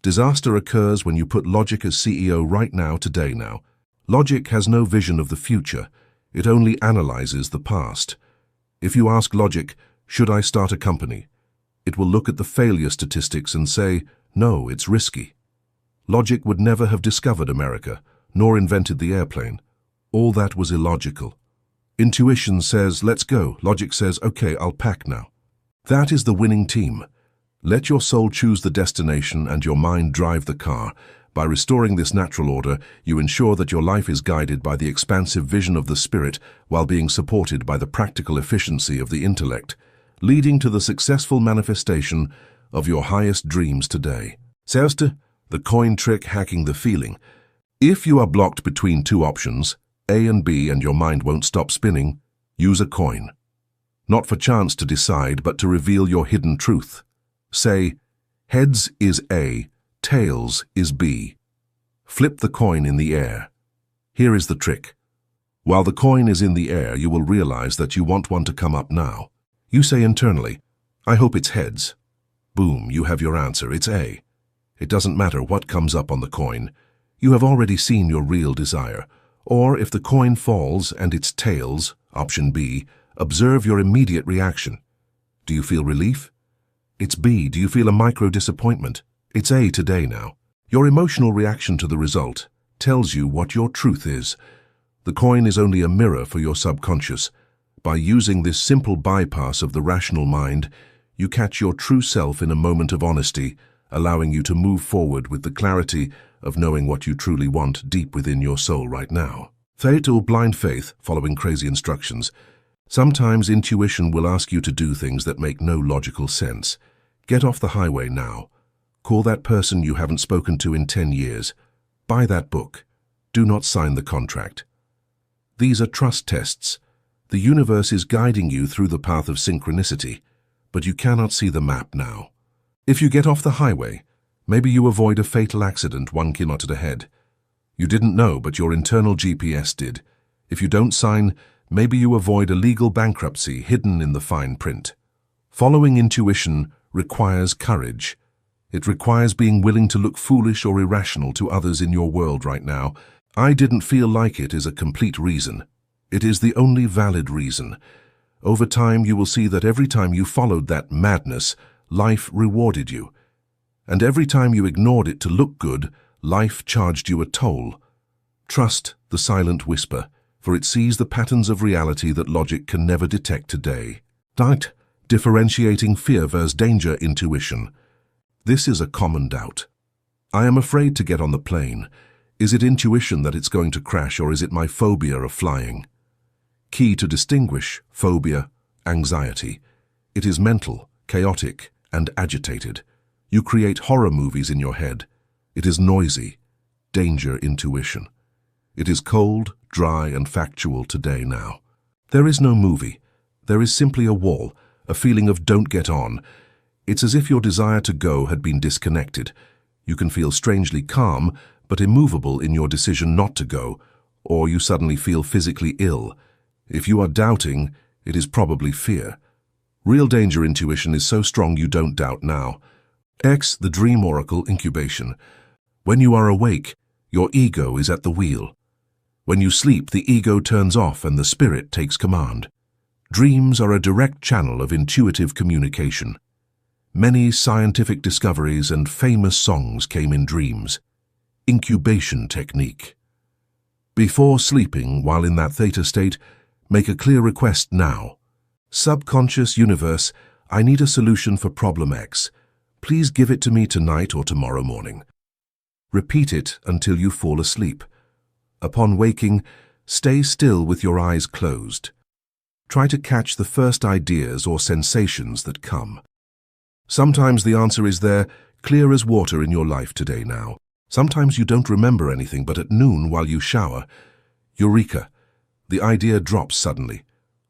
Disaster occurs when you put logic as CEO right now, today now. Logic has no vision of the future. It only analyzes the past. If you ask logic, should I start a company? It will look at the failure statistics and say, no, it's risky. Logic would never have discovered America, nor invented the airplane. All that was illogical. Intuition says, let's go. Logic says, okay, I'll pack now. That is the winning team. Let your soul choose the destination and your mind drive the car. By restoring this natural order, you ensure that your life is guided by the expansive vision of the spirit while being supported by the practical efficiency of the intellect, leading to the successful manifestation of your highest dreams today. Zuerst, the coin trick hacking the feeling. If you are blocked between two options, A and B, and your mind won't stop spinning, use a coin. Not for chance to decide, but to reveal your hidden truth. Say, heads is A, tails is B. Flip the coin in the air. Here is the trick. While the coin is in the air, you will realize that you want one to come up now. You say internally, I hope it's heads. Boom, you have your answer, it's A. It doesn't matter what comes up on the coin. You have already seen your real desire. Or if the coin falls and it's tails, option B, observe your immediate reaction. Do you feel relief? It's B. Do you feel a micro disappointment? It's A today now. Your emotional reaction to the result tells you what your truth is. The coin is only a mirror for your subconscious. By using this simple bypass of the rational mind, you catch your true self in a moment of honesty, allowing you to move forward with the clarity of knowing what you truly want deep within your soul right now. Fate or blind faith, following crazy instructions. Sometimes intuition will ask you to do things that make no logical sense. Get off the highway now. Call that person you haven't spoken to in 10 years. Buy that book. Do not sign the contract. These are trust tests. The universe is guiding you through the path of synchronicity, but you cannot see the map now. If you get off the highway, maybe you avoid a fatal accident 1 kilometer ahead. You didn't know, but your internal GPS did. If you don't sign, maybe you avoid a legal bankruptcy hidden in the fine print. Following intuition requires courage. It requires being willing to look foolish or irrational to others in your world right now. I didn't feel like it is a complete reason. It is the only valid reason. Over time, you will see that every time you followed that madness, life rewarded you. And every time you ignored it to look good, life charged you a toll. Trust the silent whisper, for it sees the patterns of reality that logic can never detect today. Doubt, differentiating fear versus danger intuition. This is a common doubt. I am afraid to get on the plane. Is it intuition that it's going to crash, or is it my phobia of flying? Key to distinguish phobia, anxiety. It is mental, chaotic, and agitated. You create horror movies in your head. It is noisy, danger intuition. It is cold, dry, and factual today now. There is no movie. There is simply a wall, a feeling of don't get on. It's as if your desire to go had been disconnected. You can feel strangely calm, but immovable in your decision not to go, or you suddenly feel physically ill. If you are doubting, it is probably fear. Real danger intuition is so strong you don't doubt now. X, the dream oracle incubation. When you are awake, your ego is at the wheel. When you sleep, the ego turns off and the spirit takes command. Dreams are a direct channel of intuitive communication. Many scientific discoveries and famous songs came in dreams. Incubation technique. Before sleeping, while in that theta state, make a clear request now. Subconscious universe, I need a solution for problem X. Please give it to me tonight or tomorrow morning. Repeat it until you fall asleep. Upon waking, stay still with your eyes closed. Try to catch the first ideas or sensations that come. Sometimes the answer is there, clear as water in your life today now. Sometimes you don't remember anything, but at noon while you shower, eureka, the idea drops suddenly.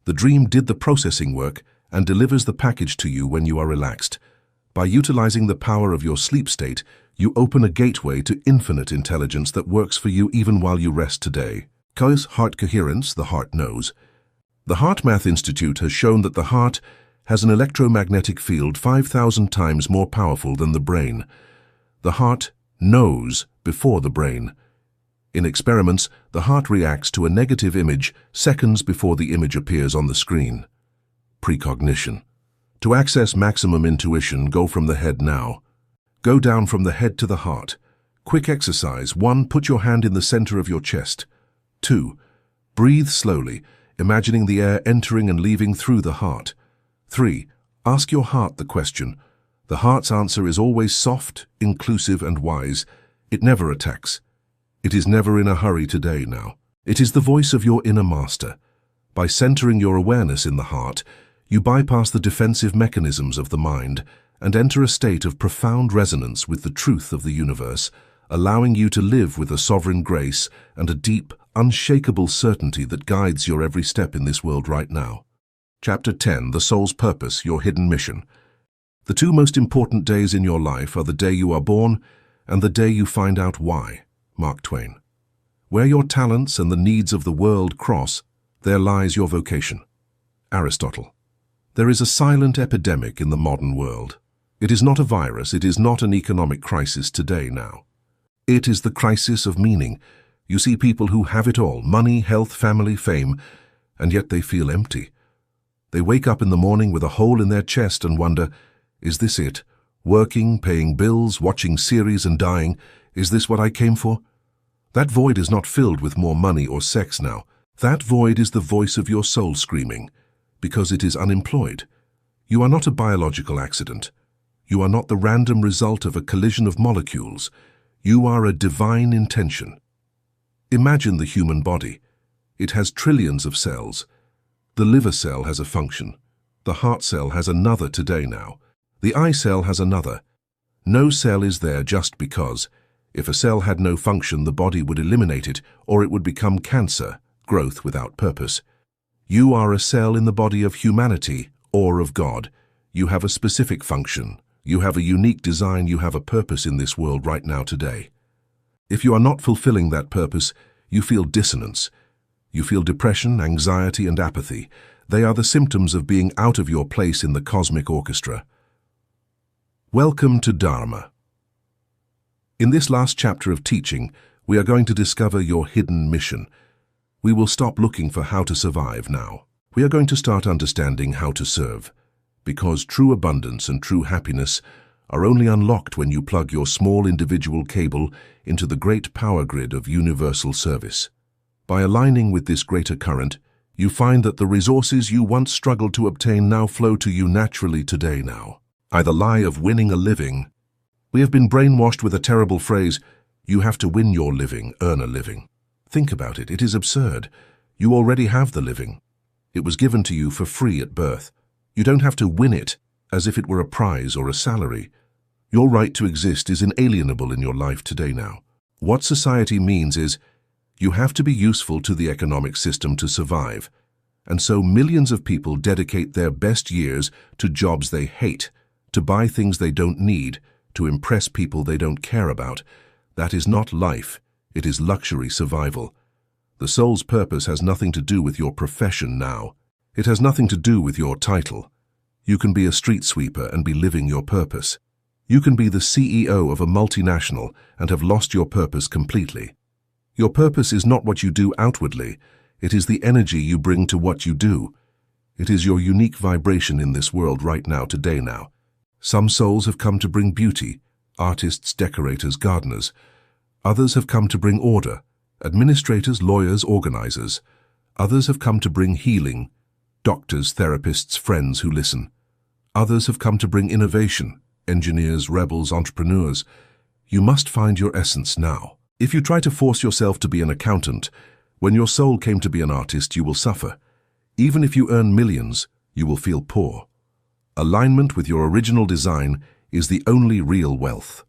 The dream did the processing work and delivers the package to you when you are relaxed. By utilizing the power of your sleep state, you open a gateway to infinite intelligence that works for you even while you rest today. Cause heart coherence, the heart knows. The Heart Math Institute has shown that the heart has an electromagnetic field 5,000 times more powerful than the brain. The heart knows before the brain. In experiments, the heart reacts to a negative image seconds before the image appears on the screen. Precognition. To access maximum intuition, go from the head now. Go down from the head to the heart. Quick exercise. 1. Put your hand in the center of your chest. 2. Breathe slowly, imagining the air entering and leaving through the heart. 3. Ask your heart the question, The heart's answer is always soft, inclusive, and wise. It never attacks. It is never in a hurry today now. It is the voice of your inner master. By centering your awareness in the heart, you bypass the defensive mechanisms of the mind and enter a state of profound resonance with the truth of the universe, allowing you to live with a sovereign grace and a deep, unshakable certainty that guides your every step in this world right now. Chapter 10, The Soul's Purpose, Your Hidden Mission. The two most important days in your life are the day you are born and the day you find out why. Mark Twain. Where your talents and the needs of the world cross, there lies your vocation. Aristotle. There is a silent epidemic in the modern world. It is not a virus, it is not an economic crisis today now. It is the crisis of meaning. You see people who have it all, money, health, family, fame, and yet they feel empty. They wake up in the morning with a hole in their chest and wonder, is this it? Working, paying bills, watching series and dying, is this what I came for? That void is not filled with more money or sex now. That void is the voice of your soul screaming, because it is unemployed. You are not a biological accident. You are not the random result of a collision of molecules. You are a divine intention. Imagine the human body. It has trillions of cells. The liver cell has a function. The heart cell has another today now. The eye cell has another. No cell is there just because. If a cell had no function, the body would eliminate it, or it would become cancer, growth without purpose. You are a cell in the body of humanity or of God. You have a specific function. You have a unique design. You have a purpose in this world right now today. If you are not fulfilling that purpose, you feel dissonance. You feel depression, anxiety, and apathy. They are the symptoms of being out of your place in the cosmic orchestra. Welcome to Dharma. In this last chapter of teaching, we are going to discover your hidden mission. We will stop looking for how to survive now. We are going to start understanding how to serve, because true abundance and true happiness are only unlocked when you plug your small individual cable into the great power grid of universal service. By aligning with this greater current, you find that the resources you once struggled to obtain now flow to you naturally today now. The lie of winning a living. We have been brainwashed with a terrible phrase, you have to win your living, earn a living. Think about it, it is absurd. You already have the living. It was given to you for free at birth. You don't have to win it as if it were a prize or a salary. Your right to exist is inalienable in your life today now. What society means is, you have to be useful to the economic system to survive. And so millions of people dedicate their best years to jobs they hate, to buy things they don't need, to impress people they don't care about. That is not life. It is luxury survival. The soul's purpose has nothing to do with your profession now. It has nothing to do with your title. You can be a street sweeper and be living your purpose. You can be the CEO of a multinational and have lost your purpose completely. Your purpose is not what you do outwardly. It is the energy you bring to what you do. It is your unique vibration in this world right now, today now. Some souls have come to bring beauty, artists, decorators, gardeners. Others have come to bring order, administrators, lawyers, organizers. Others have come to bring healing, doctors, therapists, friends who listen. Others have come to bring innovation, engineers, rebels, entrepreneurs. You must find your essence now. If you try to force yourself to be an accountant, when your soul came to be an artist, you will suffer. Even if you earn millions, you will feel poor. Alignment with your original design is the only real wealth.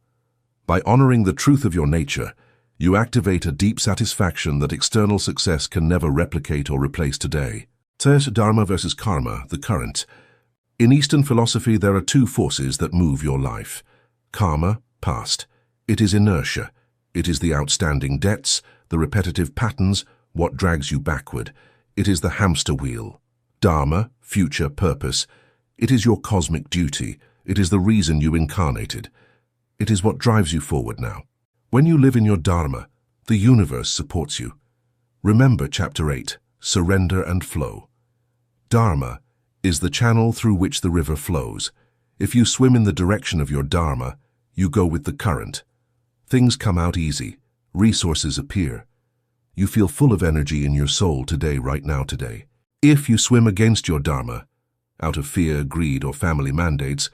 By honoring the truth of your nature, you activate a deep satisfaction that external success can never replicate or replace today. Third, Dharma versus Karma, the current. In Eastern philosophy, there are two forces that move your life. Karma, past. It is inertia. It is the outstanding debts, the repetitive patterns, what drags you backward. It is the hamster wheel. Dharma, future, purpose. It is your cosmic duty. It is the reason you incarnated. It is what drives you forward now. When you live in your Dharma, the universe supports you. Remember Chapter 8, Surrender and Flow. Dharma is the channel through which the river flows. If you swim in the direction of your Dharma, you go with the current. Things come out easy. Resources appear. You feel full of energy in your soul today, right now, today. If you swim against your Dharma, out of fear, greed, or family mandates,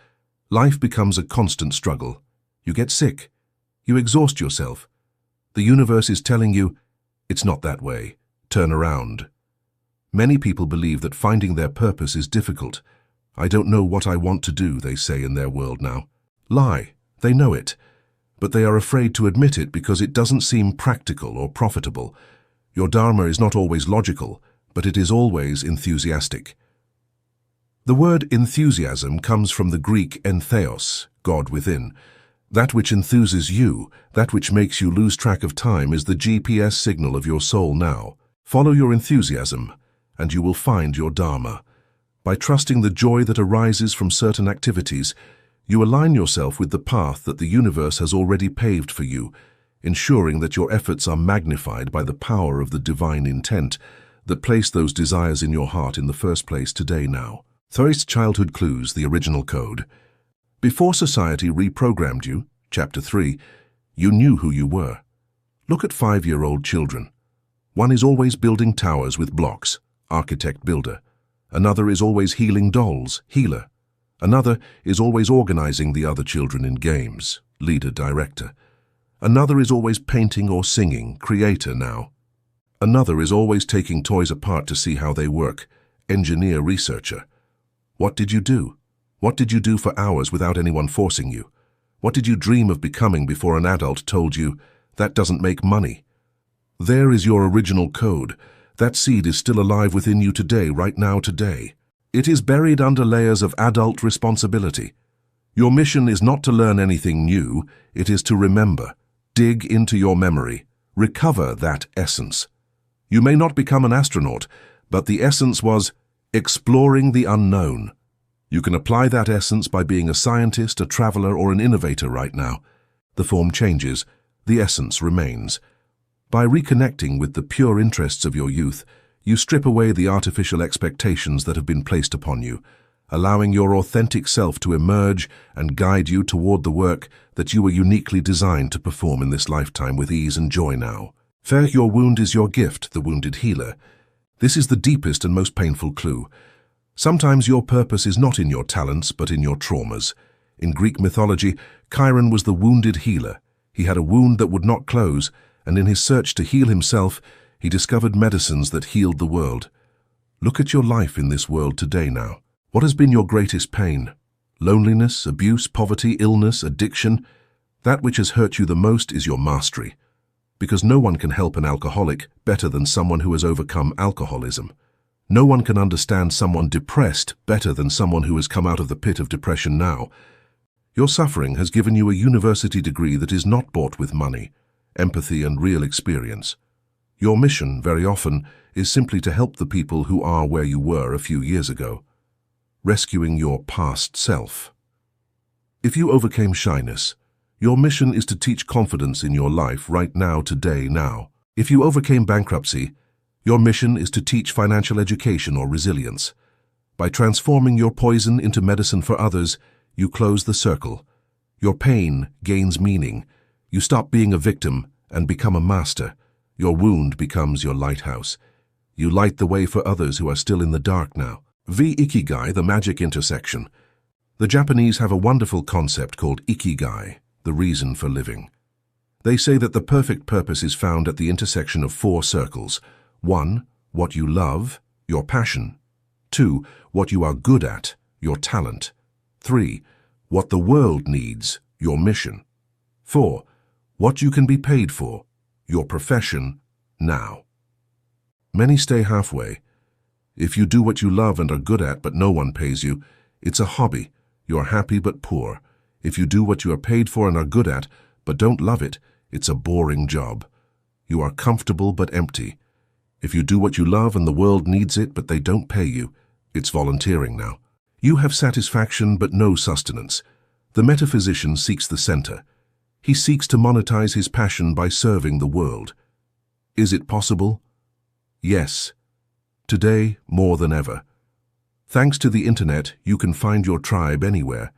Life becomes a constant struggle. You get sick. You exhaust yourself. The universe is telling you, it's not that way. Turn around. Many people believe that finding their purpose is difficult. I don't know what I want to do, they say in their world now. Lie. They know it. But they are afraid to admit it because it doesn't seem practical or profitable. Your dharma is not always logical, but it is always enthusiastic. The word enthusiasm comes from the Greek entheos, God within. That which enthuses you, that which makes you lose track of time, is the GPS signal of your soul now. Follow your enthusiasm, and you will find your dharma. By trusting the joy that arises from certain activities, you align yourself with the path that the universe has already paved for you, ensuring that your efforts are magnified by the power of the divine intent that placed those desires in your heart in the first place today now. Thirst Childhood Clues, the original code. Before society reprogrammed you, Chapter 3, you knew who you were. Look at 5-year-old children. One is always building towers with blocks, architect-builder. Another is always healing dolls, healer. Another is always organizing the other children in games, leader-director. Another is always painting or singing, creator now. Another is always taking toys apart to see how they work, engineer, researcher. What did you do? What did you do for hours without anyone forcing you? What did you dream of becoming before an adult told you, that doesn't make money? There is your original code. That seed is still alive within you today, right now, today. It is buried under layers of adult responsibility. Your mission is not to learn anything new, it is to remember, dig into your memory, recover that essence. You may not become an astronaut, but the essence was exploring the unknown. You can apply that essence by being a scientist, a traveler, or an innovator right now. The form changes, the essence remains. By reconnecting with the pure interests of your youth, you strip away the artificial expectations that have been placed upon you, allowing your authentic self to emerge and guide you toward the work that you were uniquely designed to perform in this lifetime with ease and joy now. Fair, your wound is your gift, the wounded healer. This is the deepest and most painful clue. Sometimes your purpose is not in your talents, but in your traumas. In Greek mythology, Chiron was the wounded healer. He had a wound that would not close, and in his search to heal himself, he discovered medicines that healed the world. Look at your life in this world today now. What has been your greatest pain? Loneliness, abuse, poverty, illness, addiction? That which has hurt you the most is your mastery. Because no one can help an alcoholic better than someone who has overcome alcoholism. No one can understand someone depressed better than someone who has come out of the pit of depression now. Your suffering has given you a university degree that is not bought with money, empathy, and real experience. Your mission, very often, is simply to help the people who are where you were a few years ago, rescuing your past self. If you overcame shyness, your mission is to teach confidence in your life right now, today, now. If you overcame bankruptcy, your mission is to teach financial education or resilience. By transforming your poison into medicine for others, you close the circle. Your pain gains meaning. You stop being a victim and become a master. Your wound becomes your lighthouse. You light the way for others who are still in the dark now. Ikigai, the magic intersection. The Japanese have a wonderful concept called Ikigai, the reason for living. They say that the perfect purpose is found at the intersection of 4 circles. 1. What you love, your passion. 2. What you are good at, your talent. 3. What the world needs, your mission. 4. What you can be paid for, your profession, now. Many stay halfway. If you do what you love and are good at but no one pays you, it's a hobby. You're happy but poor. If you do what you are paid for and are good at but don't love it, it's a boring job. You are comfortable but empty. If you do what you love and the world needs it but they don't pay you, it's volunteering now. You have satisfaction but no sustenance. The metaphysician seeks the center. He seeks to monetize his passion by serving the world. Is it possible? Yes. Today, more than ever. Thanks to the internet, you can find your tribe anywhere.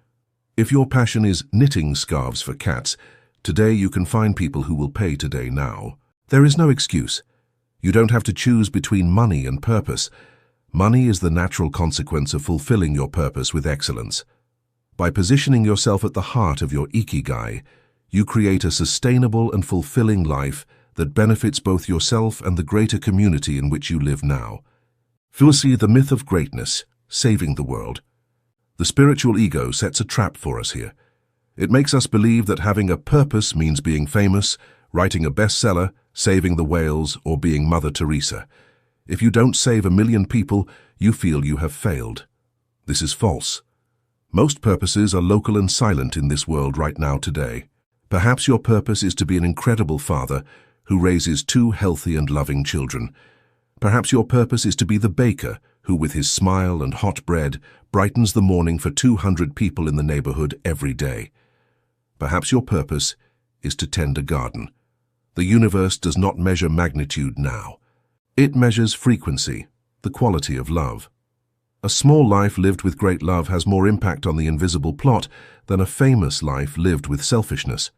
If your passion is knitting scarves for cats, today you can find people who will pay today now. There is no excuse. You don't have to choose between money and purpose. Money is the natural consequence of fulfilling your purpose with excellence. By positioning yourself at the heart of your ikigai, you create a sustainable and fulfilling life that benefits both yourself and the greater community in which you live now. See the myth of greatness, saving the world. The spiritual ego sets a trap for us here. It makes us believe that having a purpose means being famous, writing a bestseller, saving the whales, or being Mother Teresa. If you don't save 1 million people, you feel you have failed. This is false. Most purposes are local and silent in this world right now today. Perhaps your purpose is to be an incredible father who raises 2 healthy and loving children. Perhaps your purpose is to be the baker who, with his smile and hot bread, brightens the morning for 200 people in the neighborhood every day. Perhaps your purpose is to tend a garden. The universe does not measure magnitude now. It measures frequency, the quality of love. A small life lived with great love has more impact on the invisible plot than a famous life lived with selfishness.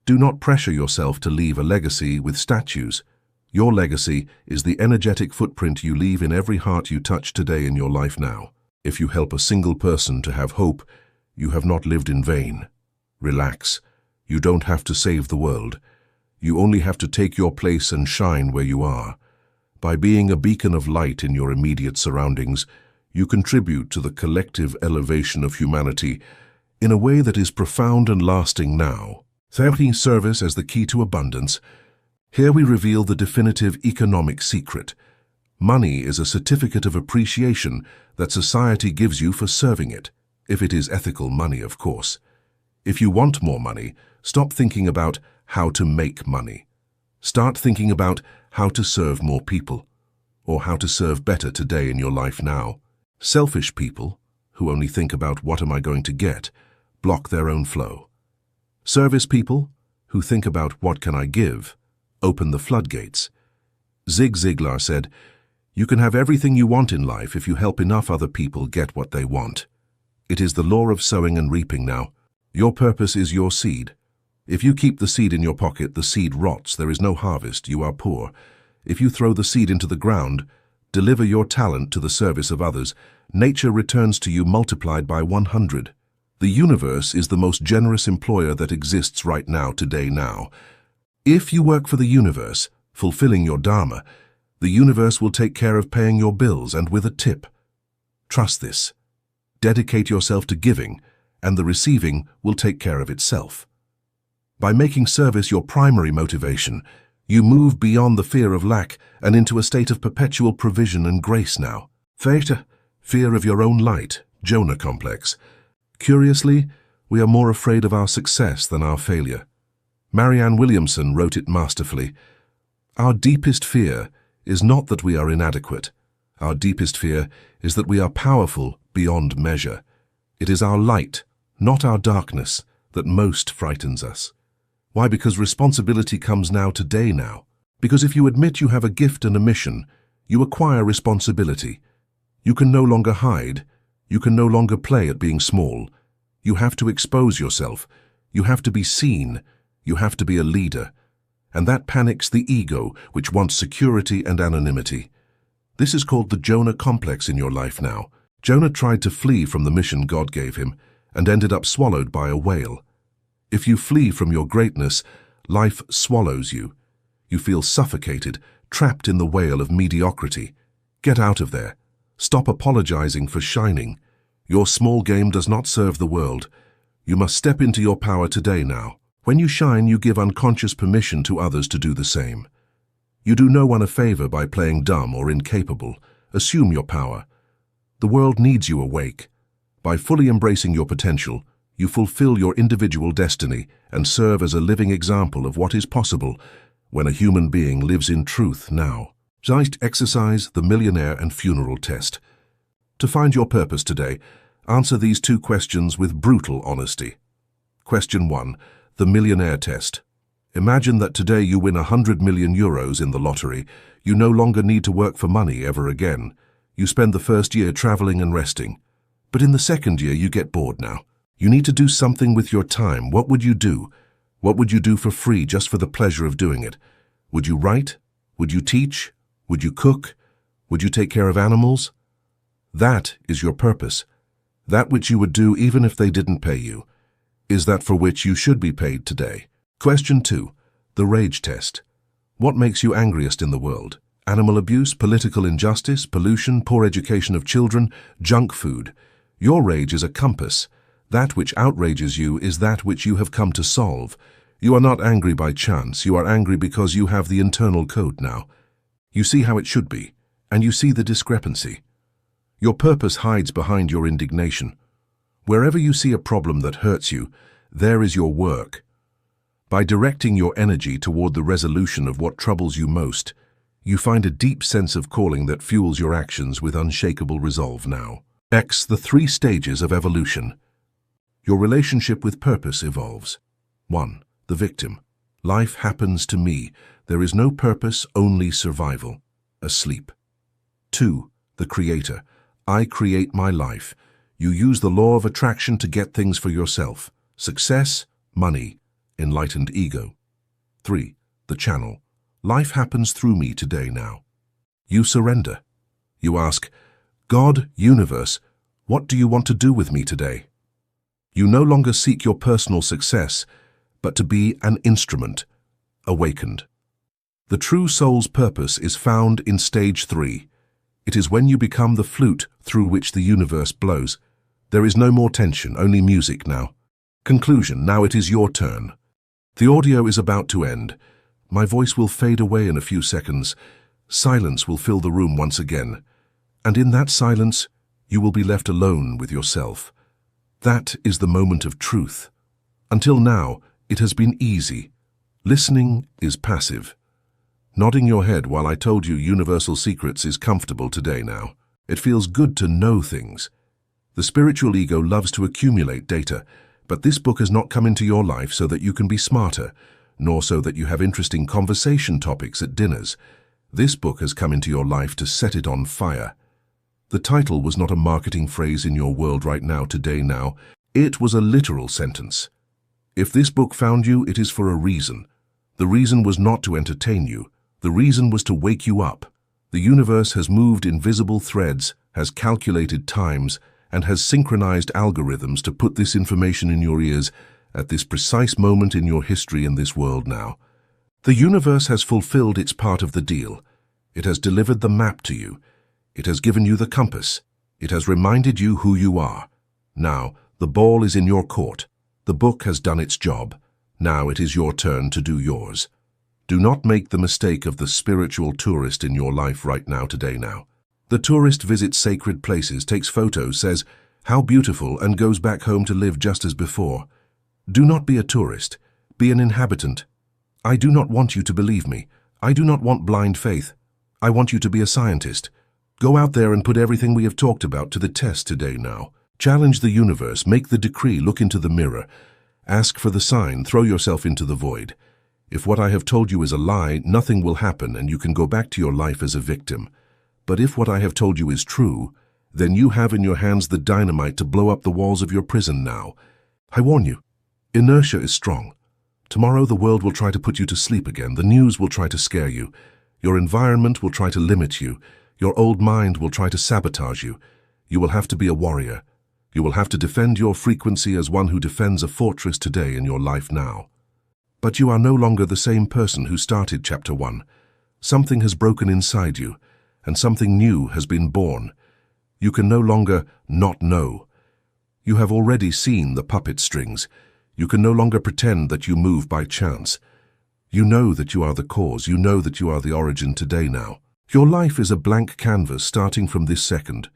Do not pressure yourself to leave a legacy with statues. Your legacy is the energetic footprint you leave in every heart you touch today in your life now. If you help a single person to have hope, you have not lived in vain. Relax. You don't have to save the world. You only have to take your place and shine where you are. By being a beacon of light in your immediate surroundings, you contribute to the collective elevation of humanity in a way that is profound and lasting now. Service as the key to abundance. Here we reveal the definitive economic secret. Money is a certificate of appreciation that society gives you for serving it, if it is ethical money, of course. If you want more money, stop thinking about how to make money. Start thinking about how to serve more people, or how to serve better today in your life now. Selfish people, who only think about what am I going to get, block their own flow. Service people, who think about what can I give, open the floodgates. Zig Ziglar said, "You can have everything you want in life if you help enough other people get what they want." It is the law of sowing and reaping now. Your purpose is your seed. If you keep the seed in your pocket, the seed rots, there is no harvest, you are poor. If you throw the seed into the ground, deliver your talent to the service of others, nature returns to you multiplied by 100. The universe is the most generous employer that exists right now, today, now. If you work for the universe, fulfilling your dharma, the universe will take care of paying your bills and with a tip. Trust this. Dedicate yourself to giving, and the receiving will take care of itself. By making service your primary motivation, you move beyond the fear of lack and into a state of perpetual provision and grace now. Theta, fear of your own light, Jonah complex. Curiously, we are more afraid of our success than our failure. Marianne Williamson wrote it masterfully. Our deepest fear is not that we are inadequate. Our deepest fear is that we are powerful beyond measure. It is our light, not our darkness, that most frightens us. Why? Because responsibility comes now, today now. Because if you admit you have a gift and a mission, you acquire responsibility. You can no longer hide. You can no longer play at being small. You have to expose yourself. You have to be seen. You have to be a leader. And that panics the ego, which wants security and anonymity. This is called the Jonah complex in your life now. Jonah tried to flee from the mission God gave him and ended up swallowed by a whale. If you flee from your greatness, life swallows you. You feel suffocated, trapped in the whale of mediocrity. Get out of there. Stop apologizing for shining. Your small game does not serve the world. You must step into your power today now. When you shine, you give unconscious permission to others to do the same. You do no one a favor by playing dumb or incapable. Assume your power. The world needs you awake. By fully embracing your potential, you fulfill your individual destiny and serve as a living example of what is possible when a human being lives in truth now. Zeist exercise, the millionaire and funeral test. To find your purpose today, answer these 2 questions with brutal honesty. Question 1. The millionaire test. Imagine that today you win 100 million euros in the lottery. You no longer need to work for money ever again. You spend the first year traveling and resting. But in the second year you get bored now. You need to do something with your time. What would you do? What would you do for free, just for the pleasure of doing it? Would you write? Would you teach? Would you cook? Would you take care of animals? That is your purpose. That which you would do even if they didn't pay you. Is that for which you should be paid today? Question 2. The rage test. What makes you angriest in the world? Animal abuse, political injustice, pollution, poor education of children, junk food. Your rage is a compass. That which outrages you is that which you have come to solve. You are not angry by chance. You are angry because you have the internal code now. You see how it should be, and you see the discrepancy. Your purpose hides behind your indignation. Wherever you see a problem that hurts you, there is your work. By directing your energy toward the resolution of what troubles you most, you find a deep sense of calling that fuels your actions with unshakable resolve now. The 3 stages of evolution. Your relationship with purpose evolves. 1. The victim. Life happens to me. There is no purpose, only survival. Asleep. 2. The creator. I create my life. You use the law of attraction to get things for yourself. Success, money, enlightened ego. 3. The channel. Life happens through me today now. You surrender. You ask, God, universe, what do you want to do with me today? You no longer seek your personal success, but to be an instrument, awakened. The true soul's purpose is found in stage 3. It is when you become the flute through which the universe blows. There is no more tension, only music now. Conclusion, now it is your turn. The audio is about to end. My voice will fade away in a few seconds. Silence will fill the room once again. And in that silence, you will be left alone with yourself. That is the moment of truth. Until now, it has been easy. Listening is passive. Nodding your head while I told you universal secrets is comfortable today now. It feels good to know things. The spiritual ego loves to accumulate data, but this book has not come into your life so that you can be smarter, nor so that you have interesting conversation topics at dinners. This book has come into your life to set it on fire. The title was not a marketing phrase in your world right now, today now. It was a literal sentence. If this book found you, it is for a reason. The reason was not to entertain you. The reason was to wake you up. The universe has moved invisible threads, has calculated times, and has synchronized algorithms to put this information in your ears at this precise moment in your history in this world now. The universe has fulfilled its part of the deal. It has delivered the map to you. It has given you the compass. It has reminded you who you are. Now, the ball is in your court. The book has done its job. Now it is your turn to do yours. Do not make the mistake of the spiritual tourist in your life right now, today now. The tourist visits sacred places, takes photos, says, "How beautiful," and goes back home to live just as before. Do not be a tourist. Be an inhabitant. I do not want you to believe me. I do not want blind faith. I want you to be a scientist. Go out there and put everything we have talked about to the test today now. Challenge the universe, make the decree, look into the mirror. Ask for the sign, throw yourself into the void. If what I have told you is a lie, nothing will happen and you can go back to your life as a victim. But if what I have told you is true, then you have in your hands the dynamite to blow up the walls of your prison now. I warn you, inertia is strong. Tomorrow the world will try to put you to sleep again. The news will try to scare you. Your environment will try to limit you. Your old mind will try to sabotage you. You will have to be a warrior. You will have to defend your frequency as one who defends a fortress today in your life now. But you are no longer the same person who started Chapter 1. Something has broken inside you, and something new has been born. You can no longer not know. You have already seen the puppet strings. You can no longer pretend that you move by chance. You know that you are the cause. You know that you are the origin today now. Your life is a blank canvas starting from this second.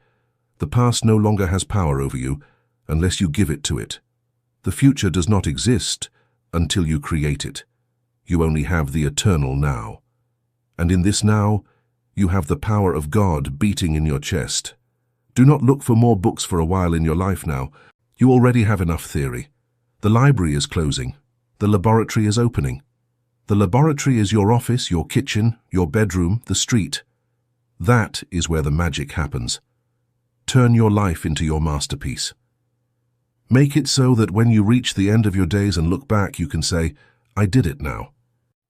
The past no longer has power over you unless you give it to it. The future does not exist until you create it. You only have the eternal now. And in this now, you have the power of God beating in your chest. Do not look for more books for a while in your life now. You already have enough theory. The library is closing. The laboratory is opening. The laboratory is your office, your kitchen, your bedroom, the street. That is where the magic happens. Turn your life into your masterpiece. Make it so that when you reach the end of your days and look back, you can say, I did it now.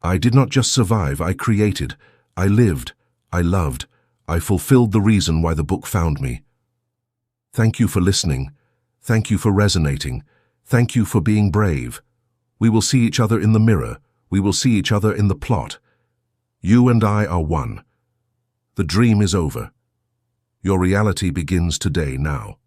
I did not just survive, I created, I lived, I loved, I fulfilled the reason why the book found me. Thank you for listening. Thank you for resonating. Thank you for being brave. We will see each other in the mirror. We will see each other in the plot. You and I are one. The dream is over. Your reality begins today, now.